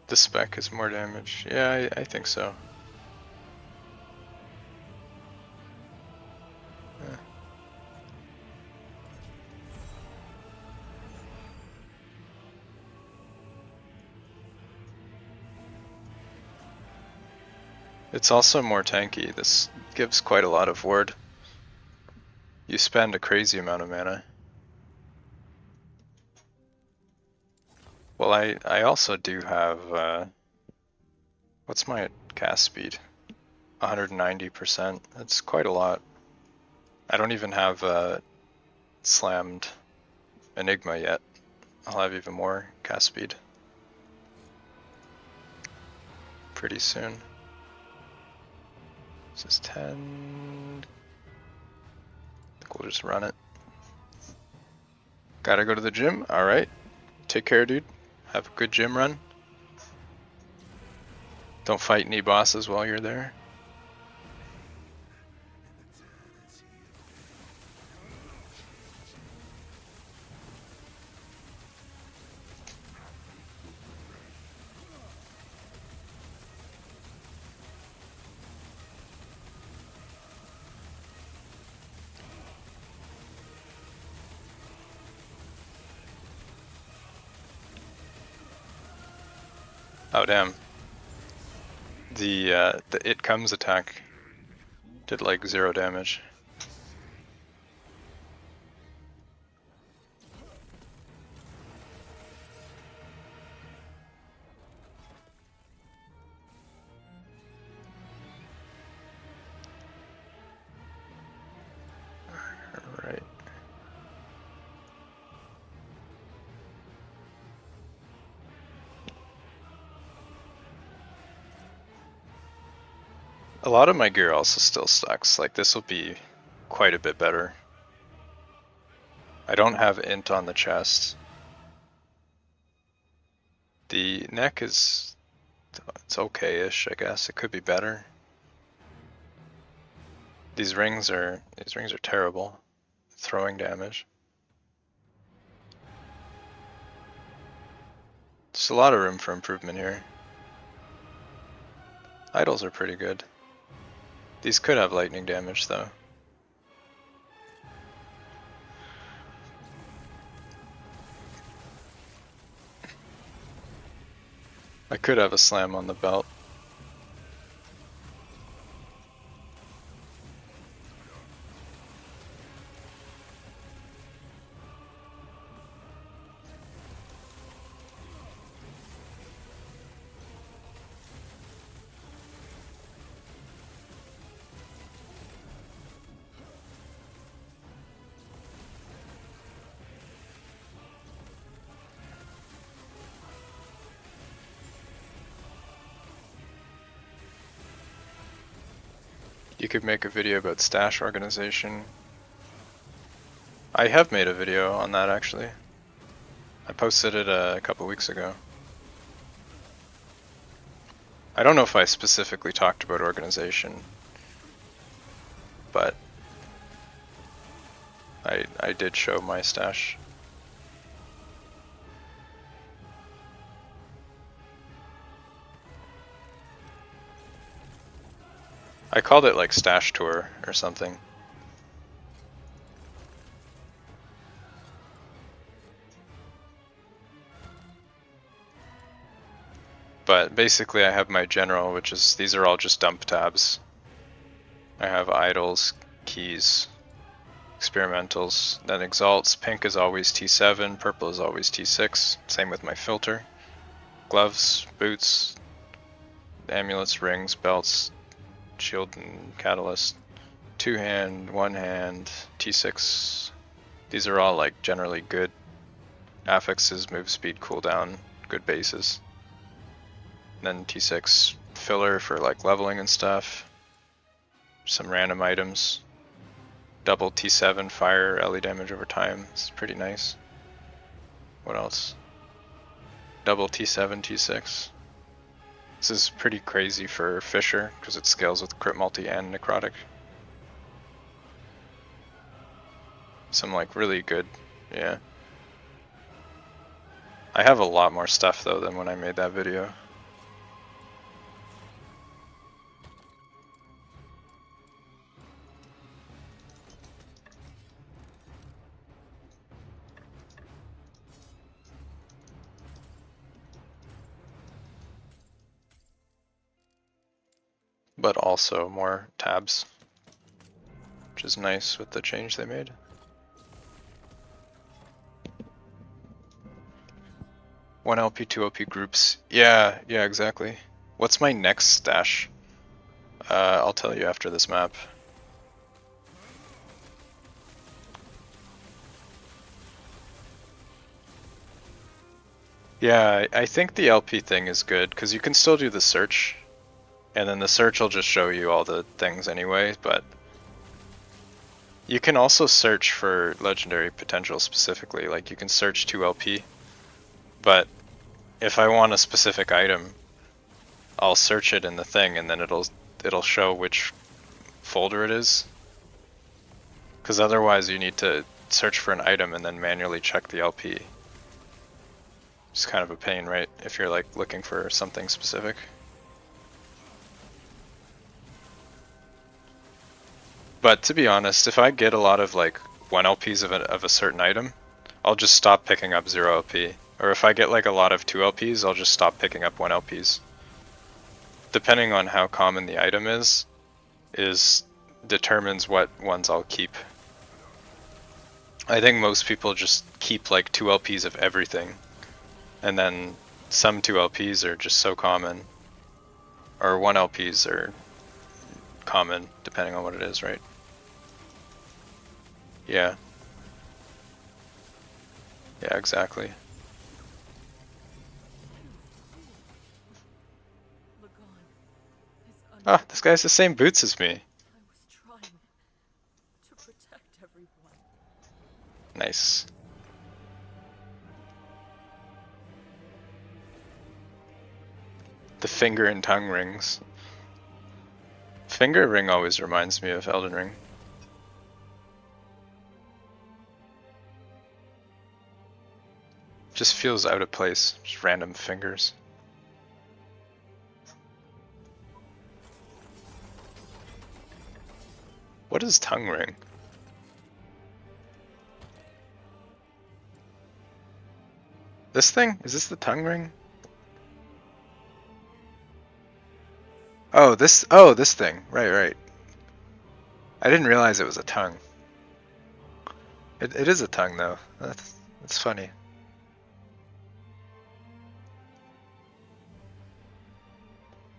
The spec is more damage. Yeah, I think so. Yeah. It's also more tanky. This gives quite a lot of ward. You spend a crazy amount of mana. Well, I also do have, what's my cast speed? 190%. That's quite a lot. I don't even have slammed Enigma yet. I'll have even more cast speed. pretty soon. This is 10. I think we'll just run it. Gotta go to the gym? Alright. Take care, dude. Have a good gym run. Don't fight any bosses while you're there. Oh damn. The It Comes attack did like 0 damage. Alright. A lot of my gear also still sucks. Like this will be quite a bit better. I don't have int on the chest. The neck is, it's okay-ish, I guess. It could be better. These rings are terrible. Throwing damage. There's a lot of room for improvement here. Idols are pretty good. These could have lightning damage though. I could have a slam on the belt. You could make a video about stash organization. I have made a video on that actually. I posted it a couple weeks ago. I don't know if I specifically talked about organization, but I did show my stash. I called it like stash tour or something. But basically I have my general, which is, these are all just dump tabs. I have idols, keys, experimentals, then exalts. Pink is always T7, purple is always T6. Same with my filter. Gloves, boots, amulets, rings, belts, shield and catalyst. 2-hand, 1-hand, T6. These are all like generally good affixes, move speed, cooldown, good bases. Then T6 filler for like leveling and stuff. Some random items. Double T7 fire, LE damage over time. It's pretty nice. What else? Double T7, T6. This is pretty crazy for Fisher because it scales with crit multi and necrotic. Some like really good, yeah. I have a lot more stuff though than when I made that video. But also more tabs, which is nice with the change they made. One LP, 2 LP groups. Yeah, exactly. What's my next stash? I'll tell you after this map. Yeah, I think the LP thing is good, because you can still do the search. And then the search will just show you all the things anyway, but you can also search for legendary potential specifically, like you can search 2LP, but if I want a specific item, I'll search it in the thing and then it'll show which folder it is. Because otherwise you need to search for an item and then manually check the LP. It's kind of a pain, right? If you're like looking for something specific. But to be honest, if I get a lot of like 1 LPs of a certain item, I'll just stop picking up 0 LP. Or if I get like a lot of 2 LPs, I'll just stop picking up 1 LPs. Depending on how common the item is determines what ones I'll keep. I think most people just keep like 2 LPs of everything, and then some 2 LPs are just so common, or 1 LPs are common, depending on what it is, right? Yeah. Yeah, exactly. Ah, this guy has the same boots as me. I was trying to protect everyone. Nice. The finger and tongue rings. Finger ring always reminds me of Elden Ring. Just feels out of place, just random fingers. What is tongue ring? This thing? Is this the tongue ring? Oh, this thing. Right. I didn't realize it was a tongue. It is a tongue though. That's funny.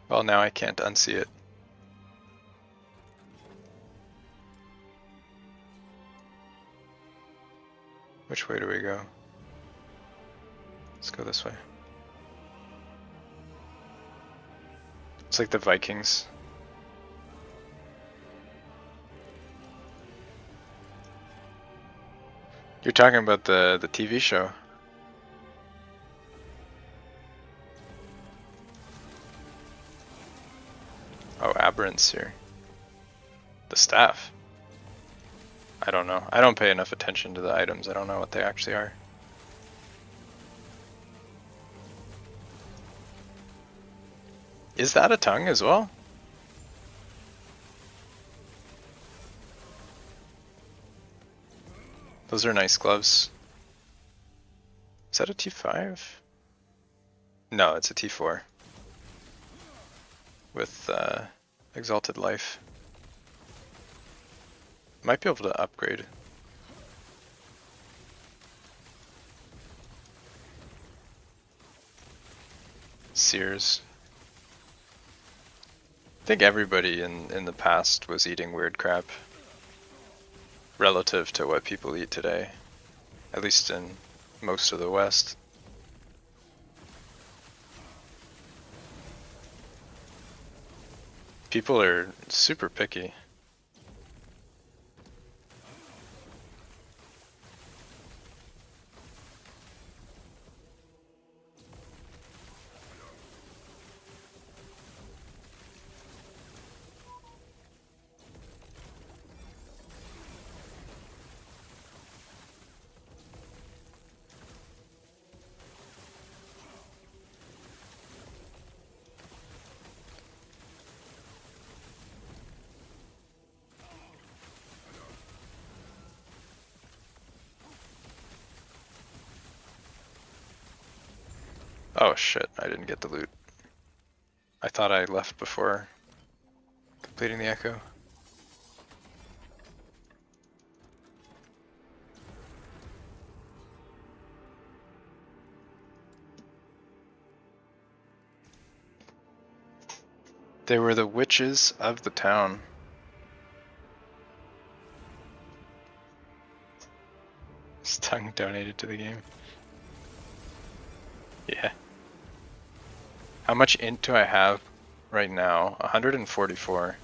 Well, now I can't unsee it. Which way do we go? Let's go this way. It's like the Vikings. You're talking about the TV show. Oh, Aberrant's here. The staff. I don't know. I don't pay enough attention to the items. I don't know what they actually are. Is that a tongue as well? Those are nice gloves. Is that a T5? No, it's a T4. With Exalted Life. Might be able to upgrade. Sears. I think everybody in the past was eating weird crap. Relative to what people eat today. At least in most of the West. People are super picky. Oh shit, I didn't get the loot. I thought I left before completing the echo. They were the witches of the town. His tongue donated to the game. Yeah. How much int do I have right now, 144.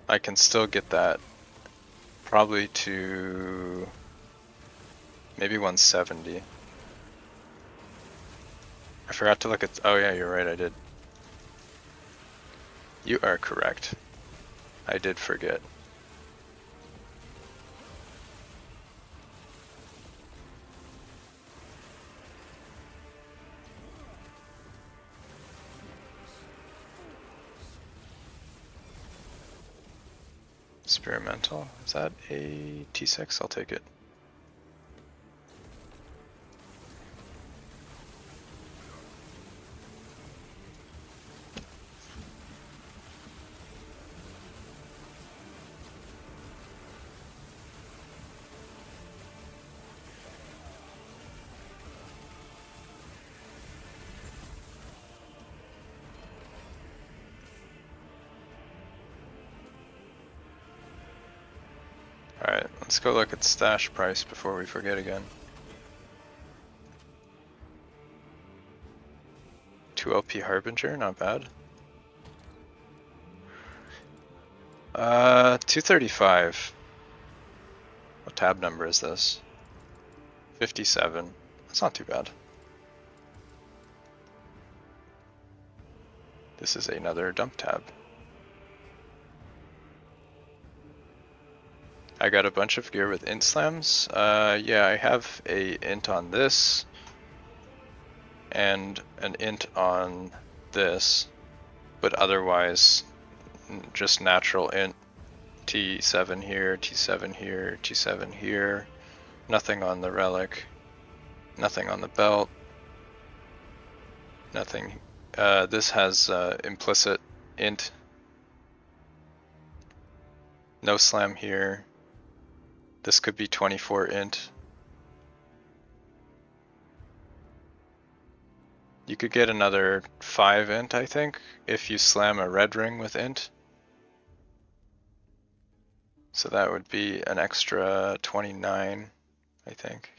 I can still get that probably to maybe 170. I forgot to look at, oh yeah, you're right, I did. You are correct. I did forget. Experimental, is that a T6? I'll take it. Alright, let's go look at stash price before we forget again. 2 LP Harbinger, not bad. 235. What tab number is this? 57. That's not too bad. This is another dump tab. I got a bunch of gear with int slams. Yeah, I have a int on this and an int on this, but otherwise just natural int. T7 here, T7 here, T7 here. Nothing on the relic. Nothing on the belt. Nothing. This has implicit int. No slam here. This could be 24 int. You could get another 5 int, I think, if you slam a red ring with int. So that would be an extra 29, I think.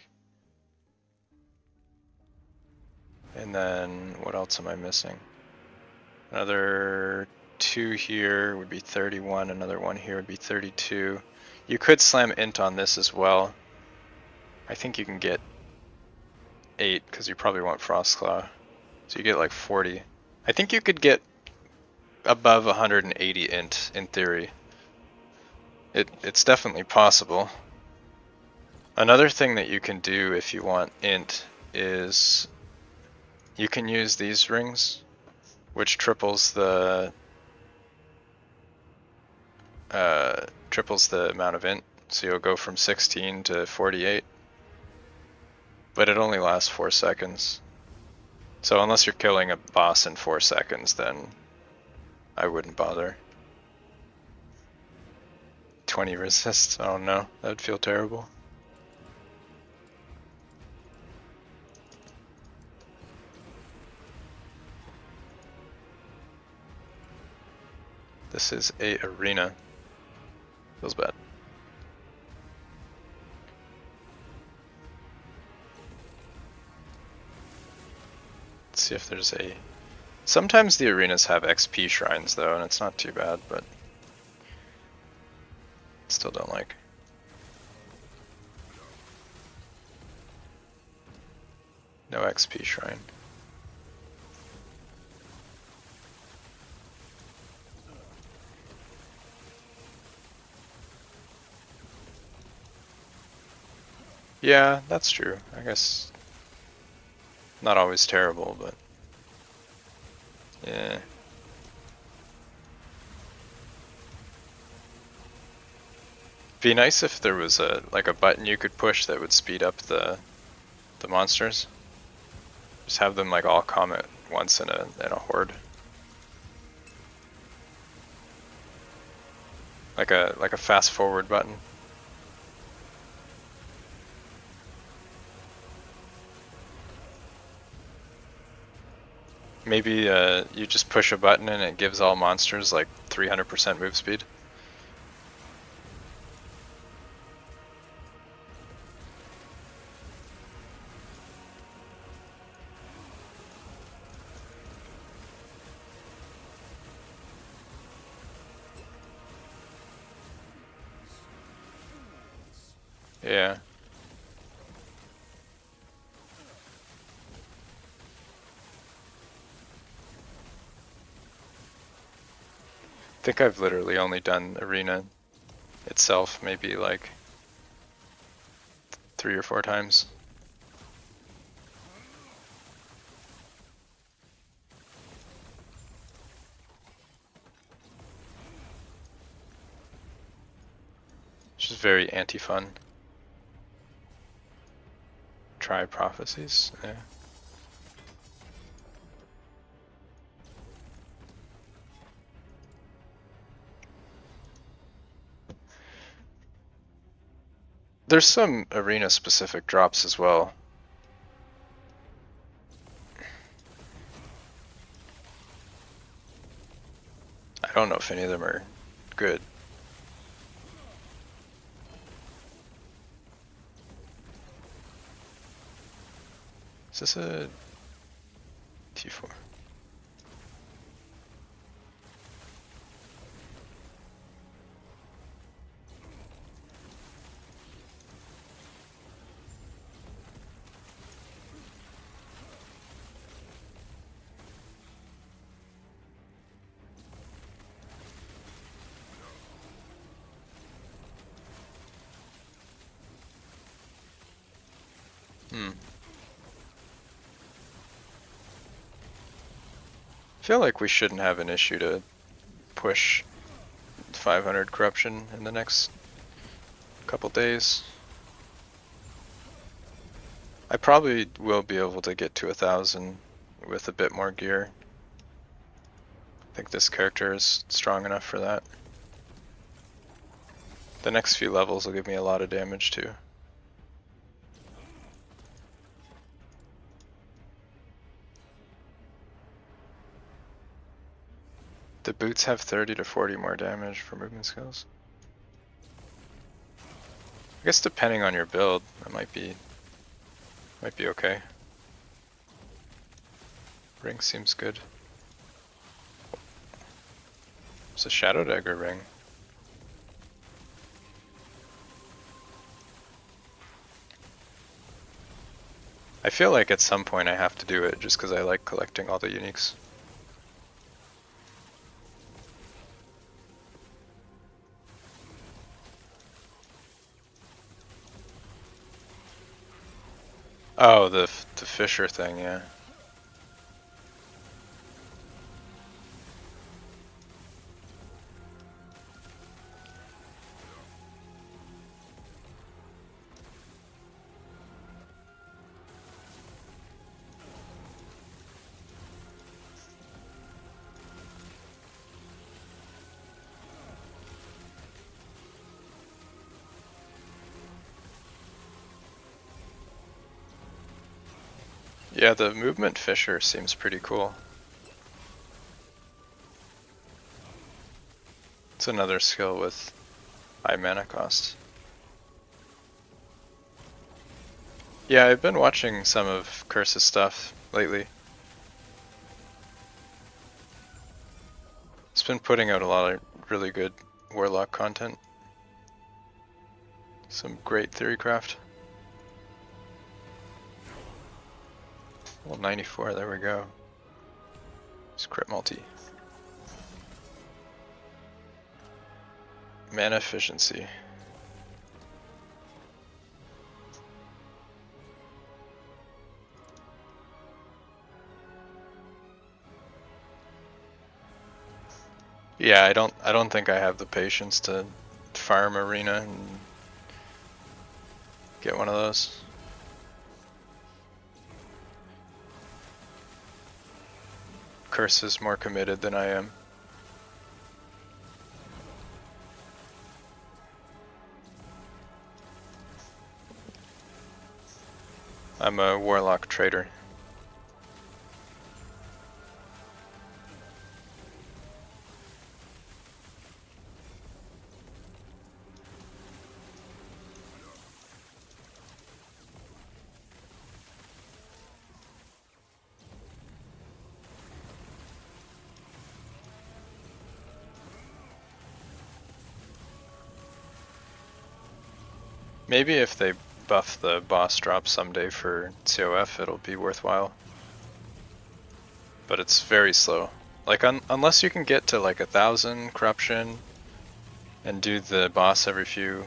And then what else am I missing? Another 2 here would be 31, another 1 here would be 32. You could slam int on this as well. I think you can get 8 because you probably want frostclaw. So you get like 40. I think you could get above 180 int in theory. It's definitely possible. Another thing that you can do if you want int is you can use these rings, which triples the amount of int. So you'll go from 16 to 48, but it only lasts 4 seconds. So unless you're killing a boss in 4 seconds, then I wouldn't bother. 20 resist, oh no, that would feel terrible. This is a arena. Feels bad. Let's see if there's a... Sometimes the arenas have XP shrines though, and it's not too bad, but still don't like. No XP shrine. Yeah, that's true. I guess not always terrible, but yeah. Be nice if there was a button you could push that would speed up the monsters. Just have them like all come at once in a horde. Like a fast forward button. Maybe you just push a button and it gives all monsters like 300% move speed. Yeah. I think I've literally only done arena itself maybe like 3 or 4 times. Which is very anti-fun. Try prophecies, yeah. There's some arena specific drops as well. I don't know if any of them are good. Is this a T4? I feel like we shouldn't have an issue to push 500 corruption in the next couple days. I probably will be able to get to 1,000 with a bit more gear. I think this character is strong enough for that. The next few levels will give me a lot of damage too. The boots have 30 to 40 more damage for movement skills. I guess depending on your build, it might be okay. Ring seems good. It's a Shadow Dagger ring. I feel like at some point I have to do it just because I like collecting all the uniques. Oh, the Fisher thing, yeah. Yeah, the movement Fisher seems pretty cool. It's another skill with high mana cost. Yeah, I've been watching some of Curse's stuff lately. It's been putting out a lot of really good Warlock content. Some great theorycraft. Well, 94, there we go. It's crit multi. Mana efficiency. Yeah, I don't think I have the patience to farm arena and get one of those. Curse is more committed than I am. I'm a Warlock trader. Maybe if they buff the boss drop someday for CoF, it'll be worthwhile. But it's very slow. Like unless you can get to like 1,000 corruption and do the boss every few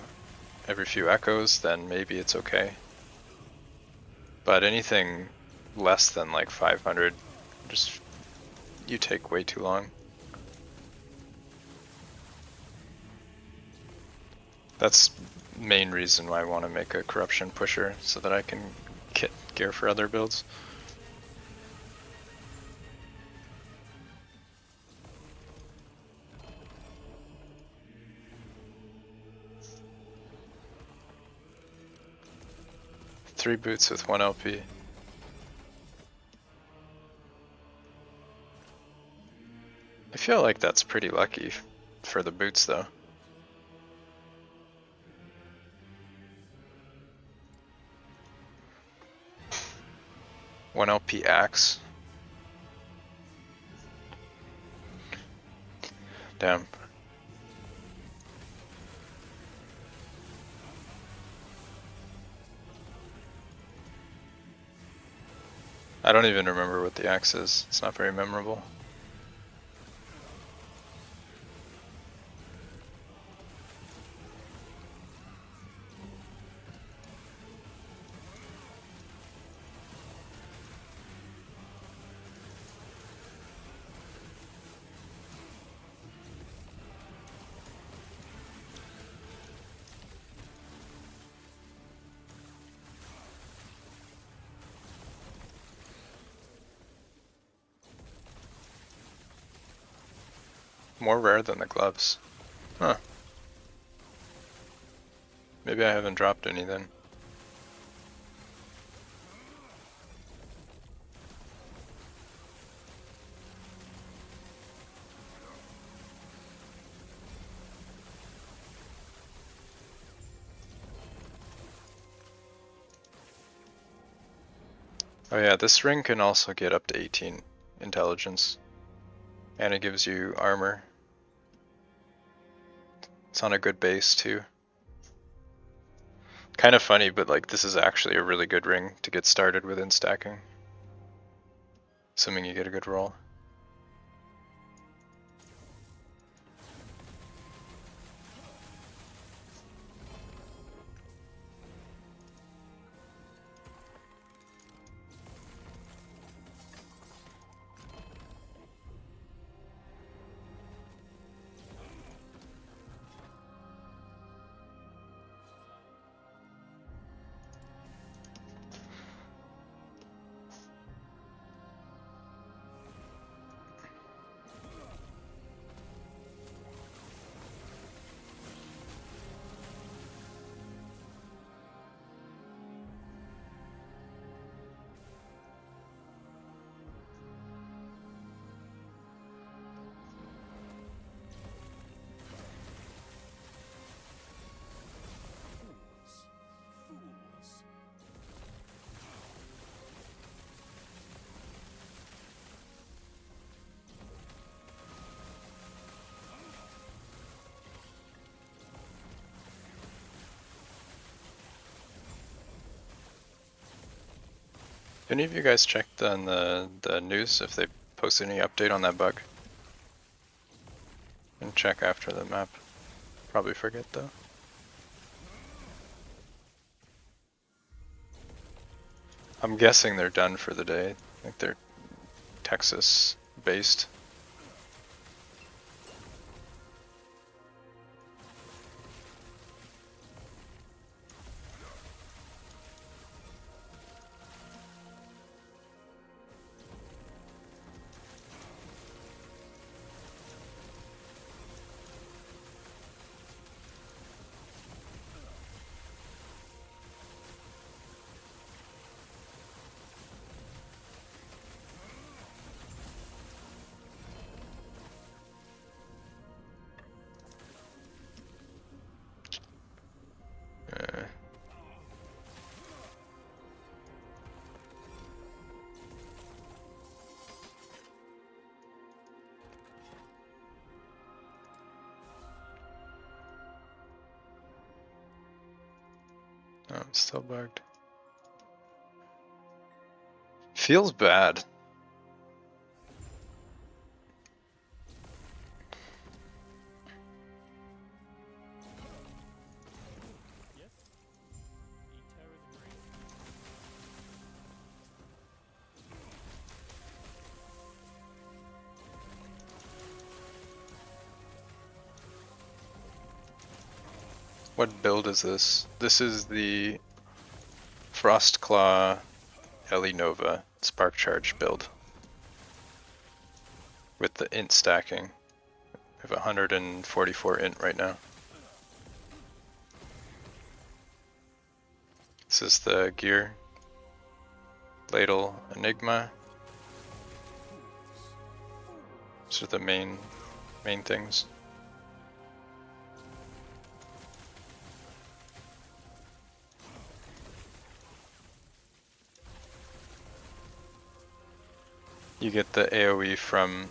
echoes, then maybe it's okay. But anything less than like 500, just you take way too long. That's main reason why I want to make a corruption pusher, so that I can get gear for other builds. Three boots with 1 LP. I feel like that's pretty lucky for the boots though. One LP axe. Damn. I don't even remember what the axe is. It's not very memorable. More rare than the gloves. Huh. Maybe I haven't dropped any then. Oh yeah, this ring can also get up to 18 intelligence. And it gives you armor. It's on a good base too. Kind of funny, but like this is actually a really good ring to get started within stacking. Assuming you get a good roll. Any of you guys checked on the news if they posted any update on that bug? And check after the map. Probably forget though. I'm guessing they're done for the day. I think they're Texas based. I'm still bugged. Feels bad. Yes? The terror's embrace. What build is this? This is the frostclaw Ellie Nova spark charge build with the int stacking. We have 144 int right now. This is the gear, ladle, enigma. These are the main things. You get the AoE from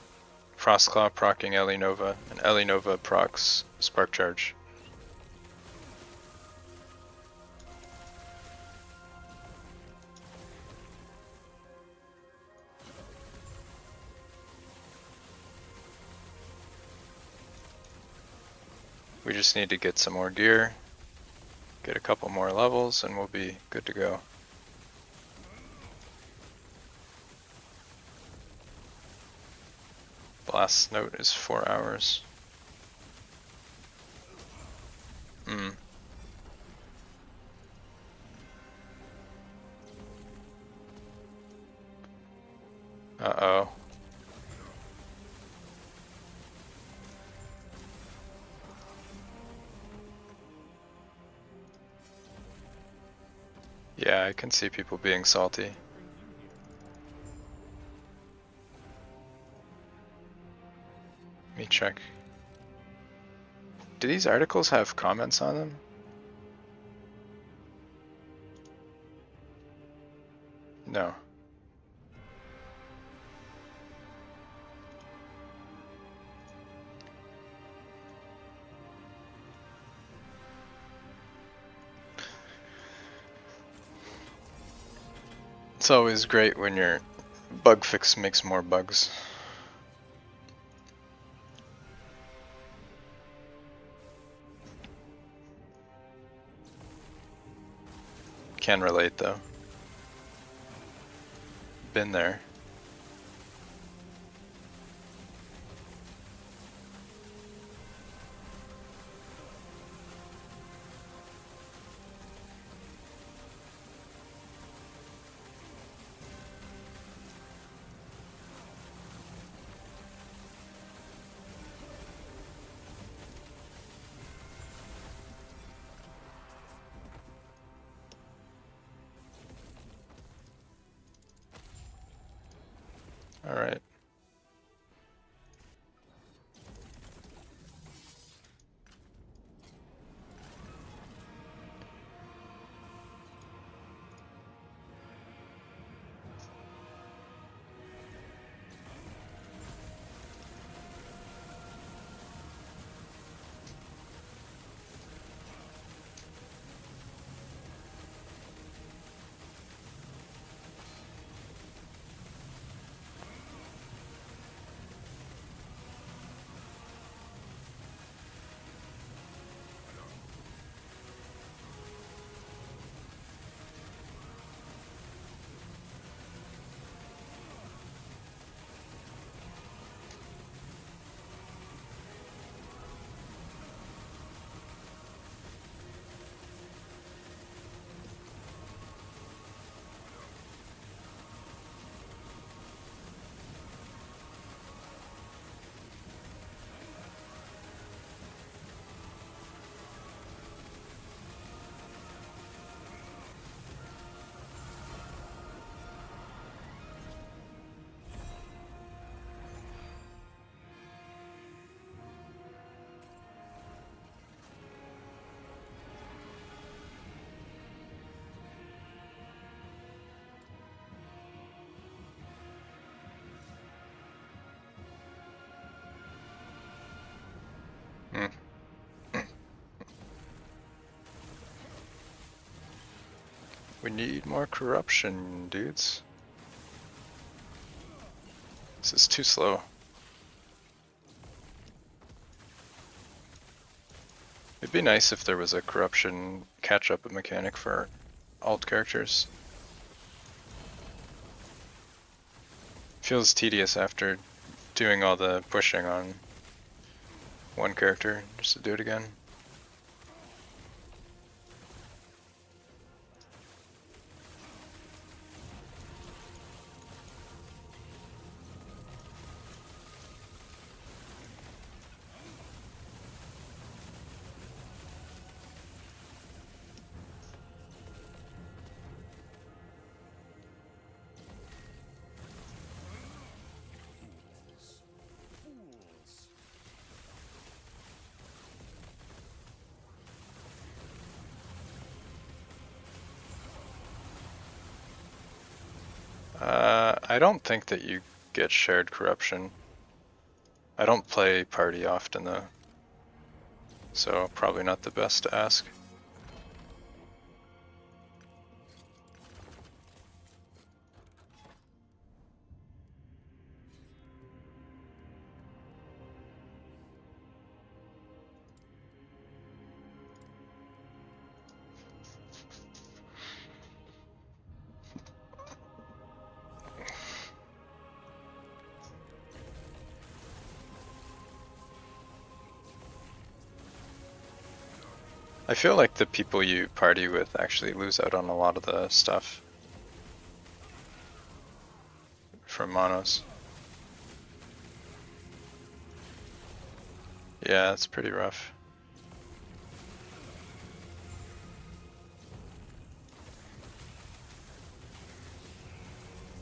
Frostclaw proccing Ellie Nova, and Ellie Nova procs Spark Charge. We just need to get some more gear, get a couple more levels, and we'll be good to go. Last note is 4 hours. Uh-oh. Yeah, I can see people being salty. Let me check. Do these articles have comments on them? No. It's always great when your bug fix makes more bugs. Can relate though. Been there. We need more corruption, dudes. This is too slow. It'd be nice if there was a corruption catch-up mechanic for alt characters. Feels tedious after doing all the pushing on one character just to do it again. I don't think that you get shared corruption. I don't play party often though, so probably not the best to ask. I feel like the people you party with actually lose out on a lot of the stuff from monos. Yeah, it's pretty rough.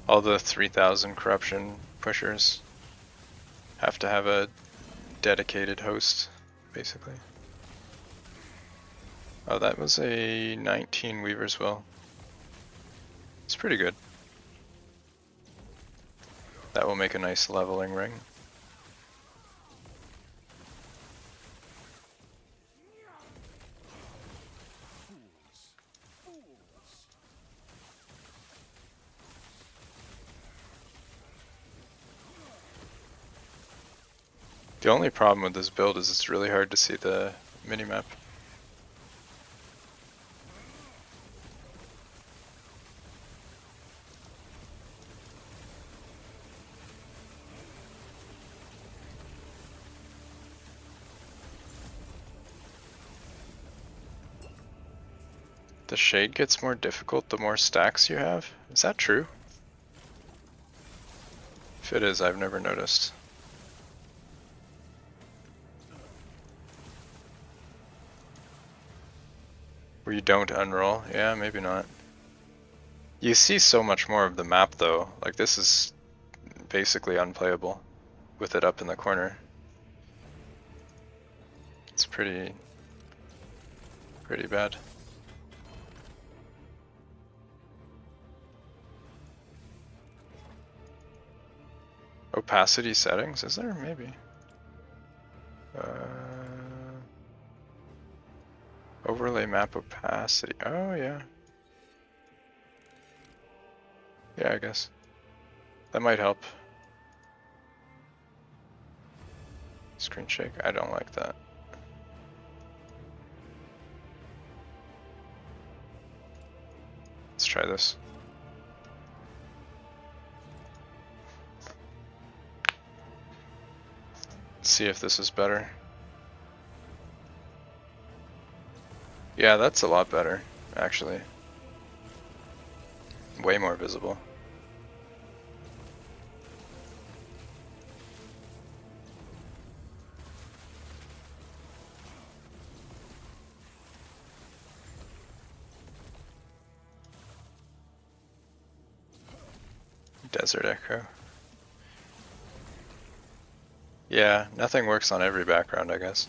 All the 3000 corruption pushers have to have a dedicated host, basically. Oh, that was a 19 Weaver's Will. It's pretty good. That will make a nice leveling ring. The only problem with this build is it's really hard to see the minimap. The shade gets more difficult the more stacks you have? Is that true? If it is, I've never noticed. Where you don't unroll? Yeah, maybe not. You see so much more of the map though. Like this is basically unplayable with it up in the corner. It's pretty bad. Opacity settings, is there? Maybe. Overlay map opacity. Oh yeah. Yeah, I guess. That might help. Screen shake, I don't like that. Let's try this. Let's see if this is better. Yeah, that's a lot better, actually. Way more visible. Desert Echo. Yeah, nothing works on every background, I guess.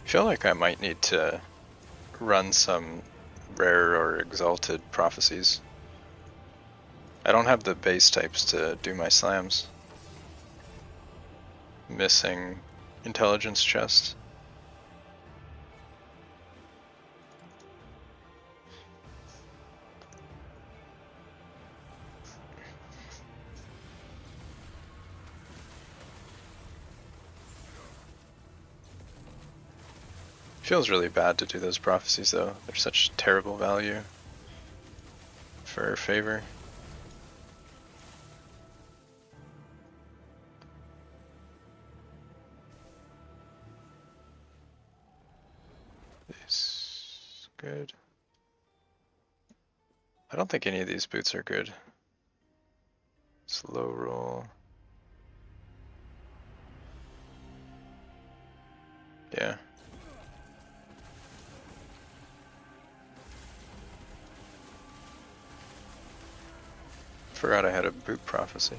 Feel like I might need to run some rare or exalted prophecies. I don't have the base types to do my slams. Missing intelligence chest. Feels really bad to do those prophecies though. They're such terrible value for favor. This good. I don't think any of these boots are good. Slow roll. Yeah. Forgot I had a boot prophecy.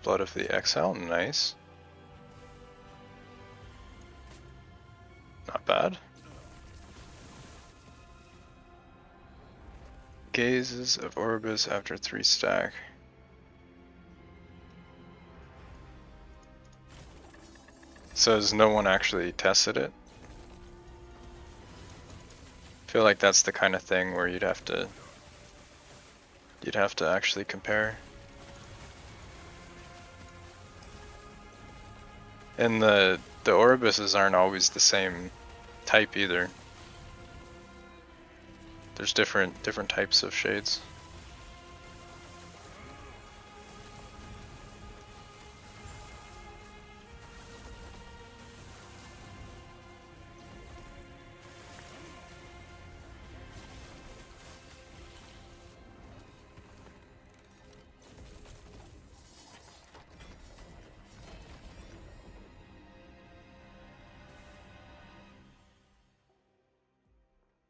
Blood of the Exile, nice. Not bad. Gazes of Orbis after 3 stack. So has no one actually tested it? I feel like that's the kind of thing where you'd have to actually compare. And the Orbises aren't always the same type either. There's different types of shades.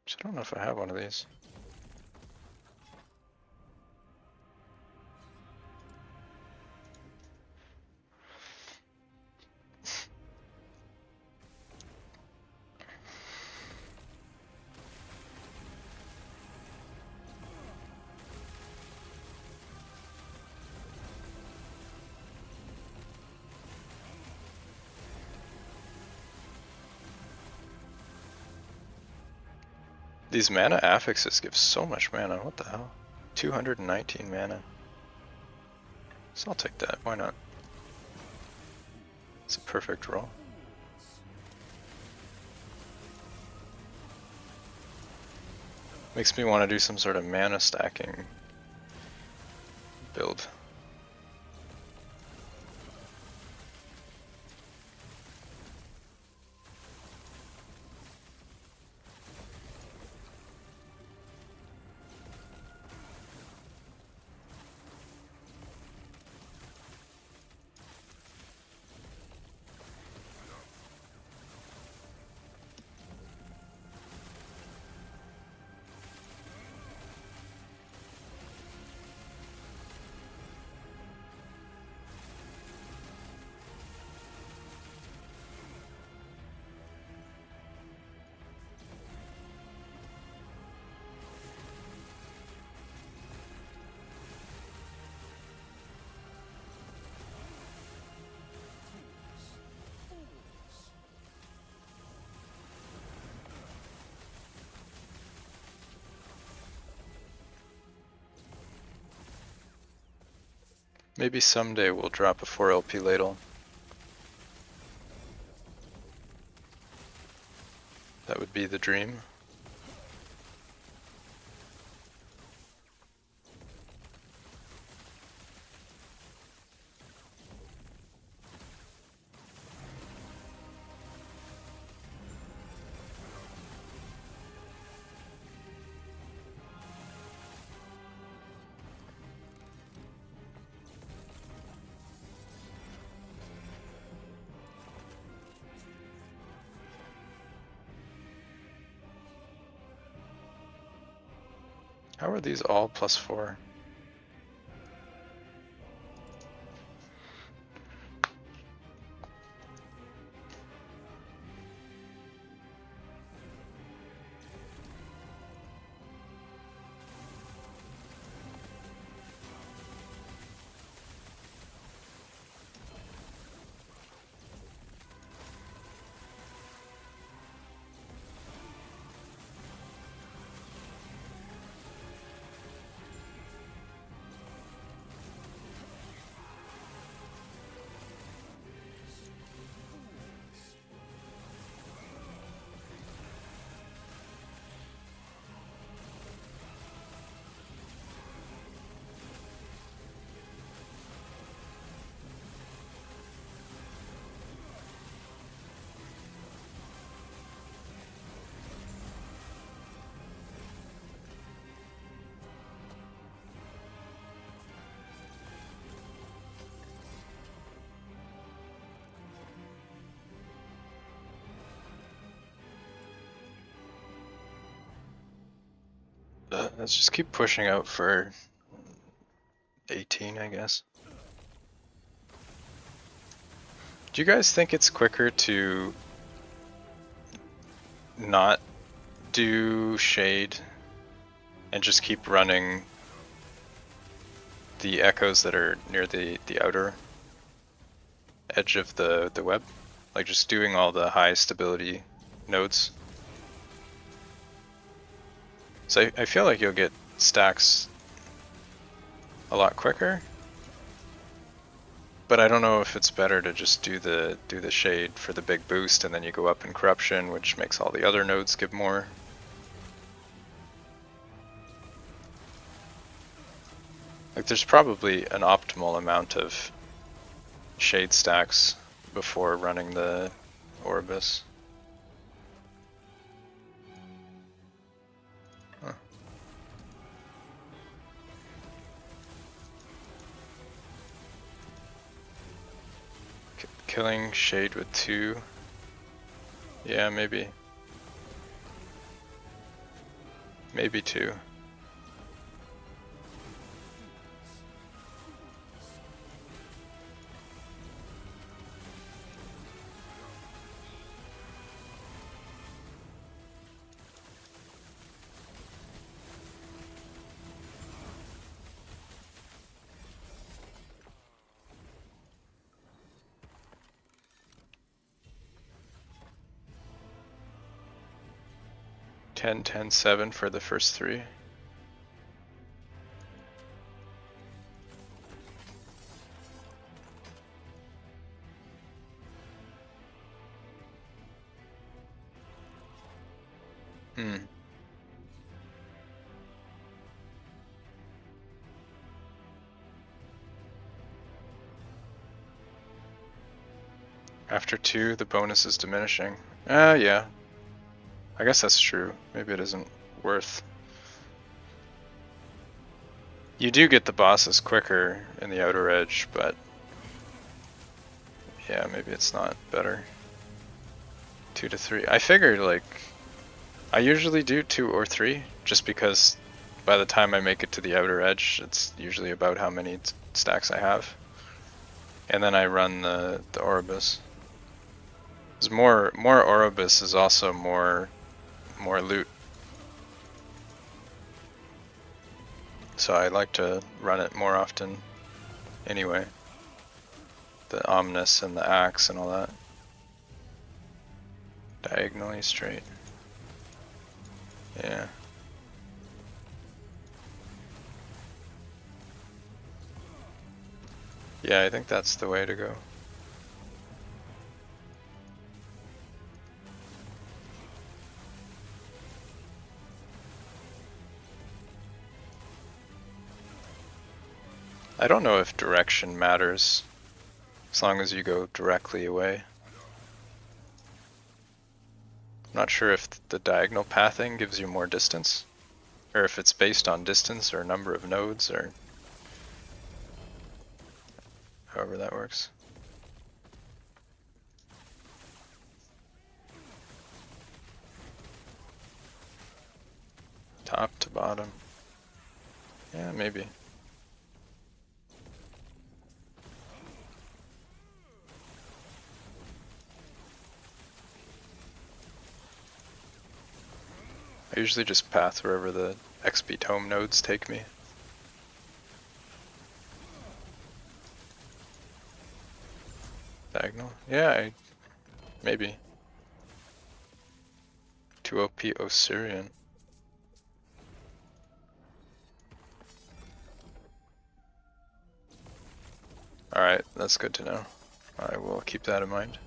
So I don't know if I have one of these. These mana affixes give so much mana, what the hell? 219 mana. So I'll take that, why not? It's a perfect roll. Makes me want to do some sort of mana stacking build. Maybe someday we'll drop a 4 LP ladle. That would be the dream. How are these all +4? Let's just keep pushing out for 18, I guess. Do you guys think it's quicker to not do shade and just keep running the echoes that are near the outer edge of the web? Like just doing all the high stability nodes? So I feel like you'll get stacks a lot quicker, but I don't know if it's better to just do the shade for the big boost and then you go up in corruption, which makes all the other nodes give more. Like there's probably an optimal amount of shade stacks before running the Orbis. Huh. Killing shade with 2. Yeah, maybe. Maybe 2. Ten, 10, 7 for the first 3. After 2, the bonus is diminishing. Yeah. I guess that's true. Maybe it isn't worth. You do get the bosses quicker in the outer edge, but yeah, maybe it's not better. 2 to 3. I figured like I usually do 2 or 3 just because by the time I make it to the outer edge, it's usually about how many stacks I have. And then I run the Orbis. Because more Orbis is also more loot. So I like to run it more often anyway. The Omnis and the Axe and all that. Diagonally straight. Yeah. Yeah, I think that's the way to go. I don't know if direction matters, as long as you go directly away. I'm not sure if the diagonal pathing gives you more distance, or if it's based on distance or number of nodes, or however that works. Top to bottom. Yeah, maybe. I usually just path wherever the XP tome nodes take me. Diagonal? Yeah, maybe. 2 OP Osirian. Alright, that's good to know. I will keep that in mind.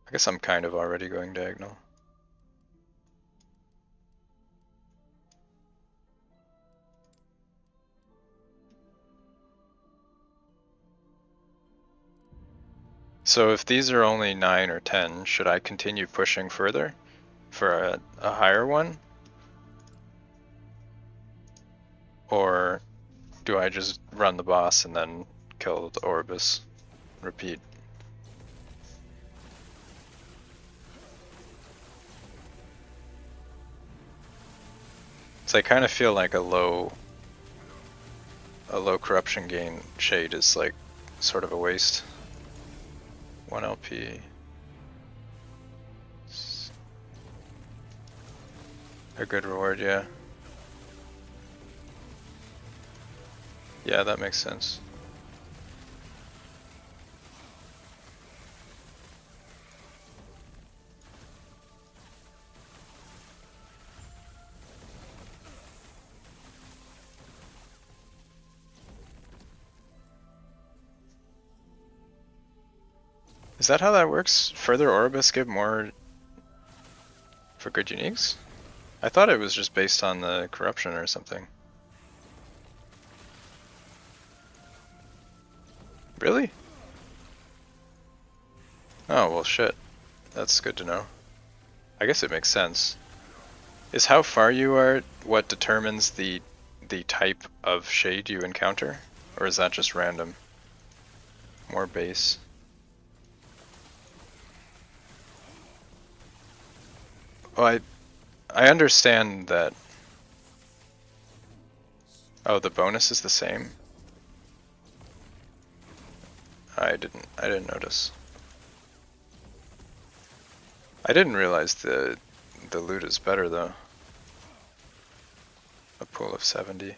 I guess I'm kind of already going diagonal. So if these are only 9 or 10, should I continue pushing further for a higher one? Or do I just run the boss and then kill the Orbis? Repeat. So I kind of feel like a low corruption gain shade is like sort of a waste. 1 LP. A good reward, yeah. Yeah, that makes sense. Is that how that works? Further Orbis give more for good uniques? I thought it was just based on the corruption or something. Really? Oh, well shit. That's good to know. I guess it makes sense. Is how far you are what determines the type of shade you encounter? Or is that just random? More base. Well, I understand that. Oh, the bonus is the same? I didn't notice. I didn't realize the loot is better though. A pool of 70.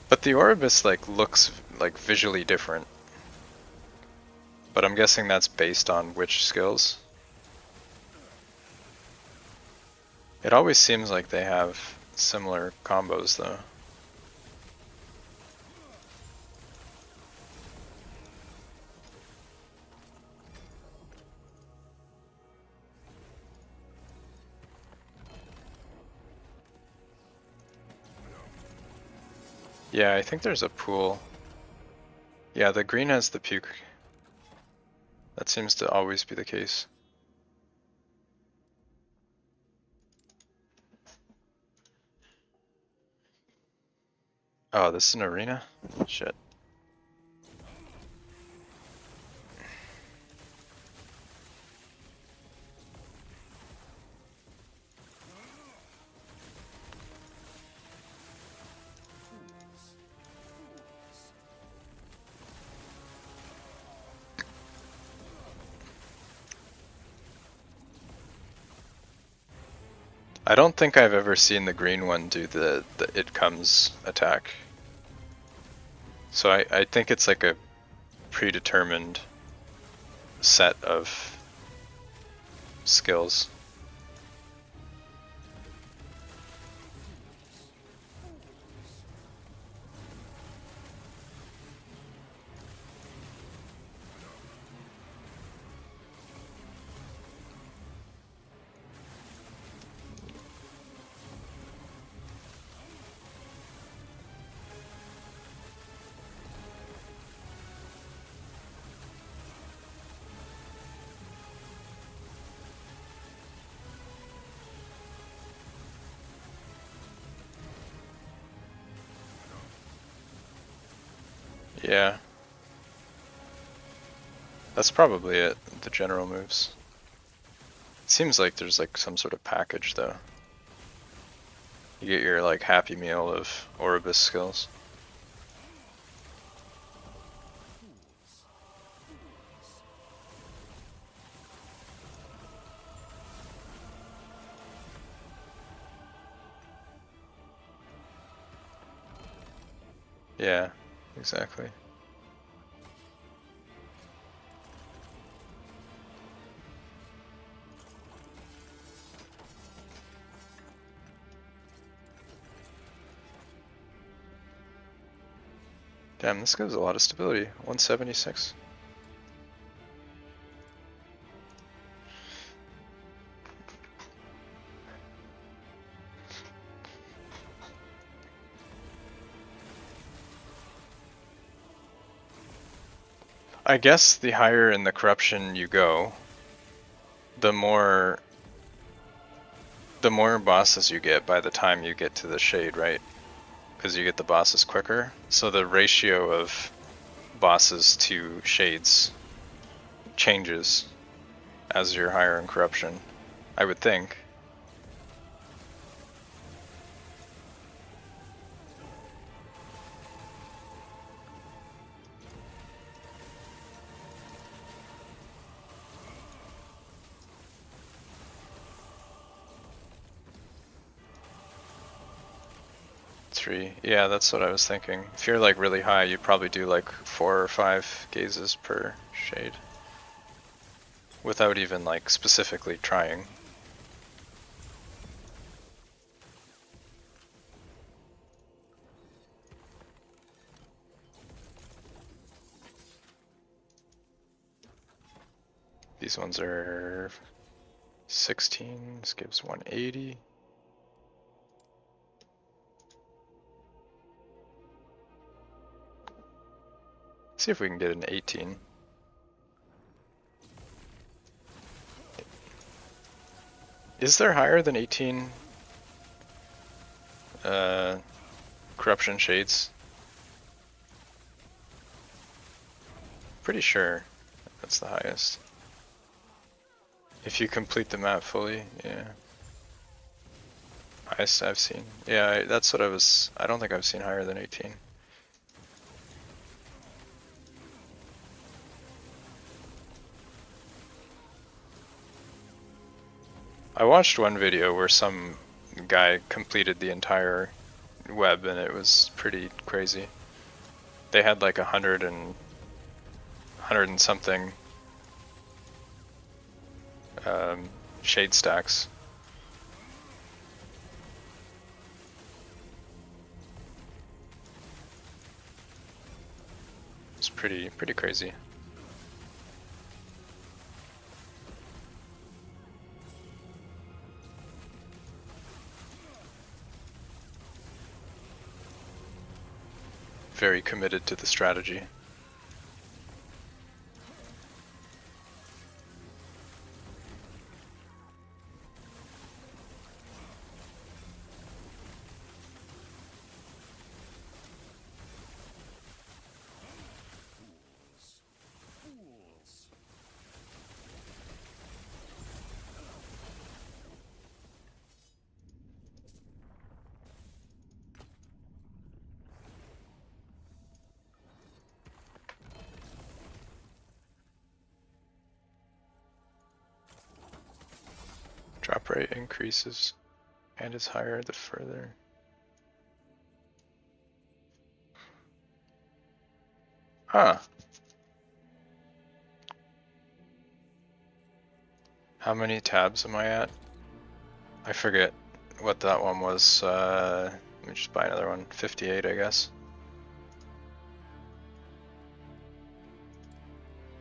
But the Orbis like looks like visually different. But I'm guessing that's based on which skills. It always seems like they have similar combos though. Yeah, I think there's a pool. Yeah, the green has the puke. That seems to always be the case. Oh, this is an arena? Shit. I don't think I've ever seen the green one do the it comes attack. So I think it's like a predetermined set of skills. Yeah. That's probably it, the general moves. It seems like there's like some sort of package though. You get your like happy meal of Oribus skills. Yeah, exactly. Damn, this gives a lot of stability. 176. I guess the higher in the corruption you go, the more bosses you get by the time you get to the shade, right? Because you get the bosses quicker. So the ratio of bosses to shades changes as you're higher in corruption, I would think. Three. Yeah, that's what I was thinking. If you're like really high, you probably do like 4 or 5 gazes per shade. Without even like specifically trying. These ones are 16, this gives 180. See if we can get an 18. Is there higher than 18 corruption shades? Pretty sure that's the highest. If you complete the map fully, yeah. Highest I've seen. Yeah, that's what I don't think I've seen higher than 18. I watched one video where some guy completed the entire web and it was pretty crazy. They had like 100 and something shade stacks. It's pretty crazy. Very committed to the strategy. Drop rate increases and is higher the further. Huh. How many tabs am I at? I forget what that one was. Let me just buy another one. 58, I guess.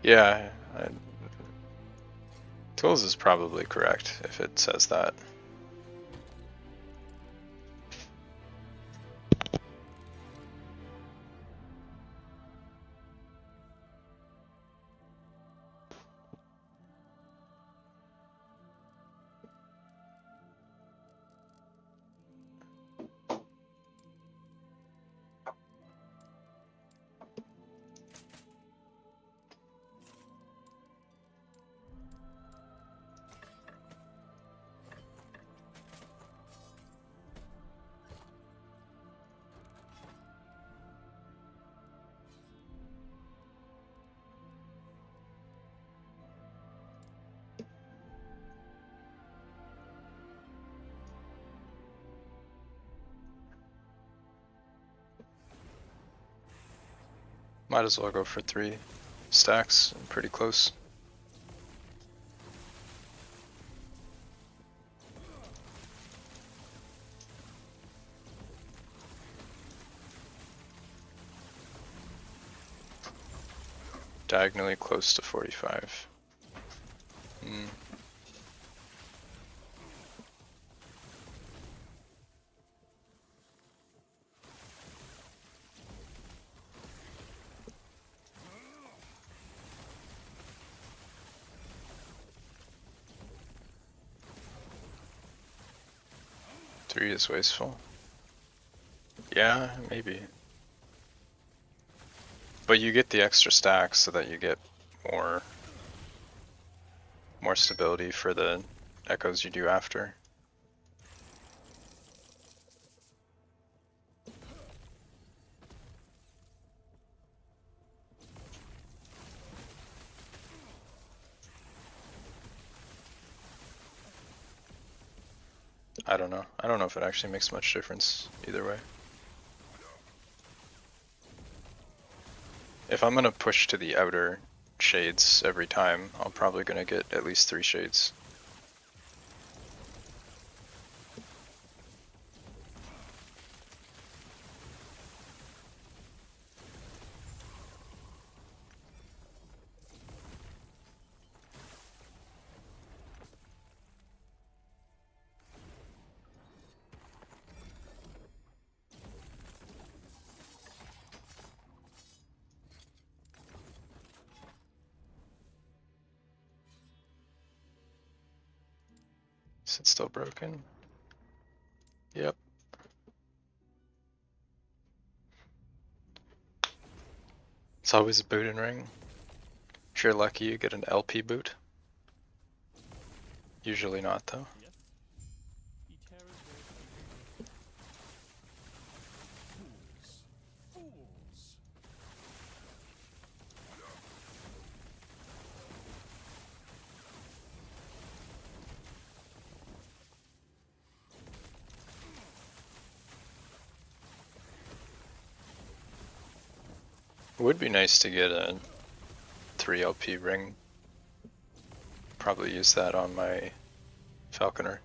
Yeah. Tools is probably correct if it says that. Might as well go for 3 stacks. I'm pretty close. Diagonally close to 45. Hmm. Three is wasteful. Yeah, maybe. But you get the extra stacks so that you get more stability for the echoes you do after. I don't know. I don't know if it actually makes much difference either way. If I'm gonna push to the outer shades every time, I'm probably gonna get at least 3 shades. Is it still broken? Yep. It's always a boot and ring. If you're lucky, you get an LP boot. Usually not, though. Yes. The terror is very Fools. Fools. It would be nice to get a 3 LP ring. Probably use that on my Falconer.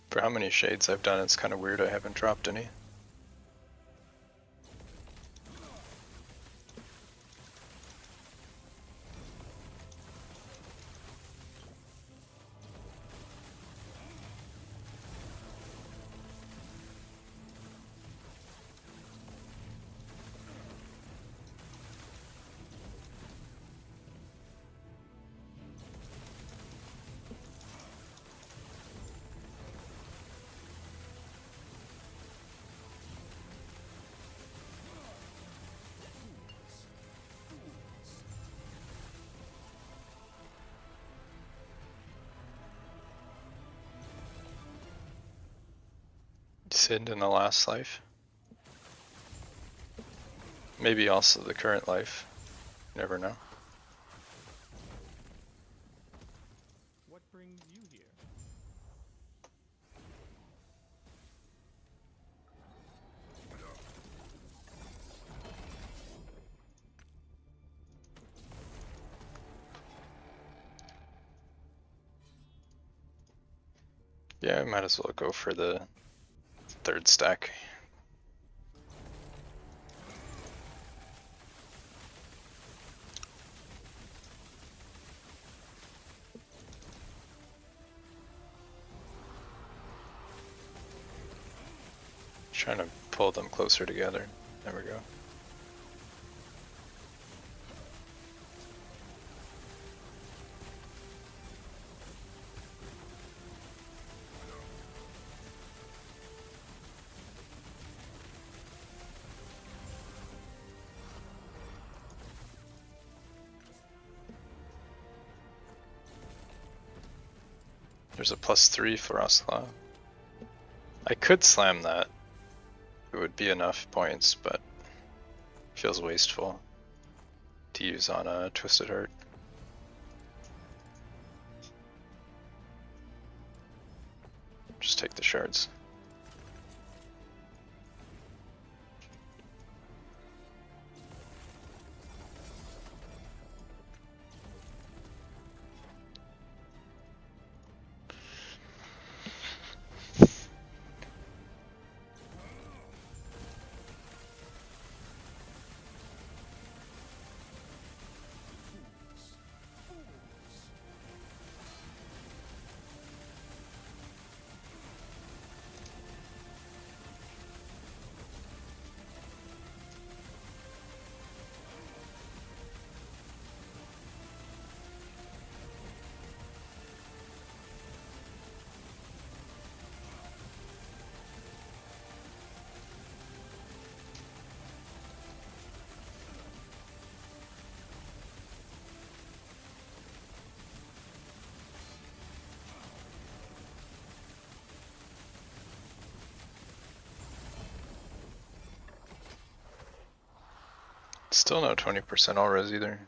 For how many shades I've done, it's kind of weird I haven't dropped any. Sinned in the last life. Maybe also the current life. You never know. What brings you here? Yeah, I might as well go for the 3rd stack. Trying to pull them closer together. There we go. There's a +3 frostclaw. I could slam that. It would be enough points, but feels wasteful to use on a Twisted Heart. Just take the shards. Still no 20% all res either.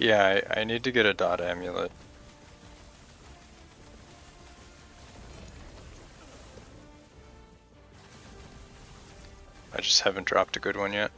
Yeah, I need to get a dot amulet. I just haven't dropped a good one yet.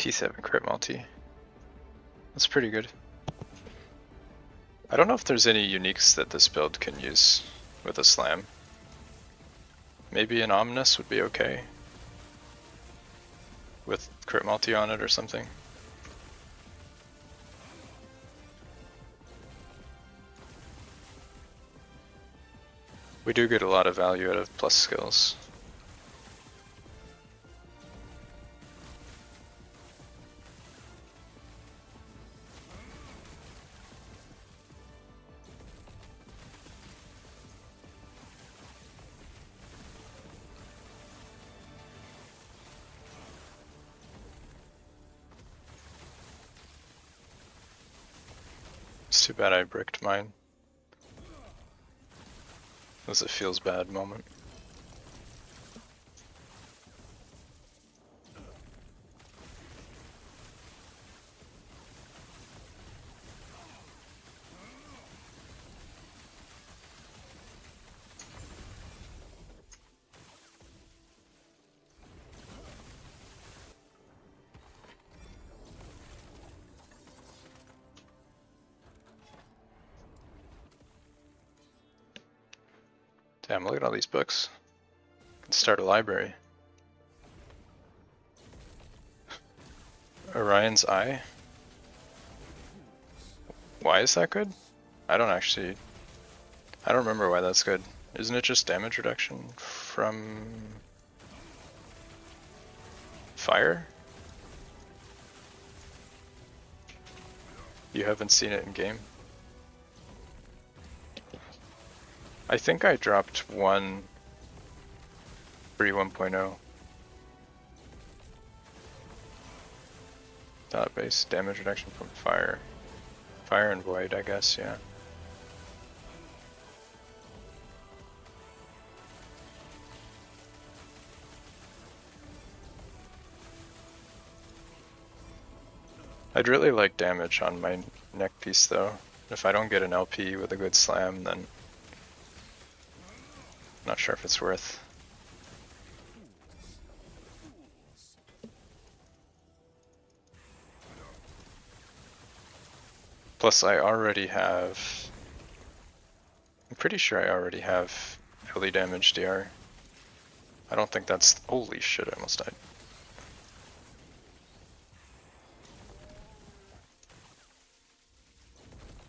T7 crit multi. That's pretty good. I don't know if there's any uniques that this build can use with a slam. Maybe an ominous would be okay. With crit multi on it or something. We do get a lot of value out of plus skills. It's too bad I bricked mine. It was a feels bad moment. Damn, look at all these books. Can start a library. Orion's Eye? Why is that good? I don't remember why that's good. Isn't it just damage reduction from fire? You haven't seen it in game? I think I dropped one pre 1.0. Dot base damage reduction from fire. Fire and void, I guess, yeah. I'd really like damage on my neck piece though. If I don't get an LP with a good slam, then I'm not sure if it's worth. Plus I already have... I'm pretty sure I already have early damage DR. I don't think that's... Holy shit, I almost died.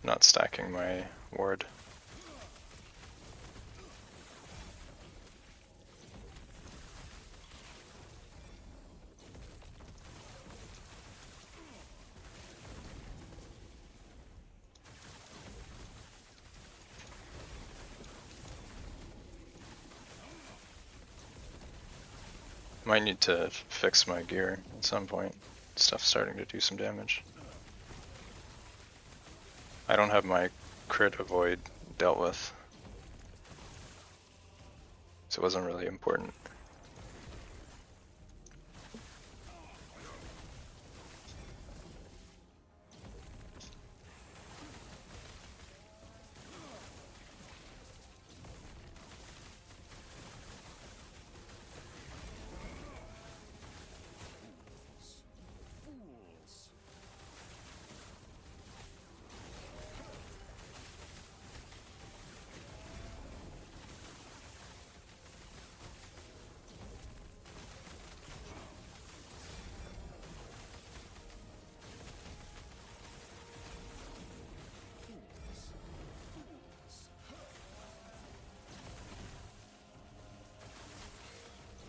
Not stacking my ward. Might need to fix my gear at some point. Stuff's starting to do some damage. I don't have my crit avoid dealt with, so it wasn't really important.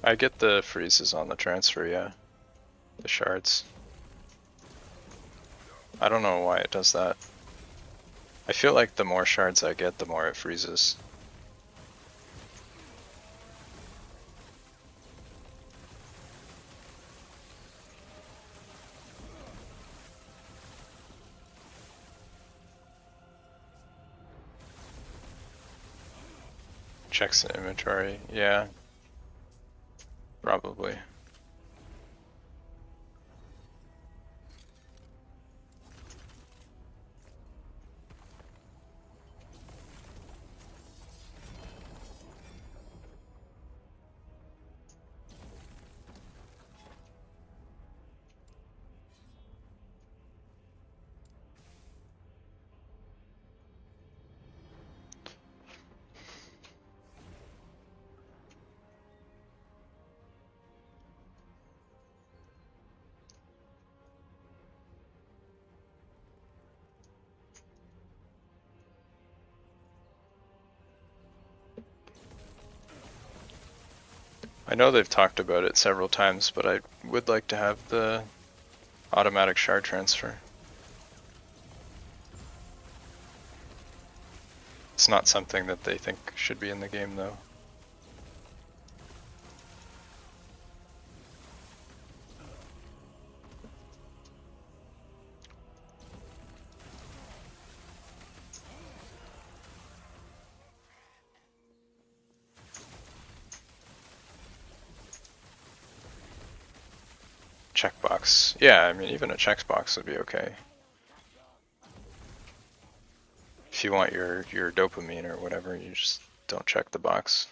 I get the freezes on the transfer, yeah. The shards. I don't know why it does that. I feel like the more shards I get, the more it freezes. Checks the inventory. Yeah, probably. I know they've talked about it several times, but I would like to have the automatic shard transfer. It's not something that they think should be in the game, though. Checkbox. Yeah, I mean, even a checkbox would be okay. If you want your dopamine or whatever, you just don't check the box.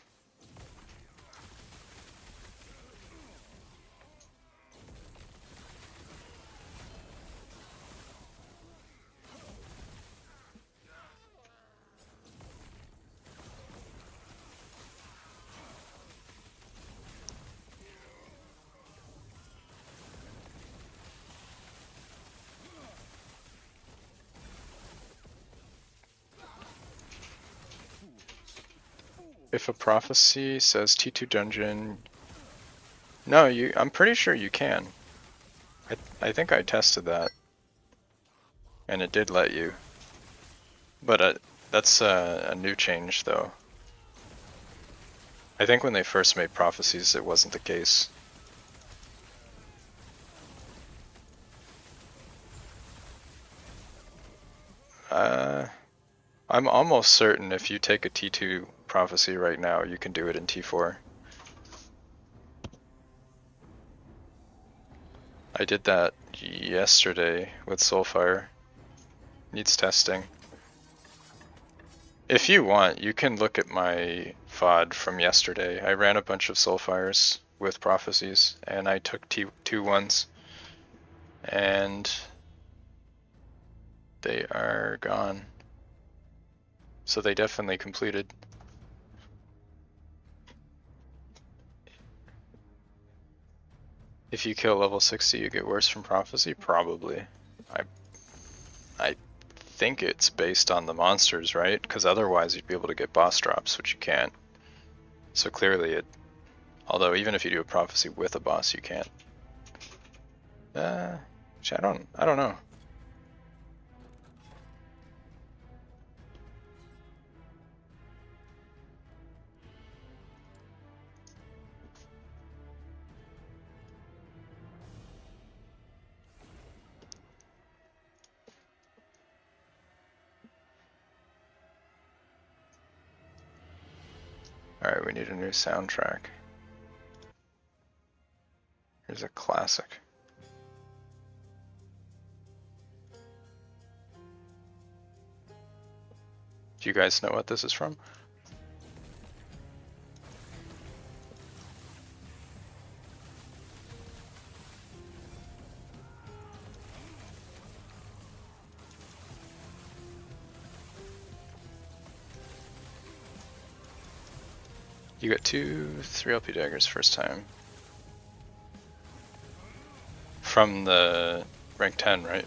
If a prophecy says T2 dungeon, no, I'm pretty sure you can. I think I tested that, and it did let you. But that's a new change, though. I think when they first made prophecies, it wasn't the case. I'm almost certain if you take a T2 prophecy right now, you can do it in T4. I did that yesterday with Soulfire. Needs testing. If you want, you can look at my VOD from yesterday. I ran a bunch of Soulfires with prophecies, and I took T2 ones, and they are gone. So they definitely completed. If you kill level 60, you get worse from prophecy? Probably. I think it's based on the monsters, right? Because otherwise you'd be able to get boss drops, which you can't. So clearly it... Although even if you do a prophecy with a boss, you can't. I don't know. Alright, we need a new soundtrack. Here's a classic. Do you guys know what this is from? You got 3 LP daggers first time. From the rank 10, right?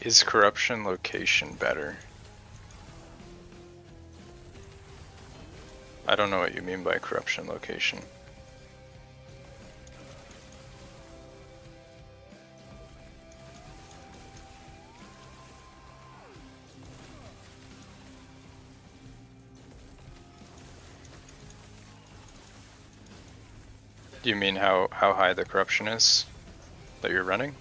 Is corruption location better? I don't know what you mean by corruption location. Do you mean how high the corruption is that you're running?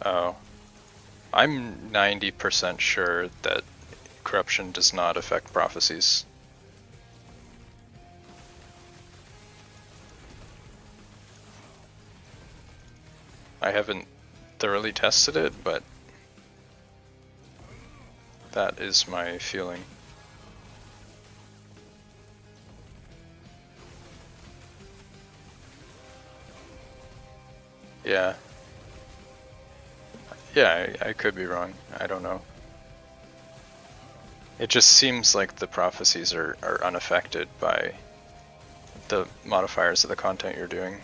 Oh. I'm 90% sure that corruption does not affect prophecies. I haven't thoroughly tested it, but that is my feeling. Yeah. Yeah, I could be wrong. I don't know. It just seems like the prophecies are unaffected by the modifiers of the content you're doing.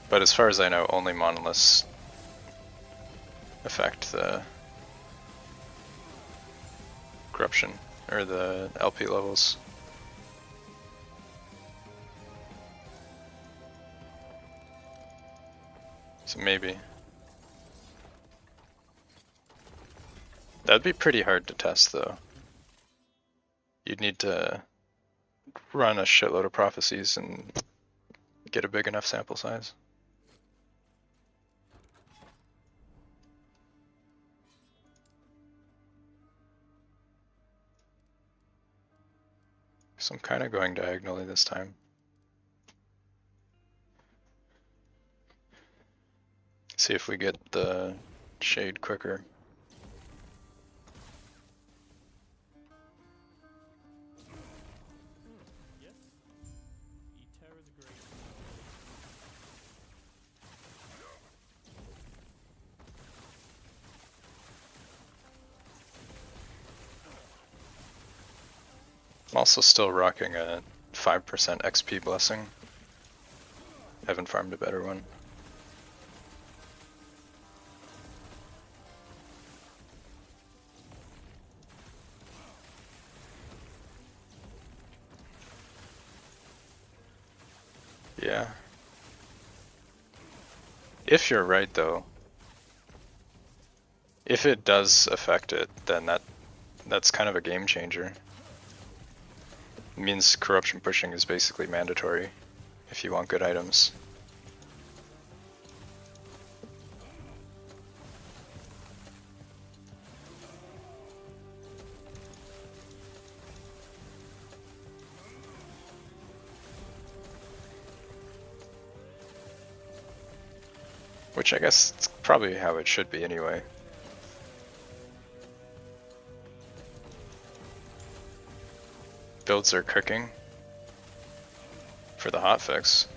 But as far as I know, only monoliths affect the corruption, or the LP levels. So maybe. That'd be pretty hard to test though. You'd need to run a shitload of prophecies and get a big enough sample size. So I'm kind of going diagonally this time. See if we get the shade quicker. Yes? Eterra's great. I'm also still rocking a 5% XP blessing. Haven't farmed a better one. Yeah. If you're right though, if it does affect it, then that's kind of a game changer. It means corruption pushing is basically mandatory if you want good items. Which I guess it's probably how it should be anyway. Builds are cooking for the hotfix.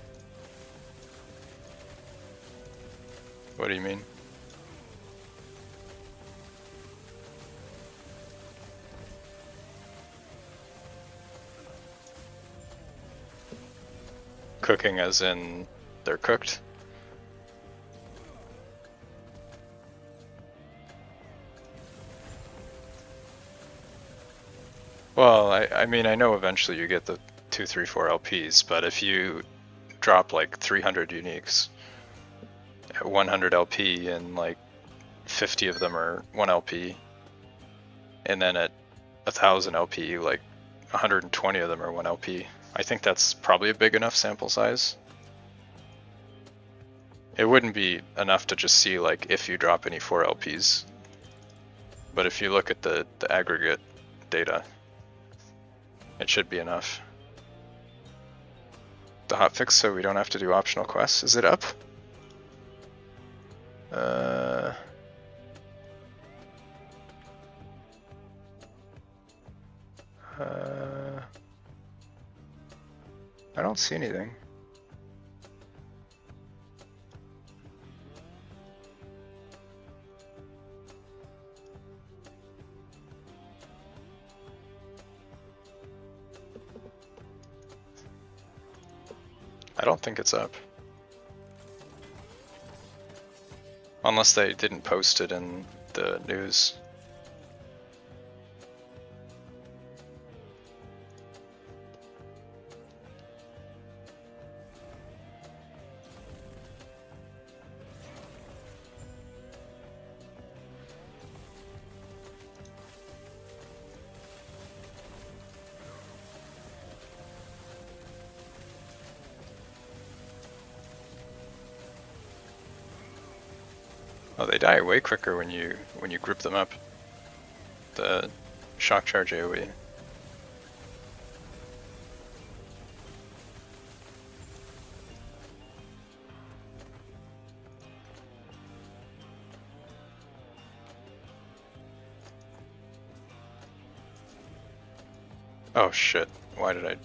What do you mean? Cooking as in they're cooked? Well, I mean, I know eventually you get the 2, 3, 4 LPs, but if you drop like 300 uniques at 100 LP and like 50 of them are 1 LP, and then at 1000 LP, like 120 of them are 1 LP, I think that's probably a big enough sample size. It wouldn't be enough to just see like if you drop any 4 LPs, but if you look at the aggregate data, it should be enough. The hotfix so we don't have to do optional quests. Is it up? I don't see anything. I don't think it's up. Unless they didn't post it in the news. Oh, they die way quicker when you group them up. The shock charge AoE. Oh shit, why did I...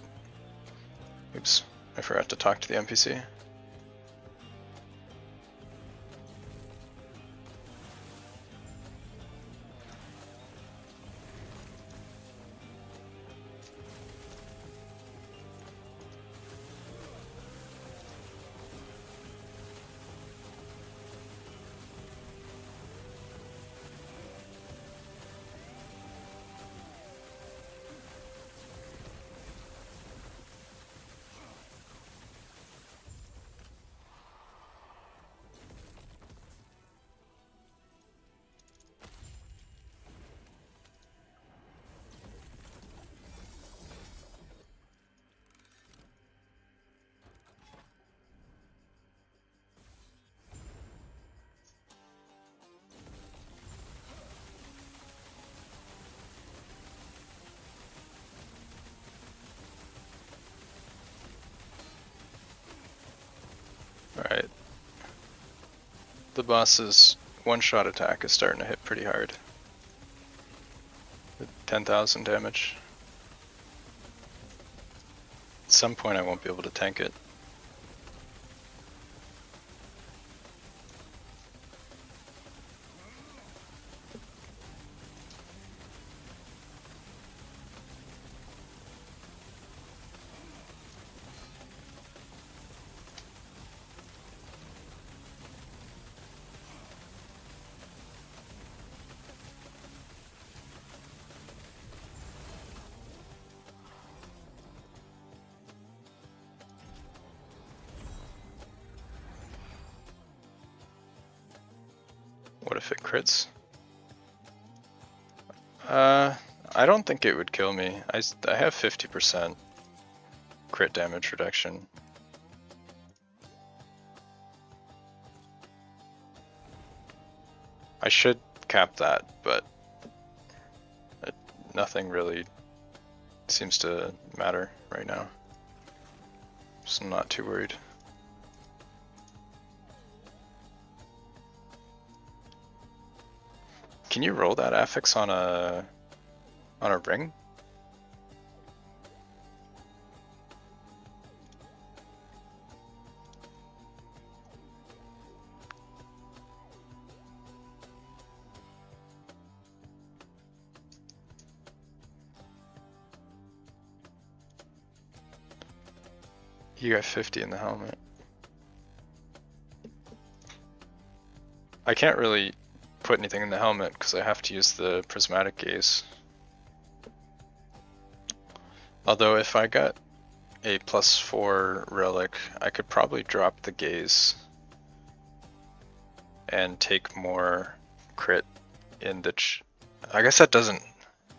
Oops, I forgot to talk to the NPC. Alright. The boss's one-shot attack is starting to hit pretty hard. With 10,000 damage. At some point I won't be able to tank it. What if it crits? I don't think it would kill me. I have 50% crit damage reduction. I should cap that, but nothing really seems to matter right now. So I'm not too worried. Can you roll that affix on a ring? You got 50 in the helmet. I can't really put anything in the helmet because I have to use the prismatic gaze. Although if I got a +4 relic, I could probably drop the gaze and take more crit in the I guess that doesn't,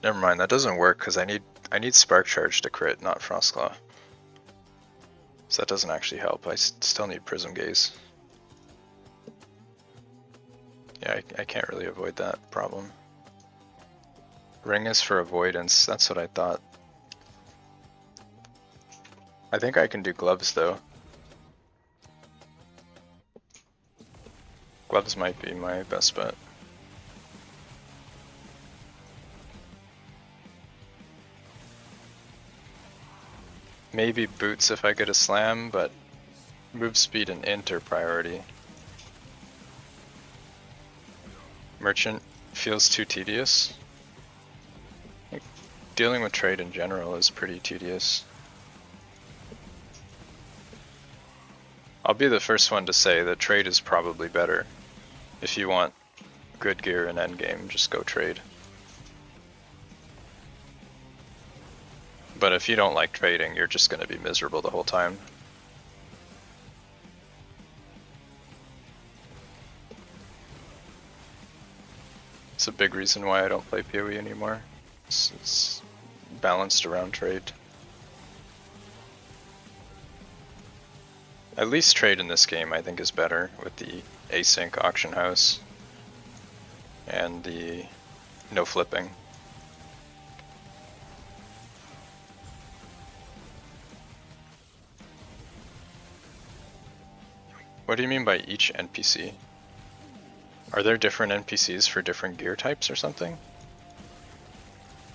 never mind, that doesn't work because I need spark charge to crit, not frostclaw. So that doesn't actually help. I still need prism gaze. Yeah, I can't really avoid that problem. Ring is for avoidance, that's what I thought. I think I can do gloves though. Gloves might be my best bet. Maybe boots if I get a slam, but move speed and int are priority. Merchant feels too tedious. Like, dealing with trade in general is pretty tedious. I'll be the first one to say that trade is probably better. If you want good gear in endgame, just go trade. But if you don't like trading, you're just going to be miserable the whole time. It's a big reason why I don't play PoE anymore. It's balanced around trade. At least trade in this game I think is better with the async auction house. and the no flipping. What do you mean by each NPC? Are there different NPCs for different gear types or something?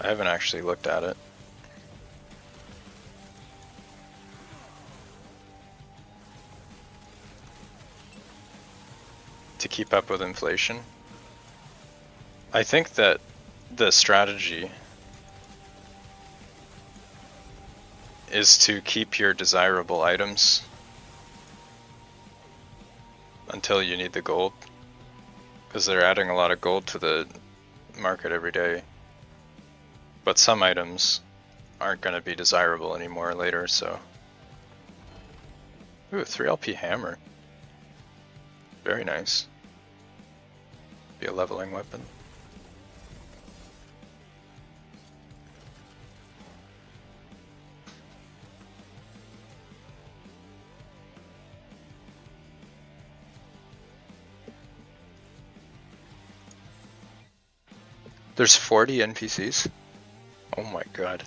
I haven't actually looked at it. To keep up with inflation? I think that the strategy is to keep your desirable items until you need the gold, because they're adding a lot of gold to the market every day. But some items aren't going to be desirable anymore later, so... Ooh, 3LP hammer. Very nice. Be a leveling weapon. There's 40 NPCs? Oh my god.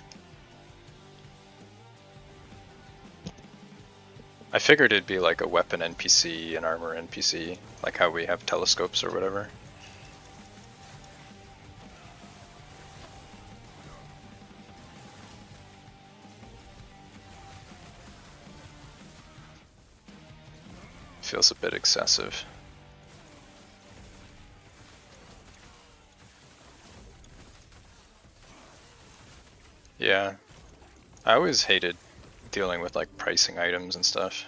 I figured it'd be like a weapon NPC, an armor NPC, like how we have telescopes or whatever. Feels a bit excessive. Yeah, I always hated dealing with like pricing items and stuff.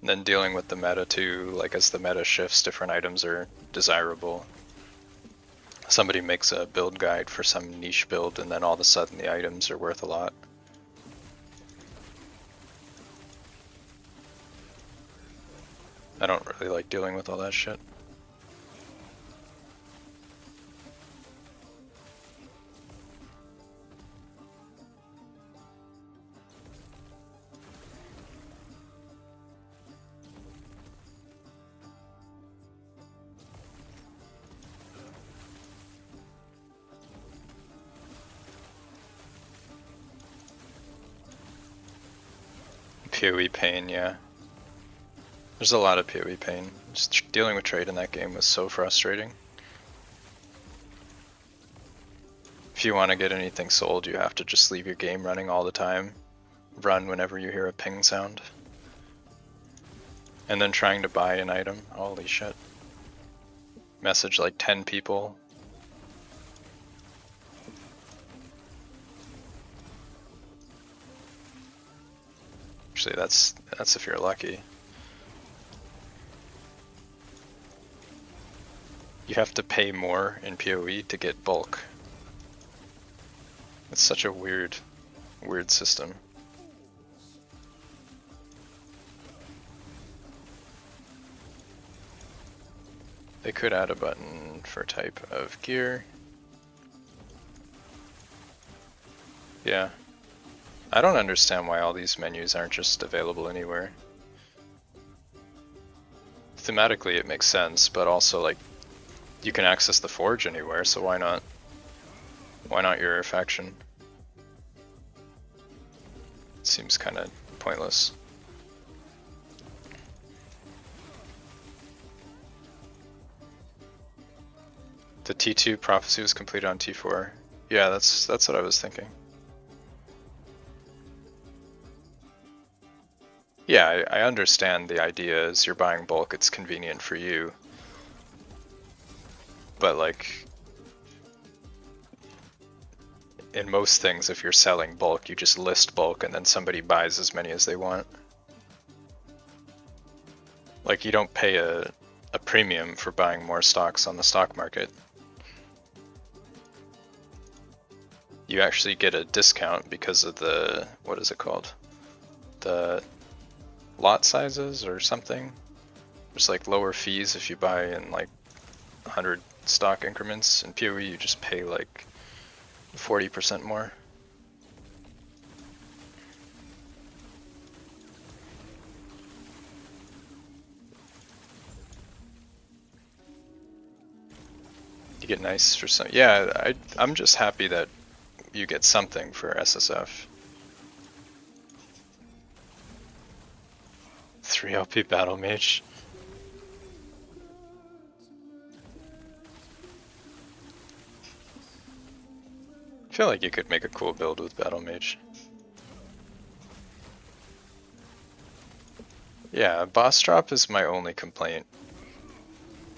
And then dealing with the meta too, like as the meta shifts, different items are desirable. Somebody makes a build guide for some niche build and then all of a sudden the items are worth a lot. I don't really like dealing with all that shit. PoE pain, yeah. There's a lot of PoE pain. Just dealing with trade in that game was so frustrating. If you want to get anything sold, you have to just leave your game running all the time. Run whenever you hear a ping sound. And then trying to buy an item, holy shit. Message like 10 people. Actually, that's if you're lucky. You have to pay more in PoE to get bulk. It's such a weird system. They could add a button for type of gear. Yeah. I don't understand why all these menus aren't just available anywhere. Thematically it makes sense, but also like you can access the forge anywhere, so why not? Why not your faction? It seems kind of pointless. The T2 prophecy was completed on T4. Yeah, that's what I was thinking. Yeah, I understand the idea is you're buying bulk, it's convenient for you. But like, in most things, if you're selling bulk, you just list bulk and then somebody buys as many as they want. Like, you don't pay a premium for buying more stocks on the stock market. You actually get a discount because of the, what is it called? The lot sizes or something. There's like lower fees if you buy in like 100 stock increments. In PoE you just pay like 40% more. get nice for some. Yeah, I'm just happy that you get something for SSF. 3 LP Battle Mage. I feel like you could make a cool build with Battle Mage. Yeah, boss drop is my only complaint.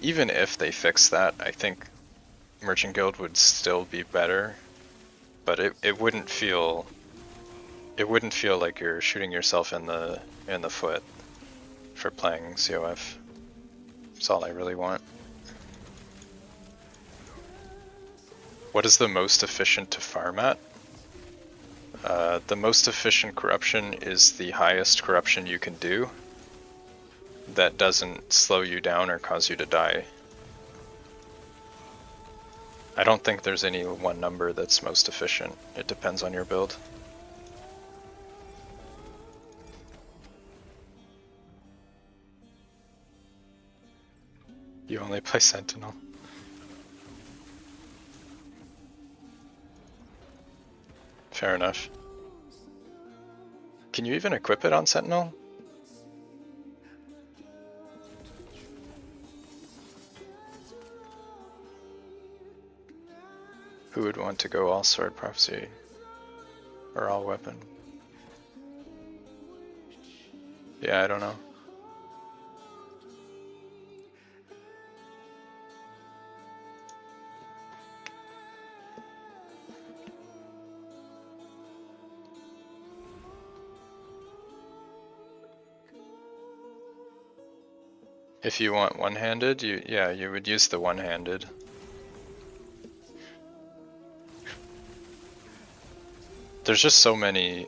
Even if they fix that, I think Merchant Guild would still be better, but it wouldn't feel like you're shooting yourself in the foot for playing CoF. That's all I really want. What is the most efficient to farm at? The most efficient corruption is the highest corruption you can do that doesn't slow you down or cause you to die. I don't think there's any one number that's most efficient. It depends on your build. You only play Sentinel. Fair enough. Can you even equip it on Sentinel? Who would want to go all sword prophecy or all weapon? Yeah, I don't know. If you want one-handed, you would use the one-handed. There's just so many.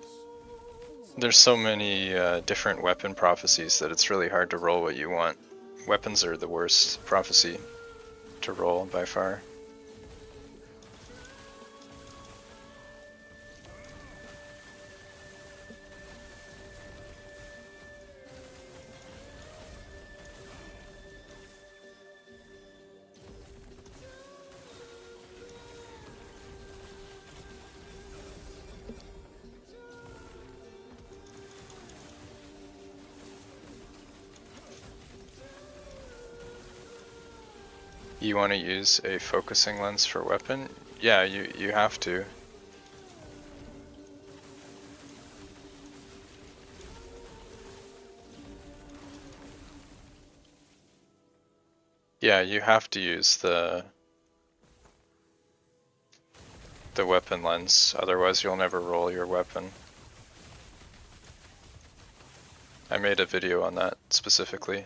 There's so many different weapon prophecies that it's really hard to roll what you want. Weapons are the worst prophecy to roll by far. You want to use a focusing lens for weapon? Yeah, you have to. Yeah, you have to use the weapon lens, otherwise you'll never roll your weapon. I made a video on that specifically.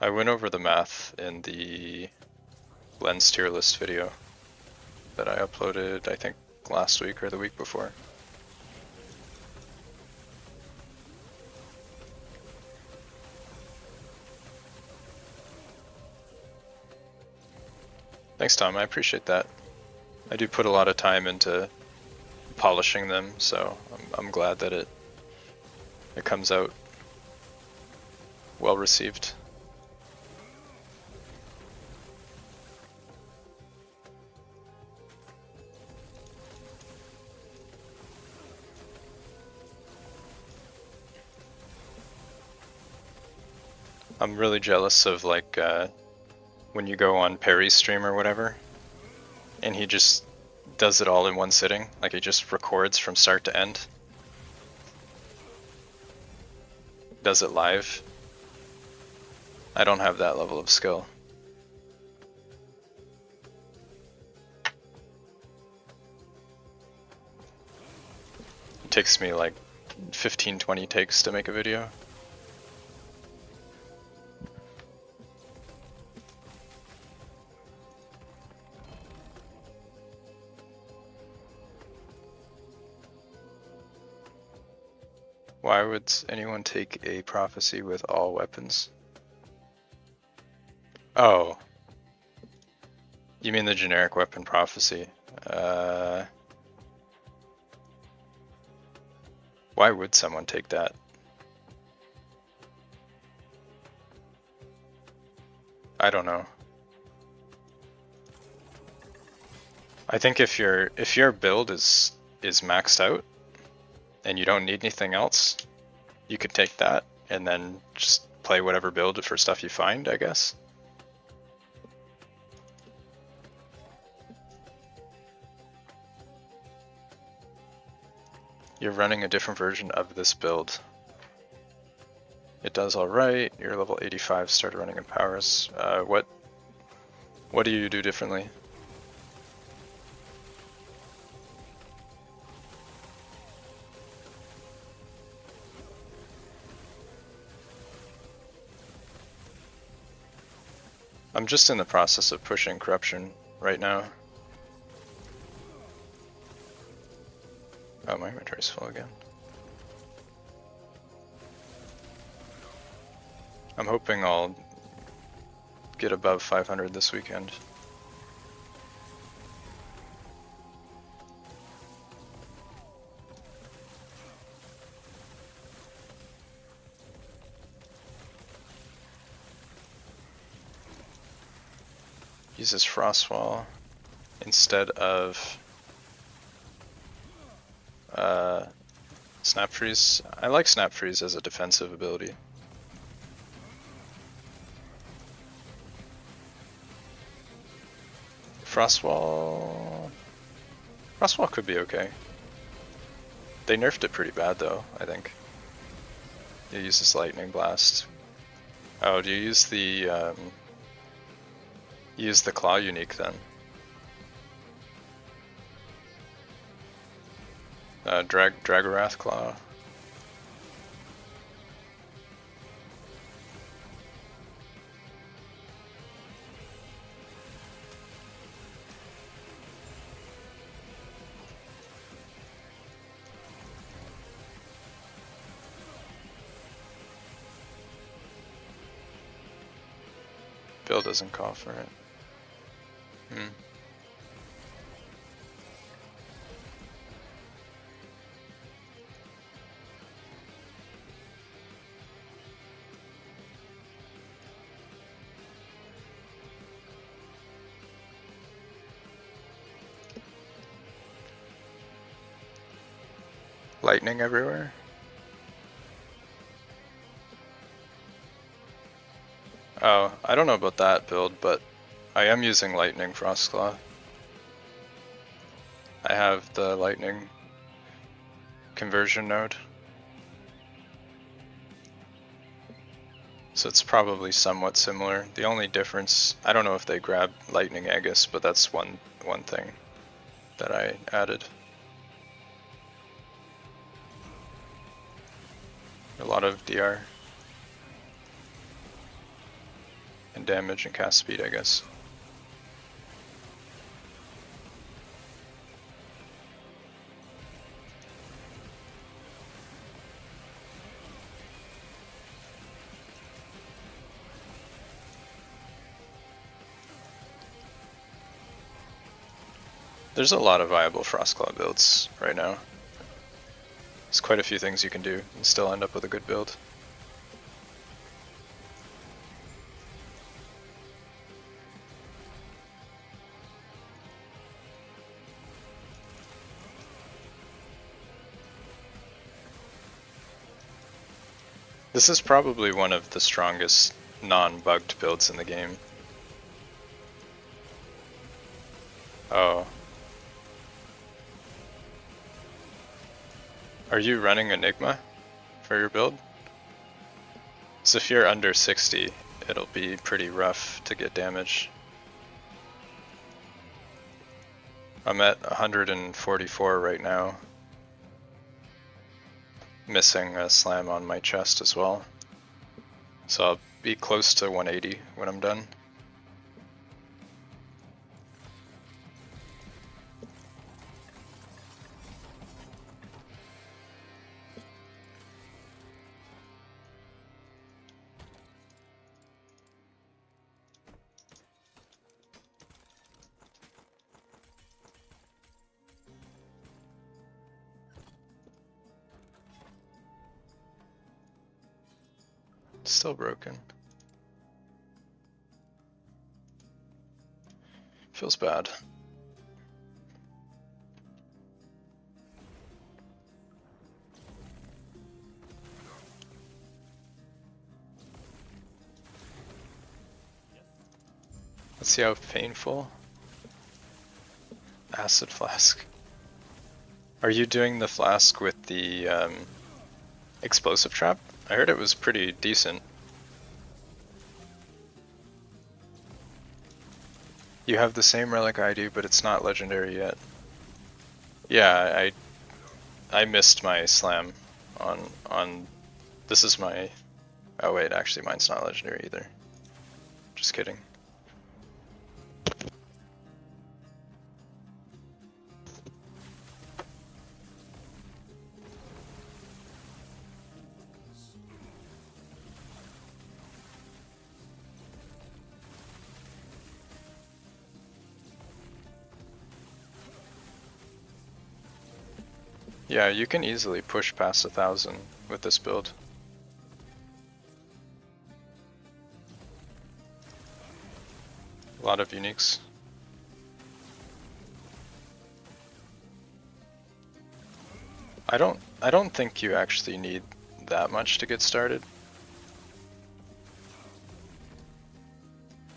I went over the math in the lens tier list video that I uploaded, I think, last week or the week before. Thanks, Tom, I appreciate that. I do put a lot of time into polishing them, so I'm glad that it comes out well received. I'm really jealous of like when you go on Perry's stream or whatever, and he just does it all in one sitting, like he just records from start to end. Does it live. I don't have that level of skill. It takes me like 15-20 takes to make a video. Why would anyone take a prophecy with all weapons? Oh. You mean the generic weapon prophecy? Why would someone take that? I don't know. I think if your build is maxed out and you don't need anything else, you could take that and then just play whatever build for stuff you find, I guess. You're running a different version of this build. It does alright. You're level 85, started running in powers. What do you do differently? I'm just in the process of pushing corruption right now. Oh, my inventory's full again. I'm hoping I'll get above 500 this weekend. Uses Frostwall instead of Snap Freeze. I like Snap Freeze as a defensive ability. Frostwall could be okay. They nerfed it pretty bad though, I think. You use this Lightning Blast. Oh, do you use the Claw unique then? Dragorath Claw. Bill doesn't call for it. Lightning everywhere. Oh, I don't know about that build, but I am using Lightning Frostclaw. I have the Lightning conversion node. So it's probably somewhat similar. The only difference, I don't know if they grab Lightning Aegis, but that's one thing that I added. A lot of DR. And damage and cast speed, I guess. There's a lot of viable Frostclaw builds right now. There's quite a few things you can do and still end up with a good build. This is probably one of the strongest non-bugged builds in the game. Oh. Are you running Enigma for your build? So if you're under 60, it'll be pretty rough to get damage. I'm at 144 right now. Missing a slam on my chest as well. So I'll be close to 180 when I'm done. Still broken. Feels bad. Let's see how painful. Acid flask. Are you doing the flask with the explosive trap? I heard it was pretty decent. You have the same relic I do, but it's not legendary yet. Yeah, I missed my slam on this is my, oh wait, actually mine's not legendary either. Just kidding. Yeah, you can easily push past 1,000 with this build. A lot of uniques. I don't think you actually need that much to get started.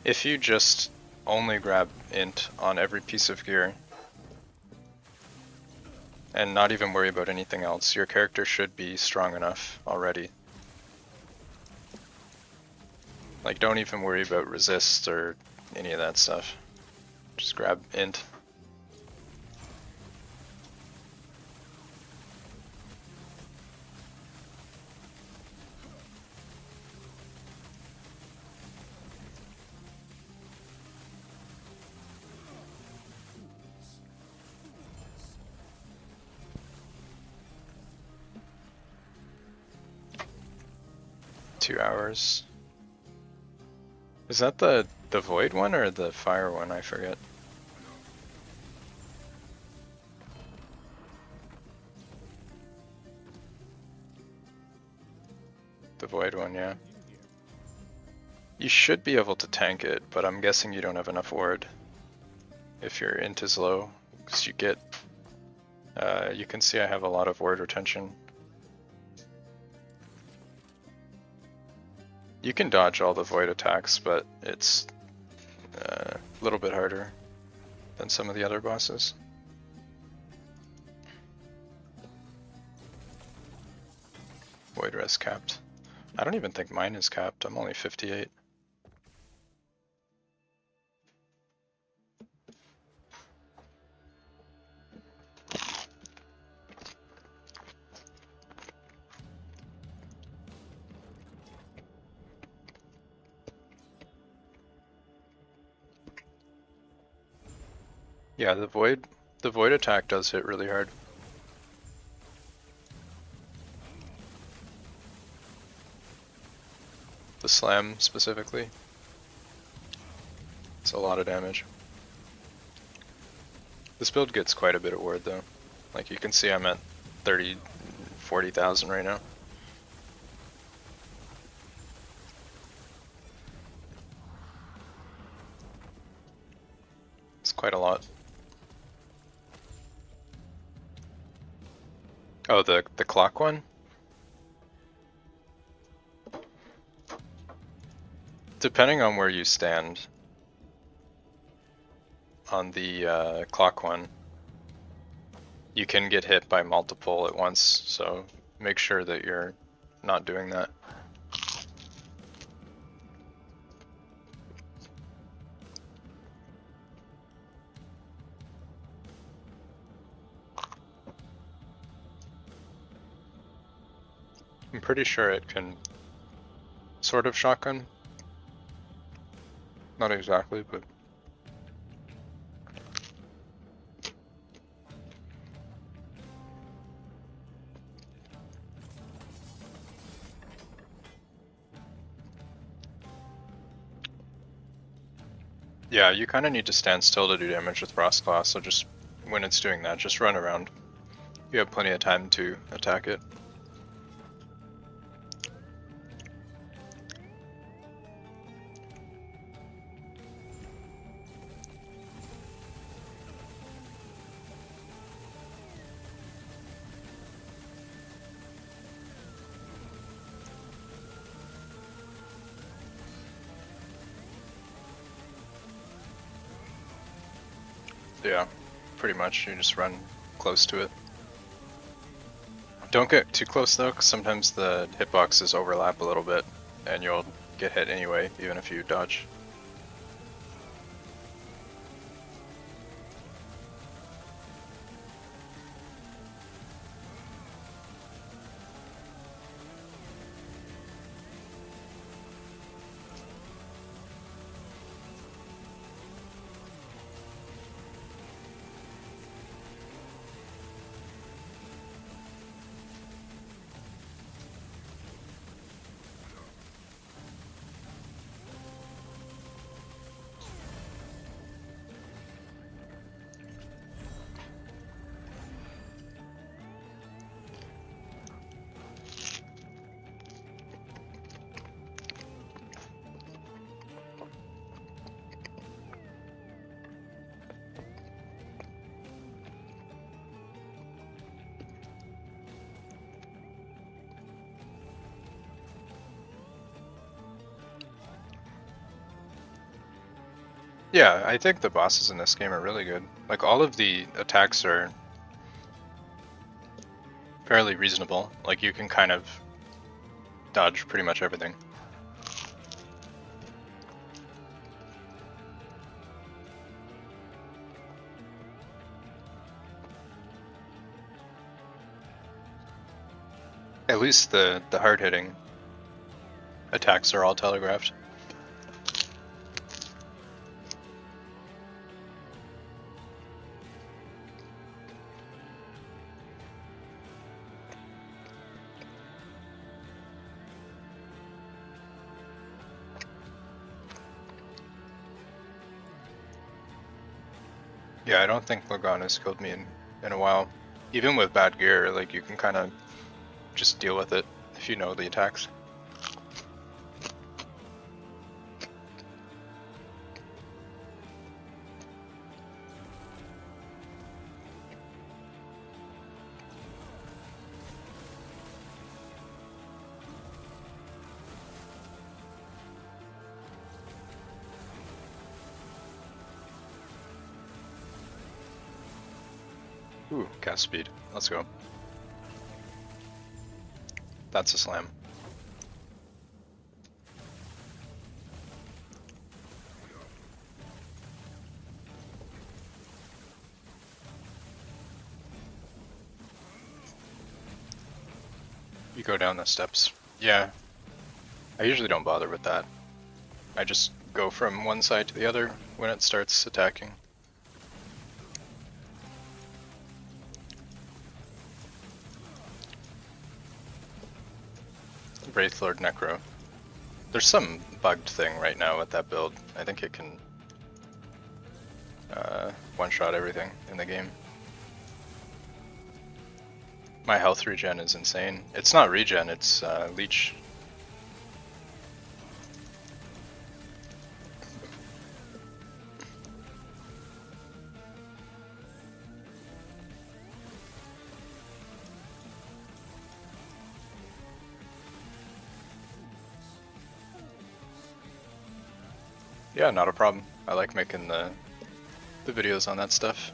If you just only grab int on every piece of gear and not even worry about anything else, your character should be strong enough already. Like, don't even worry about resist or any of that stuff. Just grab int. $2. Is that the void one or the fire one? I forget. The void one, yeah. You should be able to tank it, but I'm guessing you don't have enough ward if your int is low, because you get, you can see I have a lot of ward retention. You can dodge all the void attacks, but it's a little bit harder than some of the other bosses. Void res capped. I don't even think mine is capped, I'm only 58. Yeah, the void attack does hit really hard. The slam specifically. It's a lot of damage. This build gets quite a bit of ward though. Like you can see I'm at 40,000 right now. It's quite a lot. Oh, the clock one? Depending on where you stand on the clock one, you can get hit by multiple at once, so make sure that you're not doing that. I'm pretty sure it can sort of shotgun. Not exactly, but yeah, you kind of need to stand still to do damage with frostclaw, so just when it's doing that, just run around. You have plenty of time to attack it. Yeah, pretty much. You just run close to it. Don't get too close though, because sometimes the hitboxes overlap a little bit, and you'll get hit anyway, even if you dodge. Yeah, I think the bosses in this game are really good. Like, all of the attacks are fairly reasonable. Like, you can kind of dodge pretty much everything. At least the hard-hitting attacks are all telegraphed. Yeah, I don't think Lagon has killed me in a while. Even with bad gear, like, you can kind of just deal with it if you know the attacks. Ooh, cast speed. Let's go. That's a slam. You go down the steps. Yeah. I usually don't bother with that. I just go from one side to the other when it starts attacking. Wraithlord Necro. There's some bugged thing right now with that build. I think it can one-shot everything in the game. My health regen is insane. It's not regen, it's leech. Yeah, not a problem. I like making the videos on that stuff.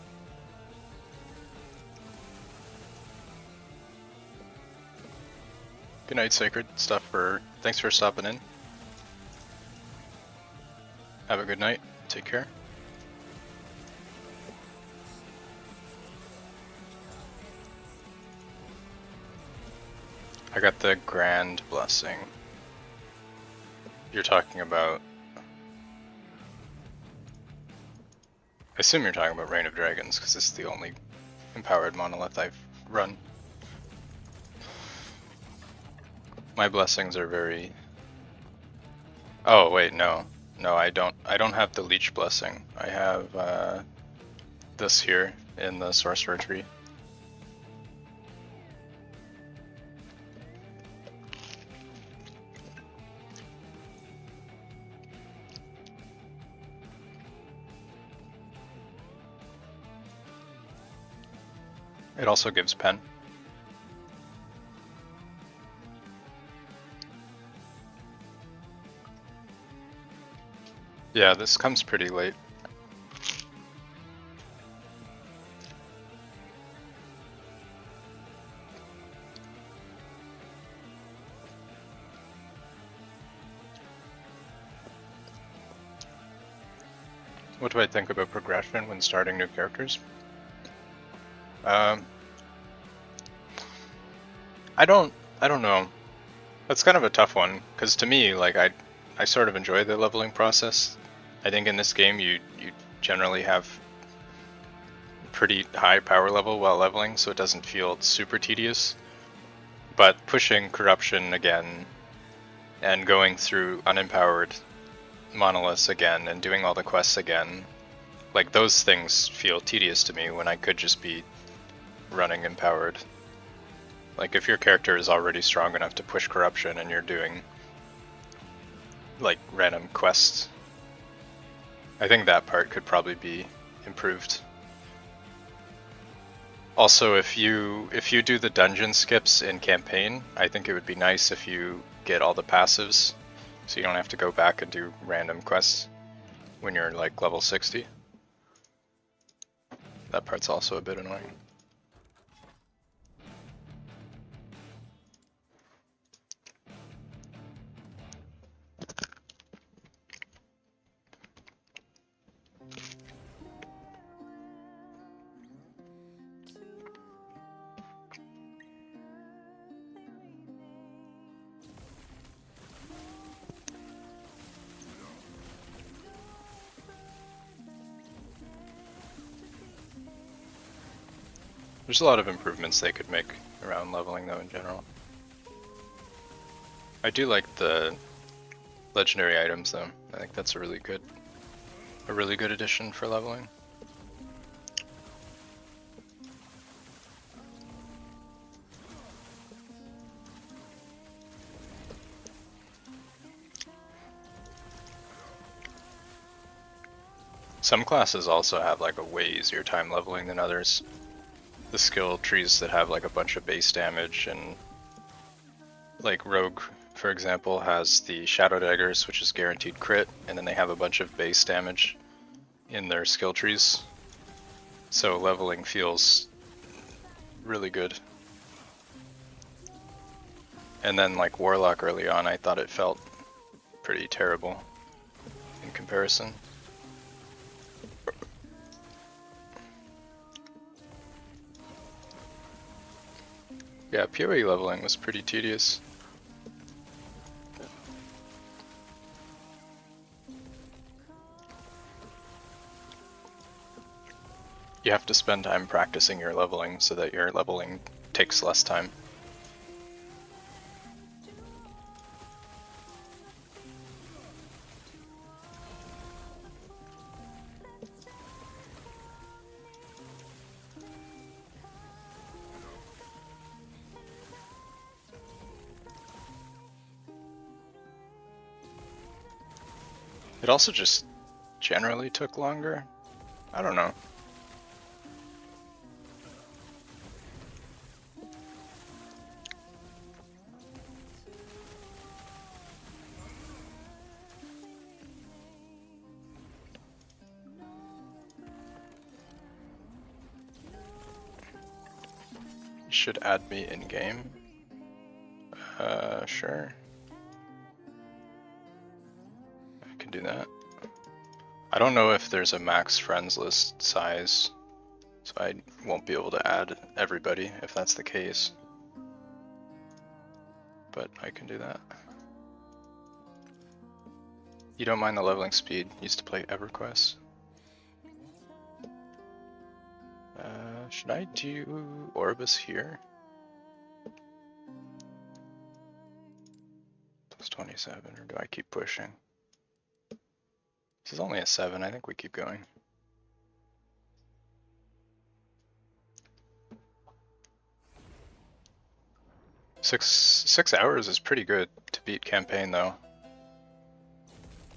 Good night, Sacred. Thanks for stopping in. Have a good night. Take care. I got the Grand Blessing. You're talking about... I assume you're talking about Reign of Dragons, because it's the only empowered monolith I've run. My blessings are very... Oh wait, no. No, I don't have the Leech Blessing. I have this here in the Sorcerer tree. It also gives pen. Yeah, this comes pretty late. What do I think about progression when starting new characters? Um, I don't know. That's kind of a tough one, because to me, like I sort of enjoy the leveling process. I think in this game you generally have pretty high power level while leveling, so it doesn't feel super tedious. But pushing corruption again and going through unempowered monoliths again and doing all the quests again, like those things feel tedious to me when I could just be running empowered. Like if your character is already strong enough to push corruption and you're doing like random quests, I think that part could probably be improved. Also, if you do the dungeon skips in campaign, I think it would be nice if you get all the passives, so you don't have to go back and do random quests when you're like level 60. That part's also a bit annoying. There's a lot of improvements they could make around leveling though in general. I do like the legendary items though. I think that's a really good addition for leveling. Some classes also have like a way easier time leveling than others. The skill trees that have like a bunch of base damage, and like Rogue, for example, has the Shadow Daggers, which is guaranteed crit, and then they have a bunch of base damage in their skill trees. So leveling feels really good. And then like Warlock early on, I thought it felt pretty terrible in comparison. Yeah, PoE leveling was pretty tedious. You have to spend time practicing your leveling so that your leveling takes less time. It also just generally took longer. I don't know. You should add me in game. Sure. I can do that. I don't know if there's a max friends list size, so I won't be able to add everybody if that's the case. But I can do that. You don't mind the leveling speed? Used to play EverQuest. Should I do Orbis here? Plus 27, or do I keep pushing? This is only a 7, I think we keep going. Six hours is pretty good to beat campaign though.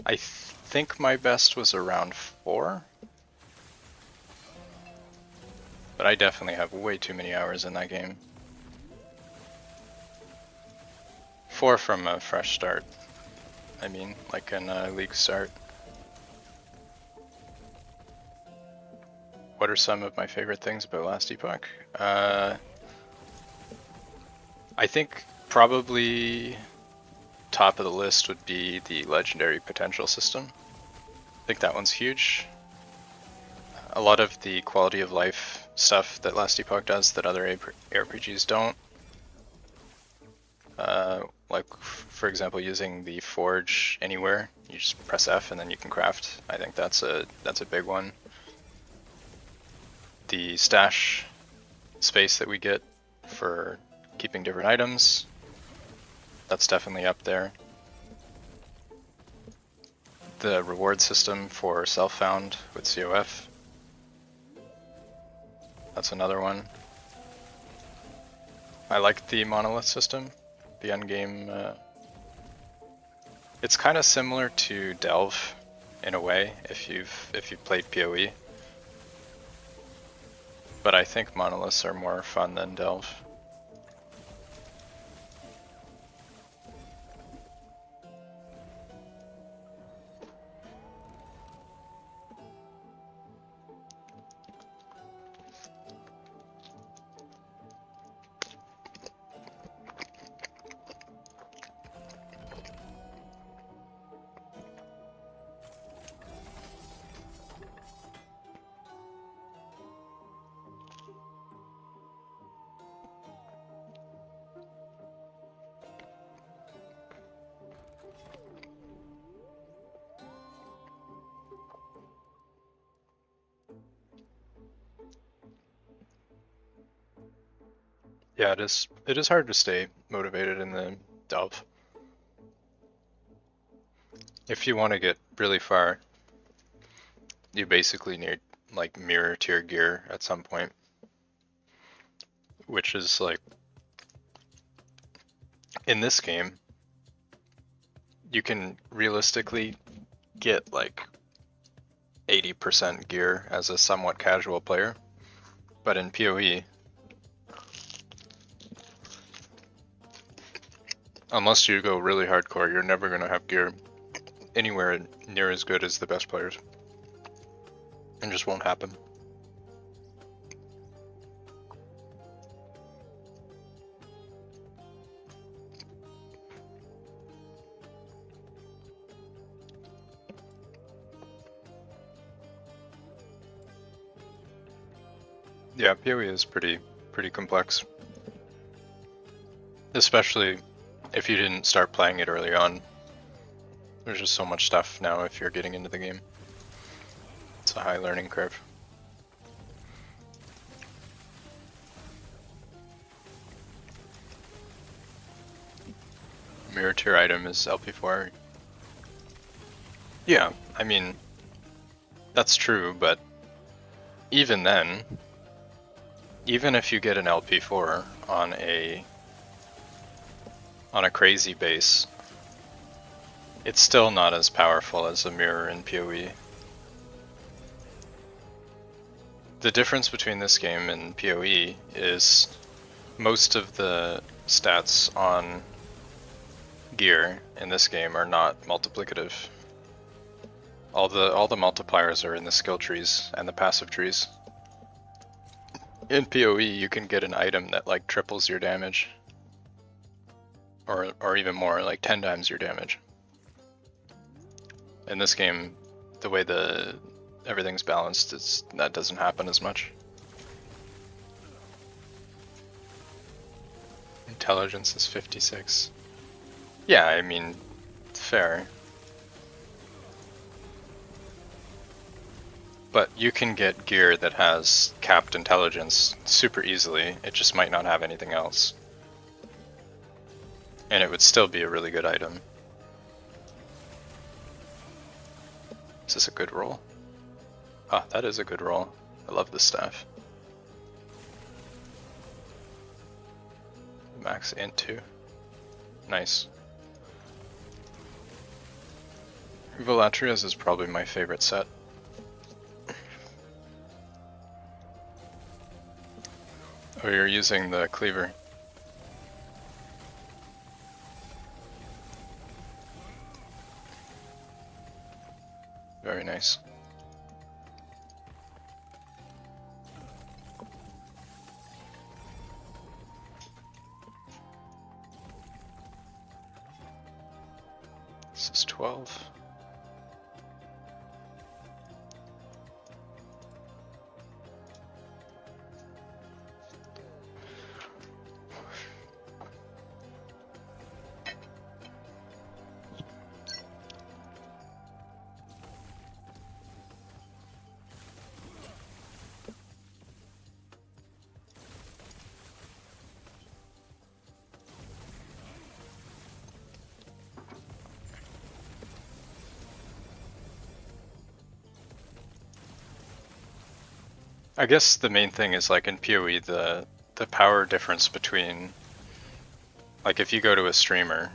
I think my best was around 4. But I definitely have way too many hours in that game. 4 from a fresh start. I mean, like in a league start. What are some of my favorite things about Last Epoch? I think probably top of the list would be the legendary potential system. I think that one's huge. a lot of the quality of life stuff that Last Epoch does that other ARPGs don't. Like, for example, using the forge anywhere, you just press F and then you can craft. I think that's a big one. The stash space that we get for keeping different items, that's definitely up there. The reward system for self-found with CoF, that's another one. I like the Monolith system, the endgame. It's kind of similar to Delve in a way if you've played PoE, but I think monoliths are more fun than Delve. Yeah, it is hard to stay motivated in the Delve. If you want to get really far, you basically need like mirror tier gear at some point, which is like, in this game, you can realistically get like 80% gear as a somewhat casual player, but in PoE, unless you go really hardcore, you're never going to have gear anywhere near as good as the best players. It just won't happen. Yeah, PoE is pretty complex. Especially if you didn't start playing it early on. There's just so much stuff now if you're getting into the game. It's a high learning curve. Mirror tier item is LP4. Yeah, I mean, that's true, but even then, even if you get an LP4 on a crazy base, it's still not as powerful as a mirror in PoE. The difference between this game and PoE is most of the stats on gear in this game are not multiplicative. All the multipliers are in the skill trees and the passive trees. In PoE, you can get an item that like triples your damage, or even more, like 10 times your damage. In this game, the way everything's balanced, that doesn't happen as much. Intelligence is 56. Yeah, I mean, fair. But you can get gear that has capped intelligence super easily, it just might not have anything else. And it would still be a really good item. Is this a good roll? Ah, that is a good roll. I love this staff. Max int 2. Nice. Velatria's is probably my favorite set. Oh, you're using the cleaver. Very nice. This is 12. I guess the main thing is like in PoE, the power difference between, like if you go to a streamer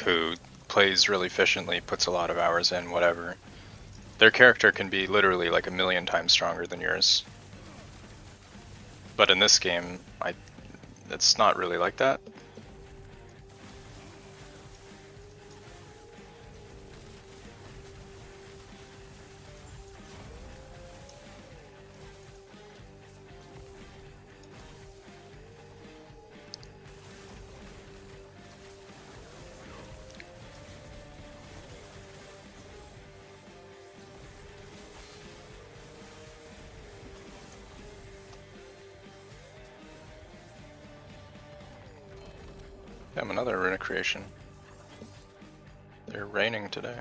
who plays really efficiently, puts a lot of hours in, whatever, their character can be literally like a million times stronger than yours. But in this game, it's not really like that. Damn, another runic creation. They're raining today.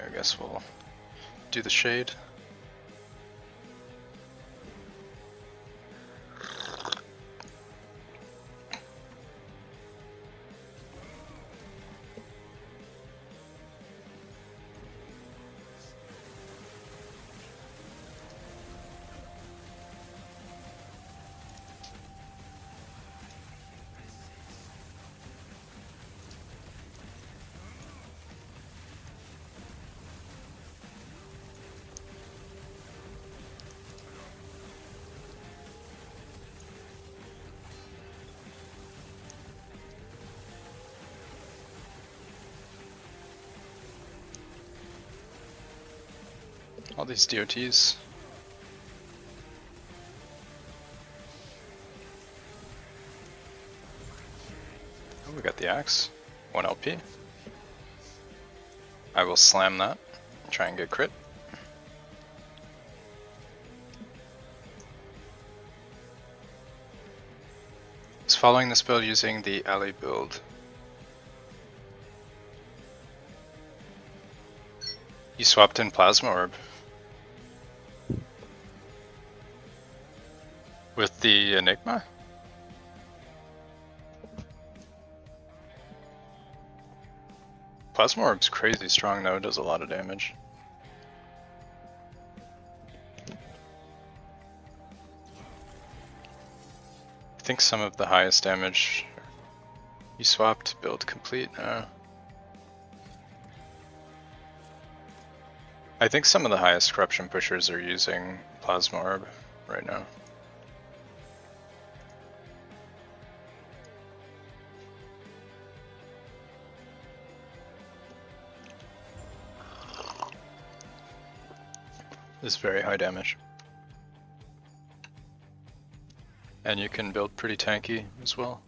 I guess we'll do the shade. All these DOTs. Oh, we got the axe. 1 LP. I will slam that. Try and get crit. Is following this build using the alley build. You swapped in Plasma Orb. With the Enigma? Plasma Orb's crazy strong though, it does a lot of damage. I think some of the highest damage you swapped, build complete. I think some of the highest corruption pushers are using Plasma Orb right now. This is very high damage. And you can build pretty tanky as well.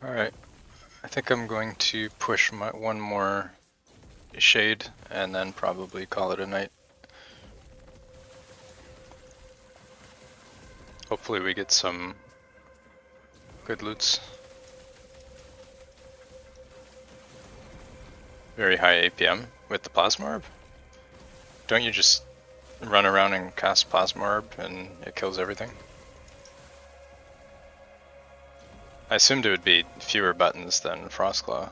Alright, I think I'm going to push one more shade and then probably call it a night. Hopefully we get some good loots. Very high APM with the Plasma Orb. Don't you just run around and cast Plasma Orb and it kills everything? I assumed it would be fewer buttons than frostclaw.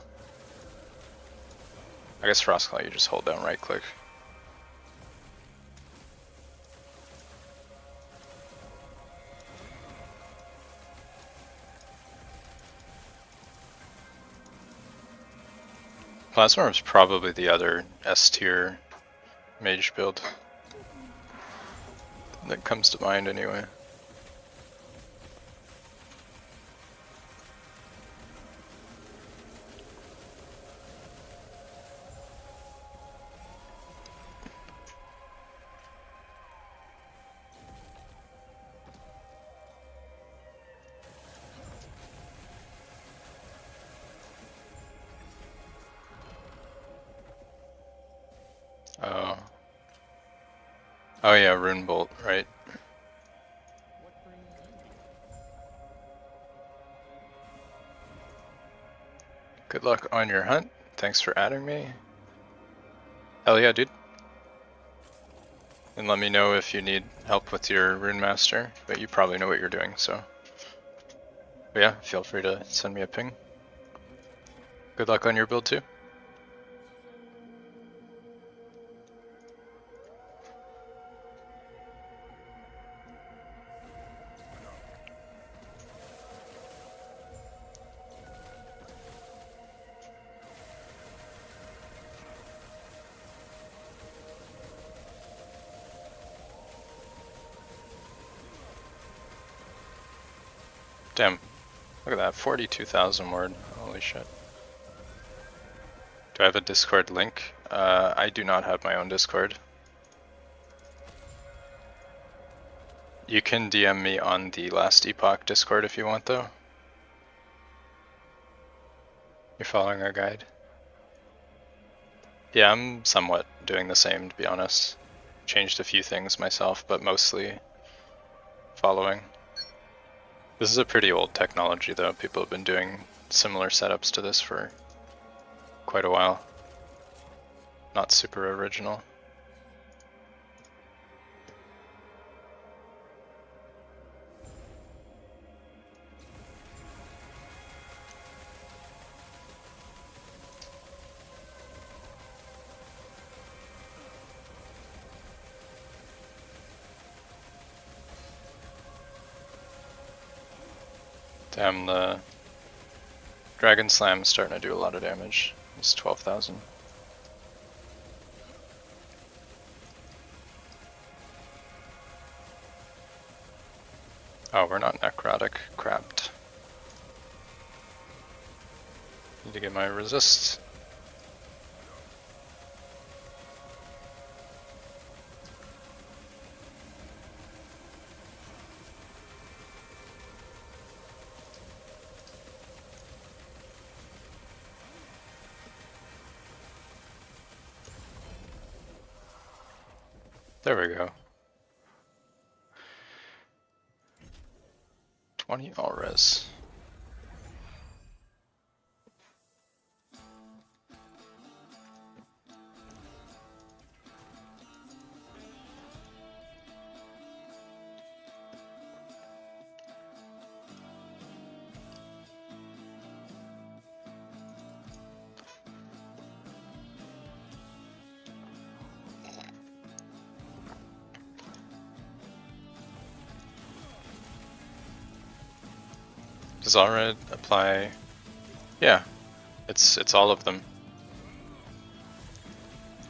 I guess frostclaw you just hold down right click. Plasma is probably the other S tier mage build that comes to mind anyway. Oh yeah, Rune Bolt, right. What brings you here? Good luck on your hunt. Thanks for adding me. Hell yeah, dude. And let me know if you need help with your Rune Master, but you probably know what you're doing, so. But yeah, feel free to send me a ping. Good luck on your build too. Damn, look at that, 42,000 word, holy shit. Do I have a Discord link? I do not have my own Discord. You can DM me on the last Epoch Discord if you want though. You're following our guide? Yeah, I'm somewhat doing the same to be honest. Changed a few things myself, but mostly following. This is a pretty old technology though, people have been doing similar setups to this for quite a while. Not super original. Damn, the Dragon Slam's starting to do a lot of damage. It's 12,000. Oh, we're not necrotic. Crapped. Need to get my resist. There we go. 20 all res. Does Allred apply? Yeah, it's all of them.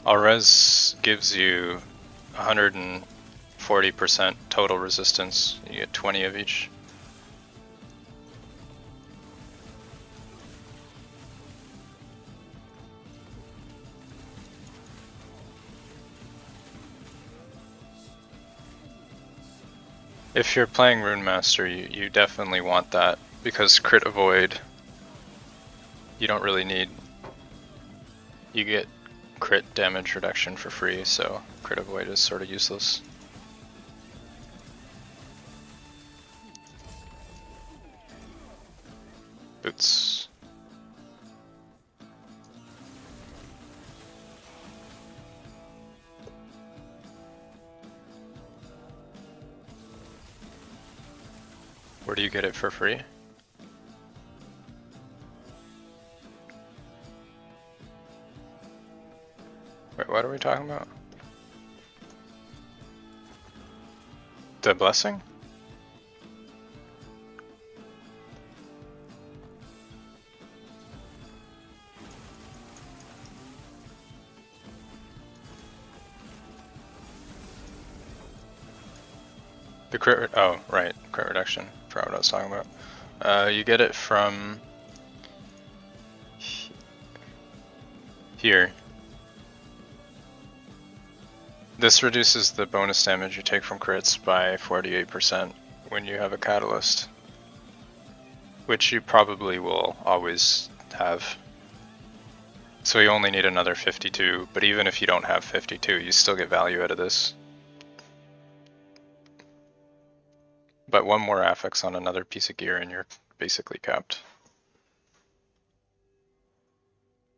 All-res gives you 140% total resistance. You get 20 of each. If you're playing Rune Master, you definitely want that, because crit avoid, you don't really need. You get crit damage reduction for free, so crit avoid is sort of useless. Boots. Where do you get it for free? Wait, what are we talking about? The blessing? The crit, oh, right, crit reduction. Forgot what I was talking about. You get it from here. This reduces the bonus damage you take from crits by 48% when you have a catalyst, which you probably will always have. So you only need another 52, but even if you don't have 52, you still get value out of this. But one more affix on another piece of gear and you're basically capped.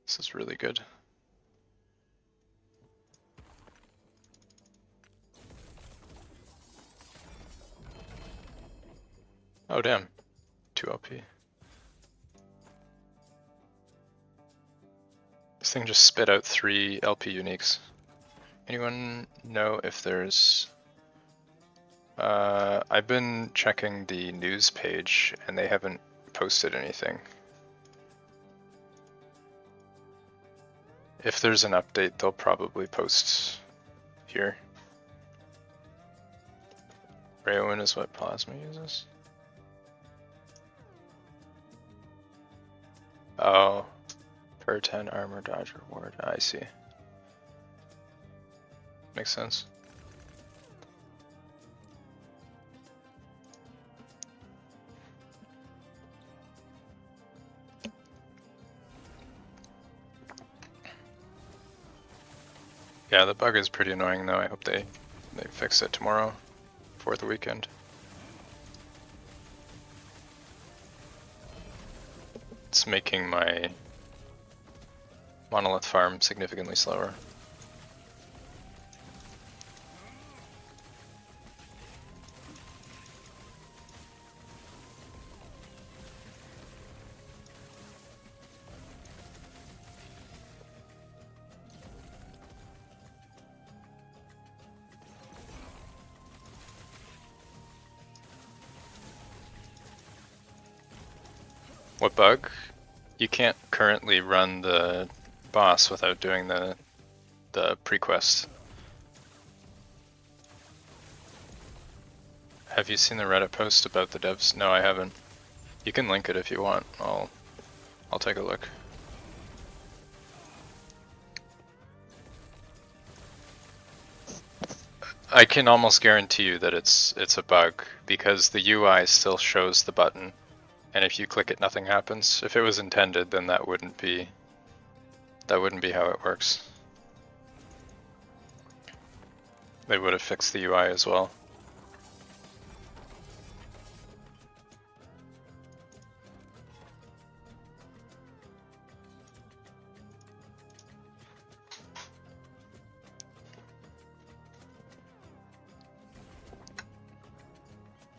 This is really good. Oh damn, 2 LP. This thing just spit out 3 LP uniques. Anyone know if there's... I've been checking the news page and they haven't posted anything. If there's an update, they'll probably post here. Rayoin is what Plasma uses? Oh, per 10 armor dodge reward, I see. Makes sense. Yeah, the bug is pretty annoying though. I hope they fix it tomorrow for the weekend. It's making my Monolith farm significantly slower. What bug? You can't currently run the boss without doing the pre-quest. Have you seen the Reddit post about the devs? No, I haven't. You can link it if you want. I'll take a look. I can almost guarantee you that it's a bug because the UI still shows the button. And if you click it, nothing happens. If it was intended, then that wouldn't be how it works. They would have fixed the UI as well.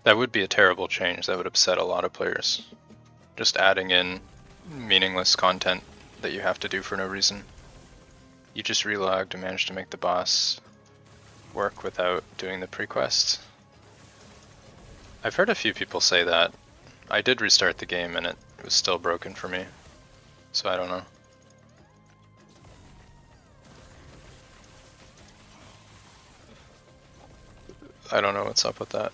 That would be a terrible change. That would upset a lot of players. Just adding in meaningless content that you have to do for no reason. You just relogged and managed to make the boss work without doing the pre-quest. I've heard a few people say that. I did restart the game and it was still broken for me. So I don't know. I don't know what's up with that.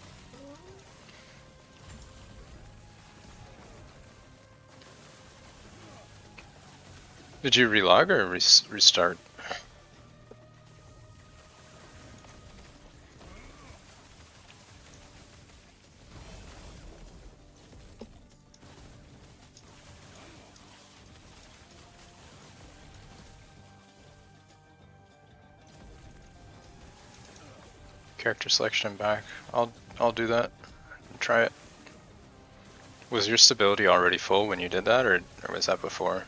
Did you relog or restart? Character selection back. I'll do that. Try it. Was your stability already full when you did that, or was that before?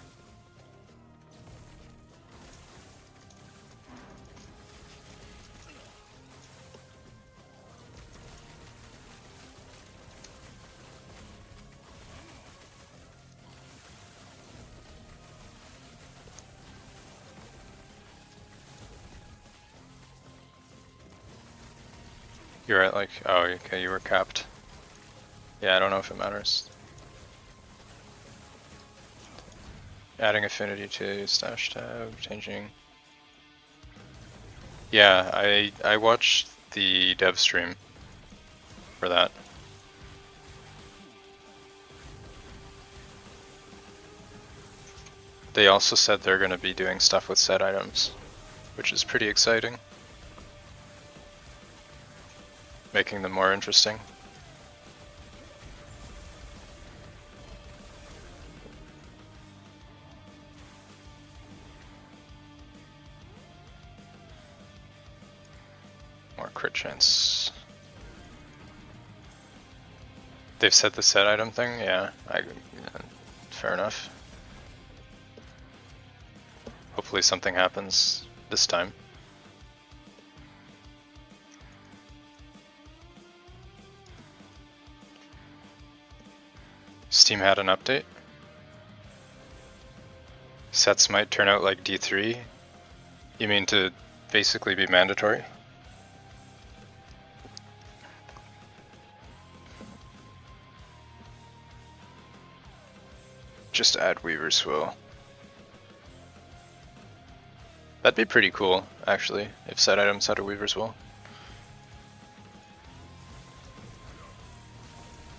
You're at like, oh, okay, you were capped. Yeah, I don't know if it matters. Adding affinity to stash tab, changing. Yeah, I watched the dev stream for that. They also said they're going to be doing stuff with set items, which is pretty exciting. Making them more interesting. More crit chance. They've said the set item thing? Yeah, fair enough. Hopefully something happens this time. Steam had an update. Sets might turn out like D3. You mean to basically be mandatory? Just add Weaver's Will. That'd be pretty cool, actually, if set items had a Weaver's Will.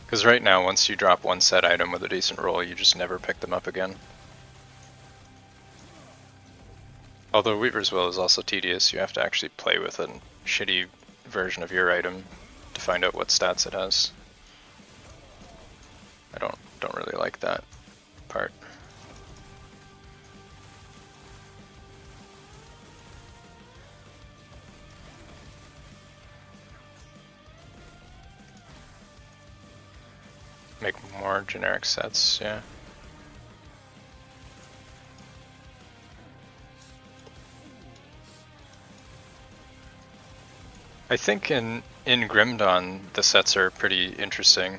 Because right now, once you drop one set item with a decent roll, you just never pick them up again. Although Weaver's Will is also tedious, you have to actually play with a shitty version of your item to find out what stats it has. I don't really like that part. Make more generic sets, yeah. I think in Grim Dawn the sets are pretty interesting.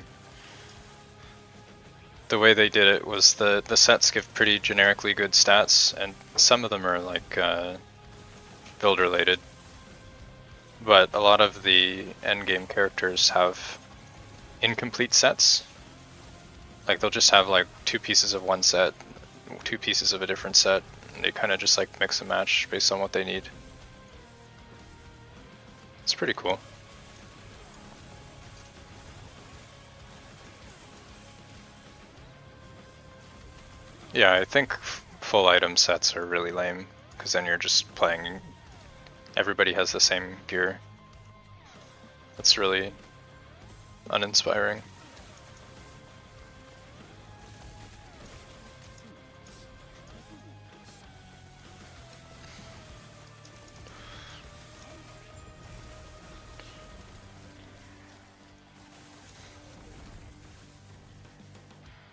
The way they did it was the sets give pretty generically good stats, and some of them are like build related. But a lot of the endgame characters have incomplete sets. Like they'll just have like 2 pieces of one set, 2 pieces of a different set, and they kind of just like mix and match based on what they need. It's pretty cool. Yeah, I think full item sets are really lame, because then you're just playing, everybody has the same gear. That's really uninspiring.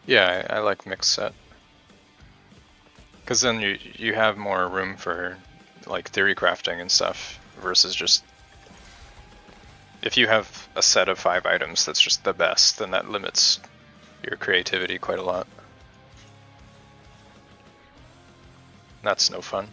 Yeah, I like mixed set. Because then you have more room for like theory crafting and stuff versus just, if you have a set of 5 items that's just the best, then that limits your creativity quite a lot. That's no fun.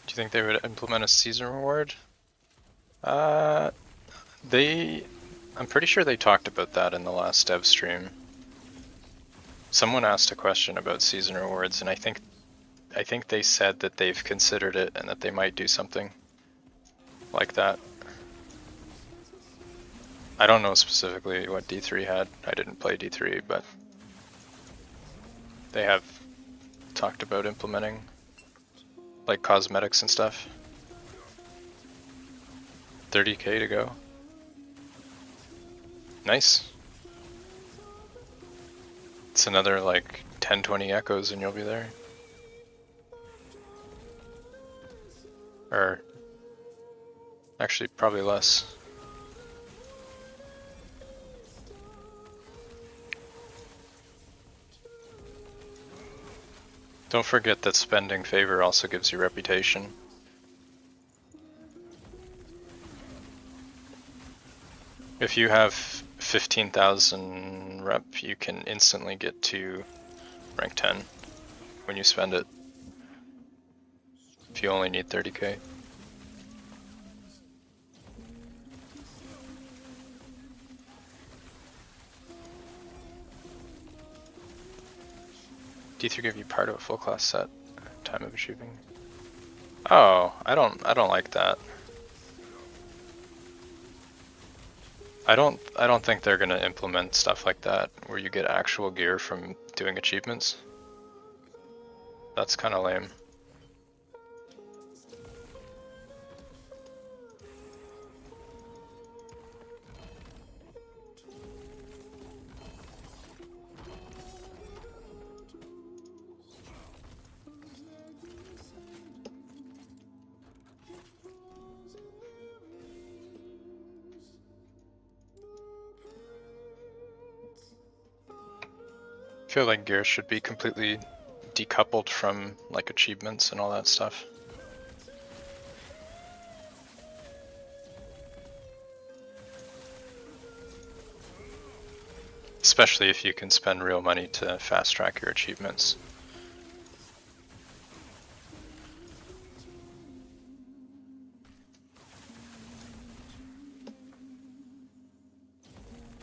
Do you think they would implement a season reward? I'm pretty sure they talked about that in the last dev stream. Someone asked a question about season rewards, and I think they said that they've considered it and that they might do something like that. I don't know specifically what D3 had. I didn't play D3, but they have talked about implementing like cosmetics and stuff. 30k to go. Nice. It's another like 10-20 echoes and you'll be there. Or actually probably less. Don't forget that spending favor also gives you reputation. If you have 15,000 rep, you can instantly get to rank 10 when you spend it. If you only need 30k. D3 give you part of a full class set. Time of achieving. Oh, I don't like that. I don't think they're gonna implement stuff like that where you get actual gear from doing achievements. That's kind of lame. I feel like gear should be completely decoupled from like achievements and all that stuff. Especially if you can spend real money to fast track your achievements.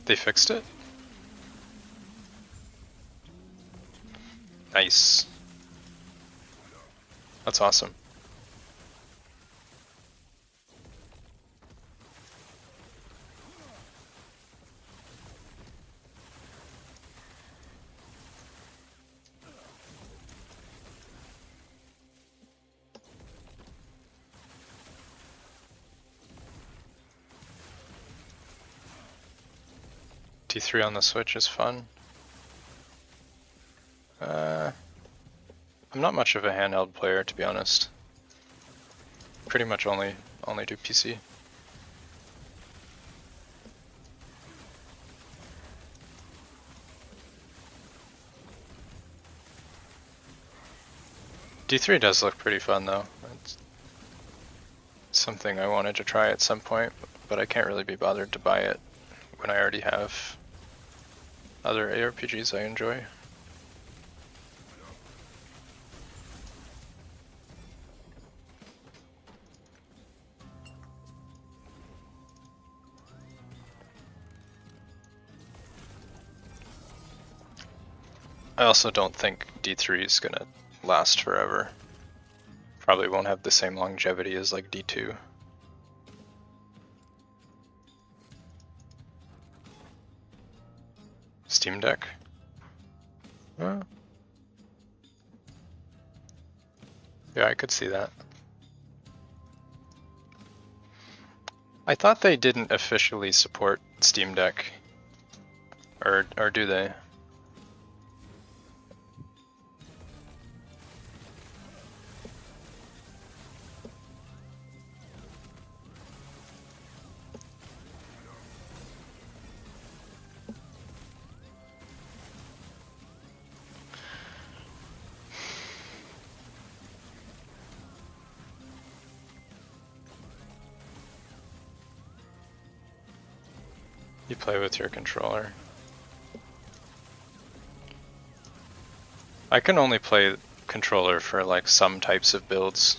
They fixed it? Nice. That's awesome. D3 on the Switch is fun. I'm not much of a handheld player, to be honest. Pretty much only do PC. D3 does look pretty fun though. It's something I wanted to try at some point, but I can't really be bothered to buy it when I already have other ARPGs I enjoy. I also don't think D3 is gonna last forever. Probably won't have the same longevity as like D2. Steam Deck? Yeah, I could see that. I thought they didn't officially support Steam Deck. Or do they? You play with your controller. I can only play controller for like some types of builds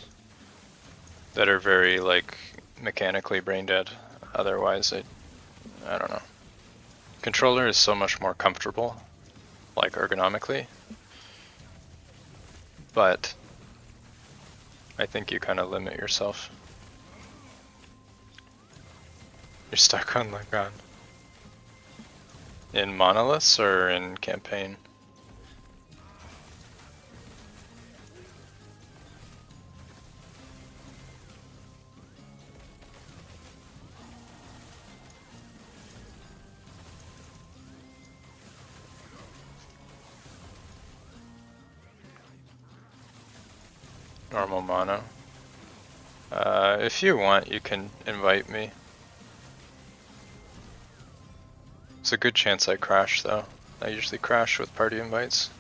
that are very like mechanically brain dead. Otherwise, I don't know. Controller is so much more comfortable, like ergonomically, but I think you kind of limit yourself. You're stuck on Lagan. In Monoliths or in campaign? Normal mono. If you want, you can invite me. It's a good chance I crash though. I usually crash with party invites.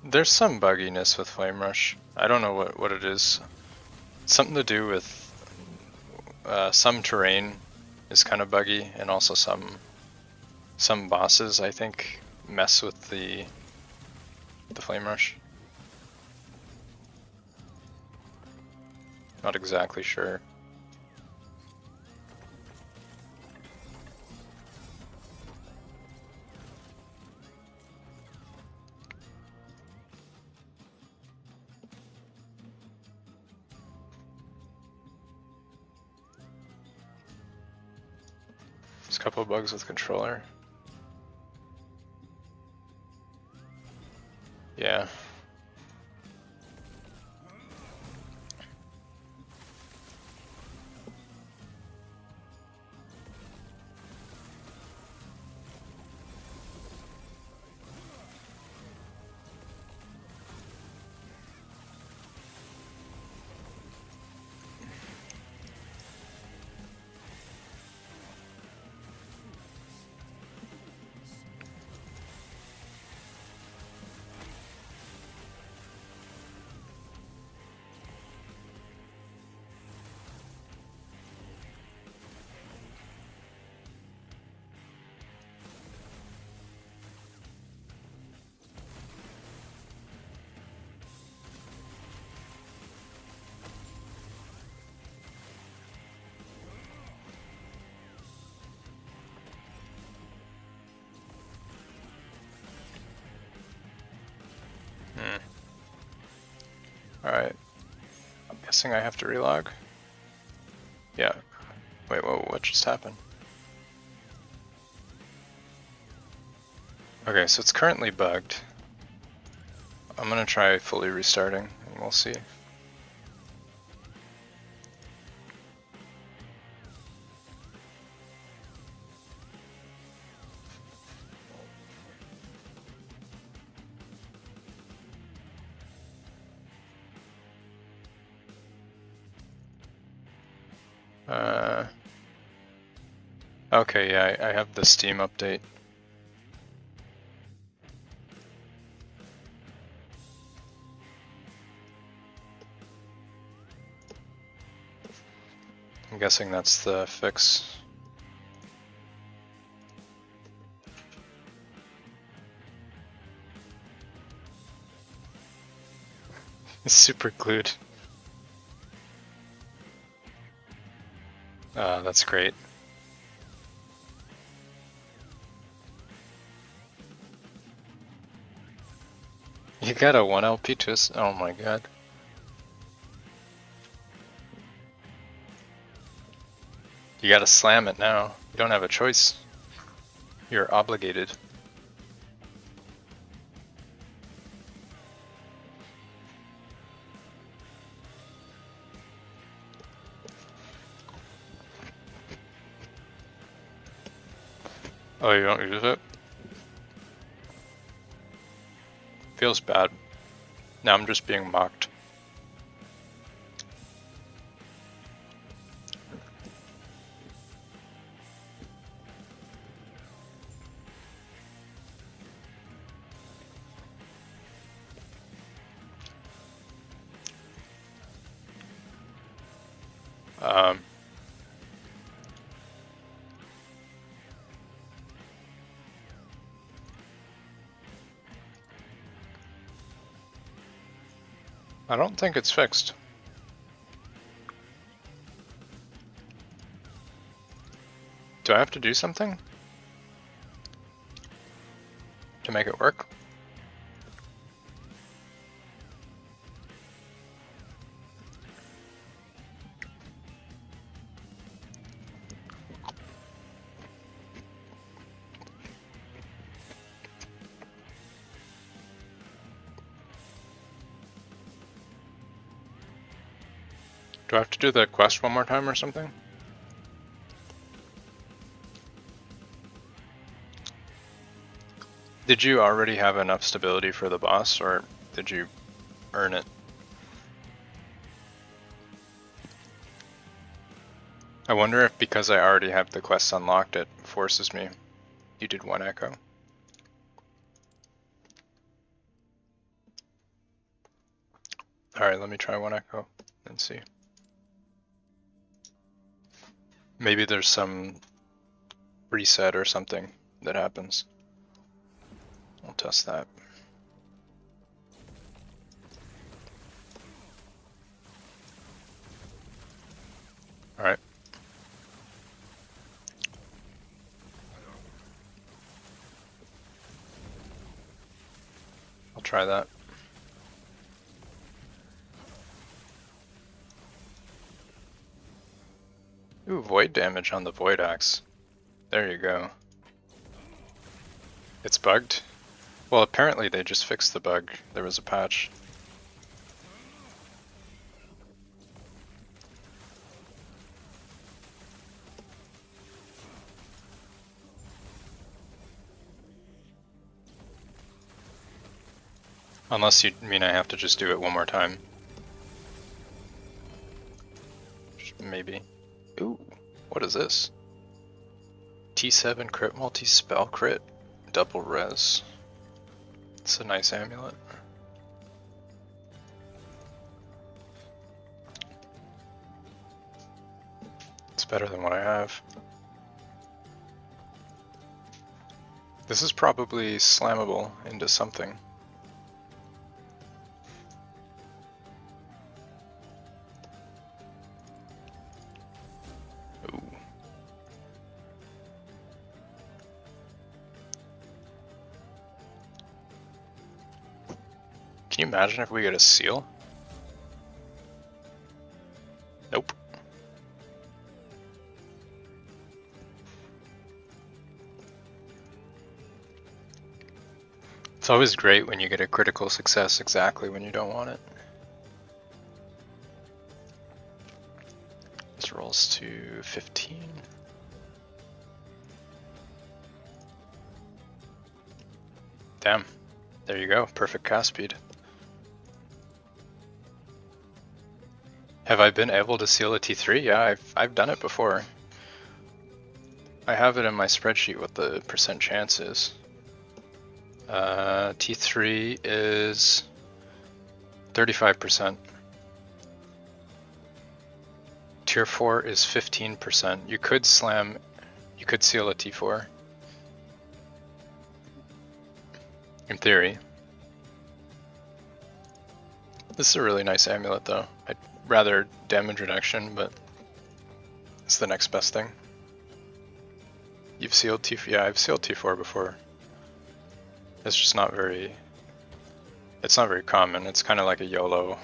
There's some bugginess with Flame Rush. I don't know what it is. Something to do with some terrain is kind of buggy, and also some bosses I think mess with the Flame Rush. Not exactly sure. There's a couple of bugs with controller. Yeah. Alright. I'm guessing I have to relog. Yeah. Wait, whoa, what just happened? Okay, so it's currently bugged. I'm gonna try fully restarting, and we'll see. Okay, yeah, I have the Steam update. I'm guessing that's the fix. It's super glued. That's great. You got a 1 LP twist? Oh my god. You gotta slam it now. You don't have a choice. You're obligated. Oh, you don't use it? Feels bad. Now I'm just being mocked. I don't think it's fixed. Do I have to do something to make it work? Do I have to do the quest one more time or something? Did you already have enough stability for the boss, or did you earn it? I wonder if because I already have the quest unlocked, it forces me. You did 1 echo. Alright, let me try one echo and see. Maybe there's some reset or something that happens. I'll test that. Alright. I'll try that. Ooh, void damage on the void axe. There you go. It's bugged? Well, apparently they just fixed the bug. There was a patch. Unless you mean I have to just do it one more time. Maybe. Ooh, what is this? T7 crit multi-spell crit, double res. It's a nice amulet. It's better than what I have. This is probably slammable into something. Ooh. Can you imagine if we get a seal? Nope. It's always great when you get a critical success exactly when you don't want it. This rolls to 15. Damn. There you go. Perfect cast speed. Have I been able to seal a T3? Yeah, I've done it before. I have it in my spreadsheet what the percent chance is. T3 is 35%. Tier 4 is 15%. You could seal a T4. In theory. This is a really nice amulet though. I'd rather damage reduction, but it's the next best thing. You've sealed T4? Yeah, I've sealed T4 before. It's just not very... It's not very common. It's kind of like a YOLO.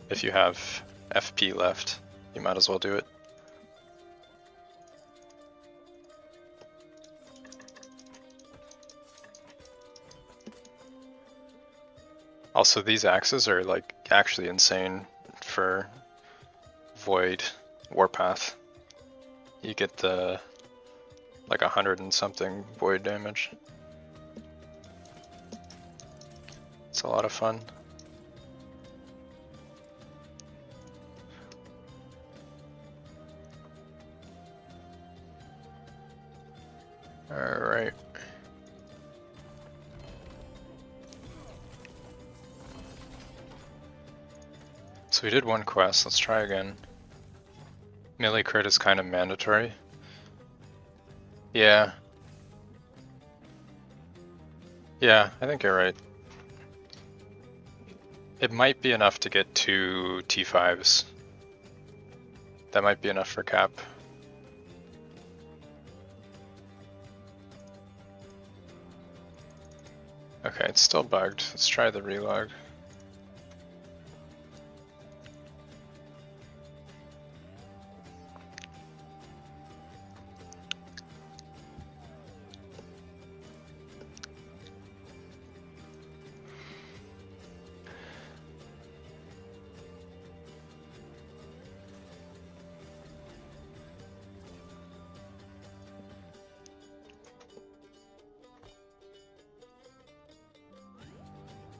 If you have FP left, you might as well do it. Also, these axes are like actually insane for Void Warpath. You get the like 100 and something Void damage. It's a lot of fun. Alright. So we did one quest, let's try again. Melee crit is kind of mandatory. Yeah. Yeah, I think you're right. It might be enough to get 2 T5s. That might be enough for cap. Okay, it's still bugged. Let's try the relog.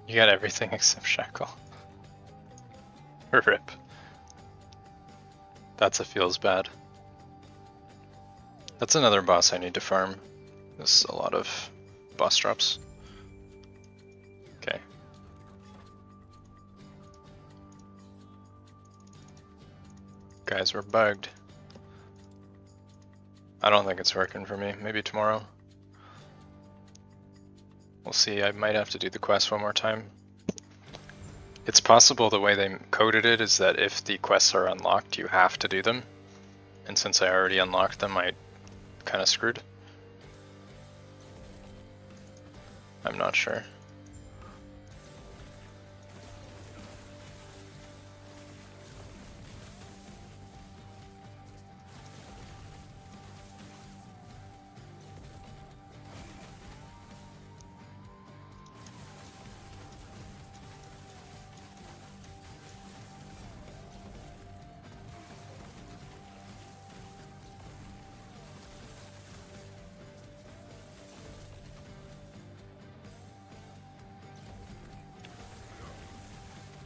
You got everything except Shackle. Rip. That's a feels bad. That's another boss I need to farm. This is a lot of boss drops. Okay. guys were bugged. I don't think it's working for me. Maybe tomorrow. We'll see. I might have to do the quest one more time. It's possible the way they coded it is that if the quests are unlocked, you have to do them. And since I already unlocked them, I kind of screwed. I'm not sure.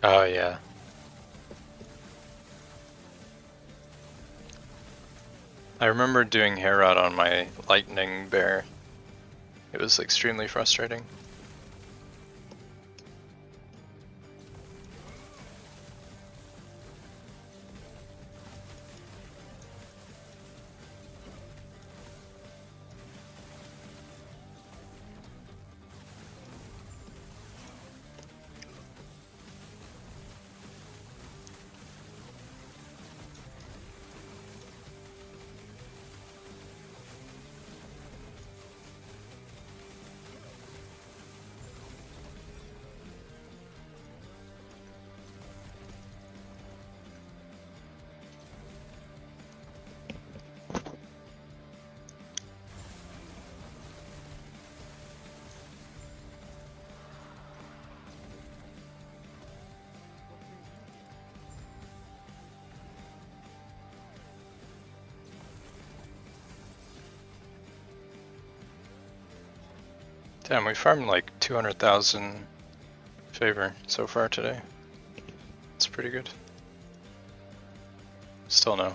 Oh yeah. I remember doing Herod on my lightning bear. It was extremely frustrating. Damn, we farmed like 200,000 favor so far today. It's pretty good. Still no.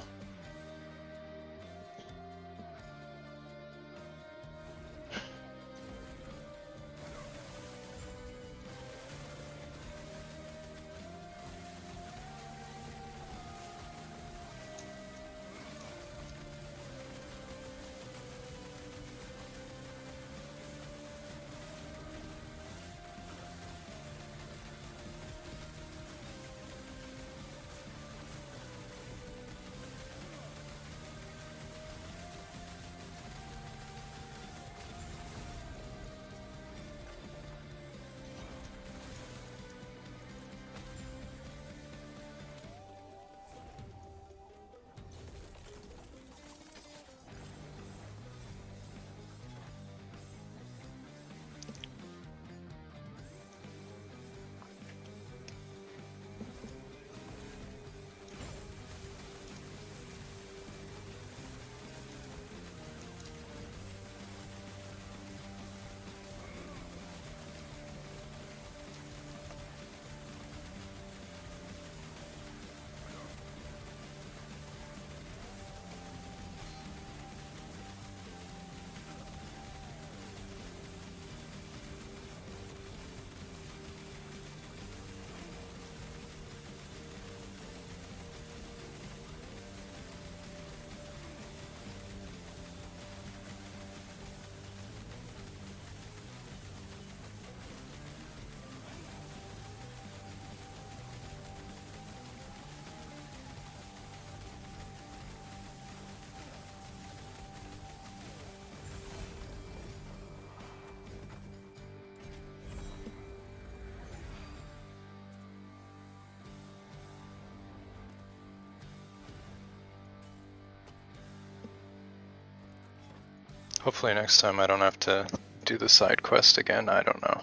Hopefully next time I don't have to do the side quest again, I don't know.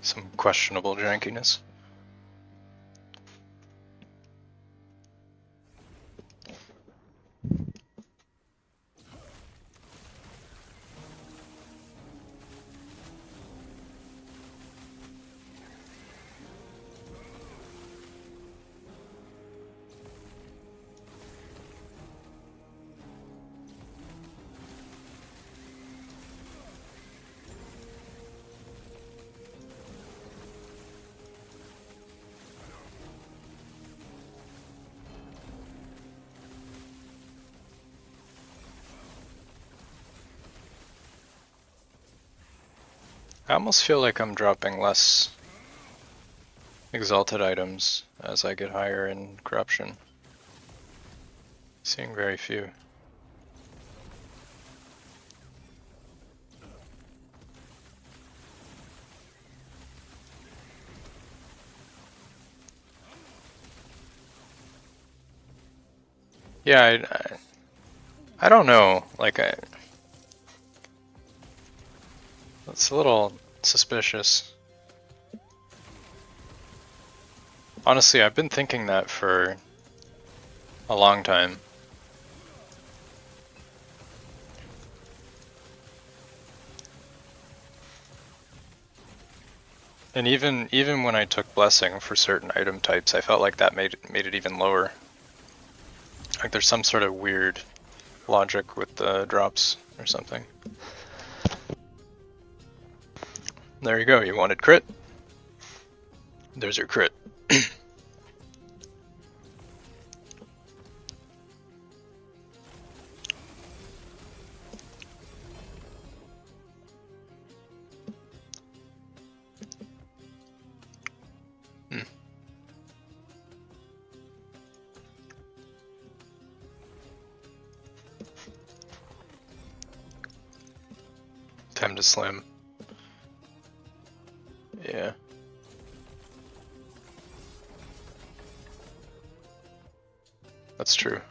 Some questionable jankiness. I almost feel like I'm dropping less exalted items as I get higher in corruption. Seeing very few. Yeah, I don't know. Like, it's a little suspicious. Honestly, I've been thinking that for a long time. And even when I took blessing for certain item types, I felt like that made it even lower. Like there's some sort of weird logic with the drops or something. There you go, you wanted crit? There's your crit. Time to slam. Yeah. That's true.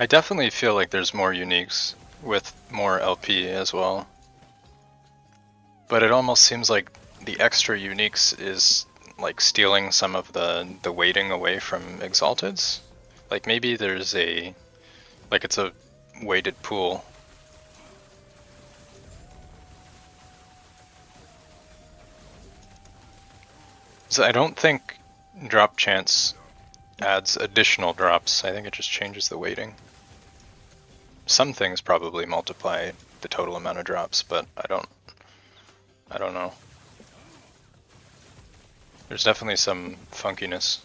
I definitely feel like there's more uniques with more LP as well. But it almost seems like the extra uniques is like stealing some of the weighting away from exalteds. Like maybe there's like it's a weighted pool. So I don't think drop chance adds additional drops. I think it just changes the weighting. Some things probably multiply the total amount of drops, but I don't know. There's definitely some funkiness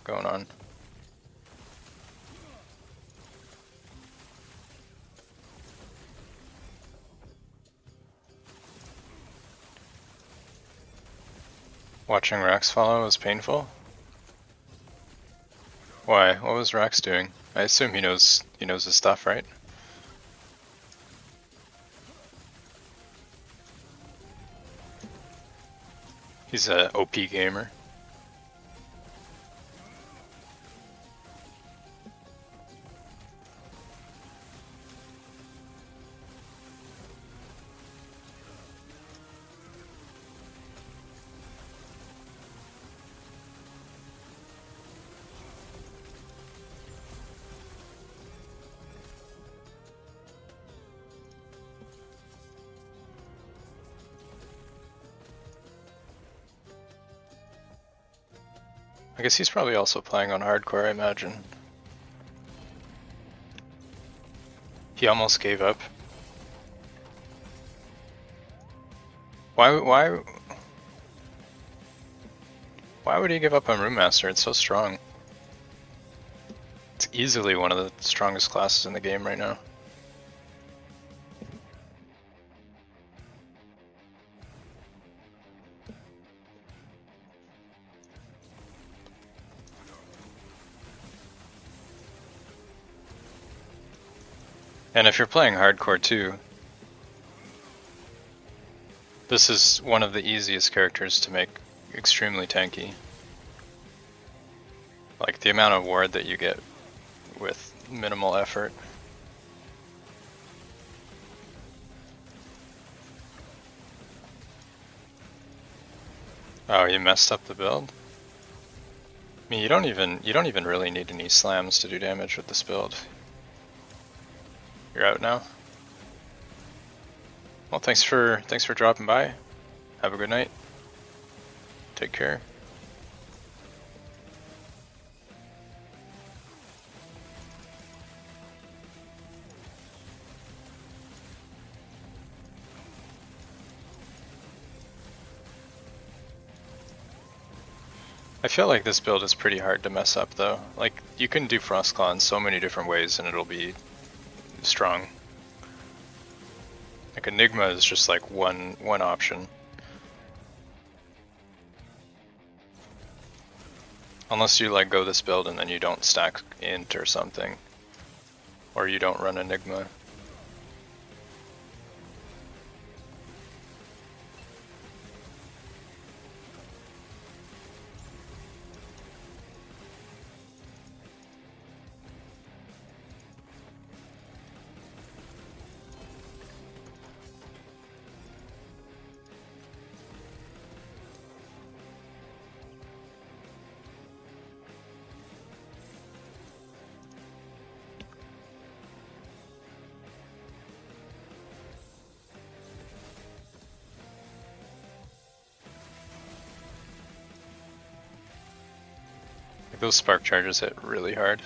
going on. Watching Rax follow was painful. Why? What was Rax doing? I assume he knows his stuff, right? He's a OP gamer. I guess he's probably also playing on hardcore, I imagine. He almost gave up. Why? Why would he give up on Room Master? It's so strong. It's easily one of the strongest classes in the game right now. And if you're playing hardcore too, this is one of the easiest characters to make extremely tanky. Like the amount of ward that you get with minimal effort. Oh, you messed up the build? I mean, you don't even really need any slams to do damage with this build. You're out now? Well, thanks for dropping by. Have a good night. Take care. I feel like this build is pretty hard to mess up though. Like, you can do frostclaw in so many different ways and it'll be strong. Like Enigma is just like one option. Unless you like go this build and then you don't stack int or something. Or you don't run Enigma. Those spark charges hit really hard.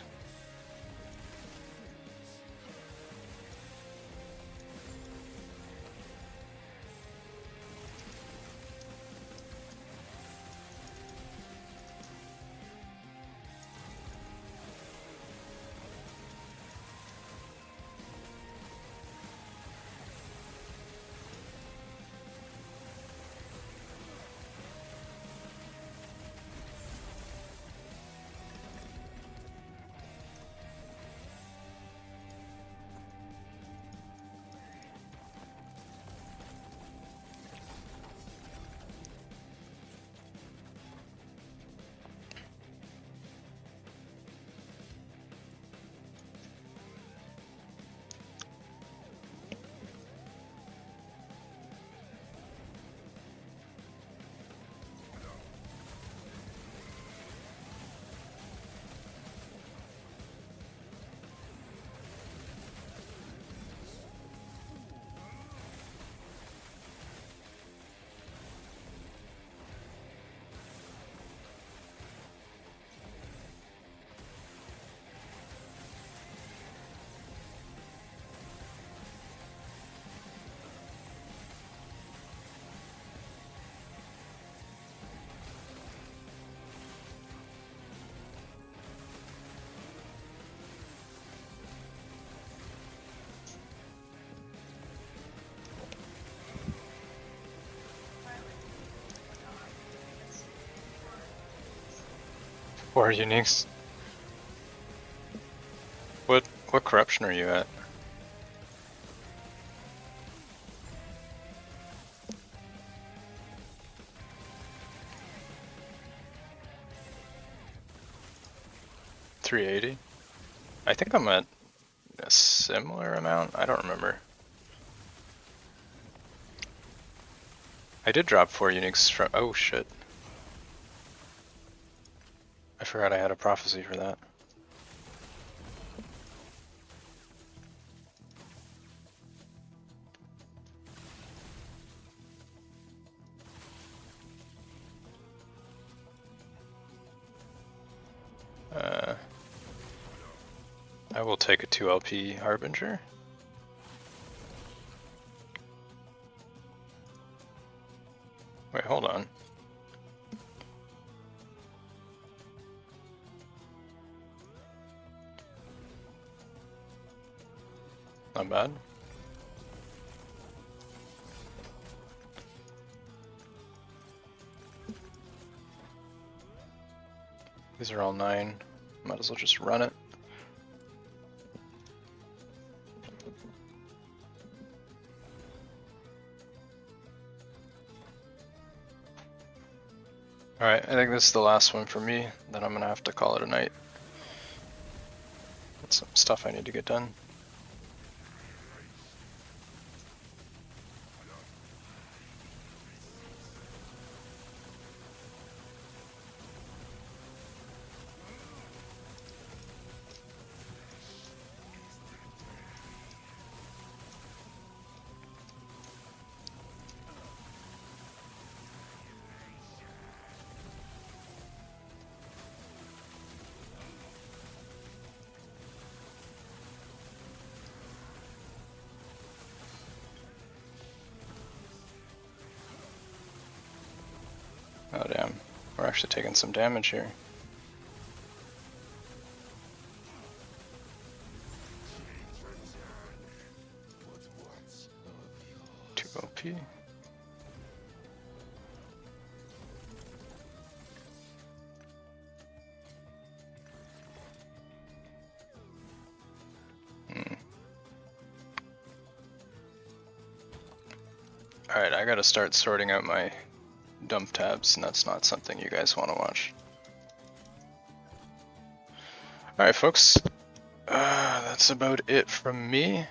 Or uniques. What corruption are you at? $380? I think I'm at a similar amount. I don't remember. I did drop 4 uniques from. Oh shit. I forgot I had a prophecy for that. I will take a 2 LP Harbinger. Wait, hold on. Not bad. These are all 9. Might as well just run it. Alright, I think this is the last one for me. Then I'm gonna have to call it a night. Got some stuff I need to get done. Oh damn, we're actually taking some damage here. Too OP. Alright, I gotta start sorting out my dump tabs, and that's not something you guys want to watch. Alright folks, that's about it from me.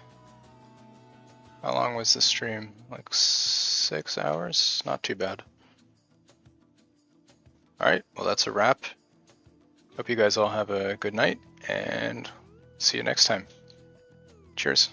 How long was the stream? Like 6 hours? Not too bad. Alright, well that's a wrap. Hope you guys all have a good night, and see you next time. Cheers.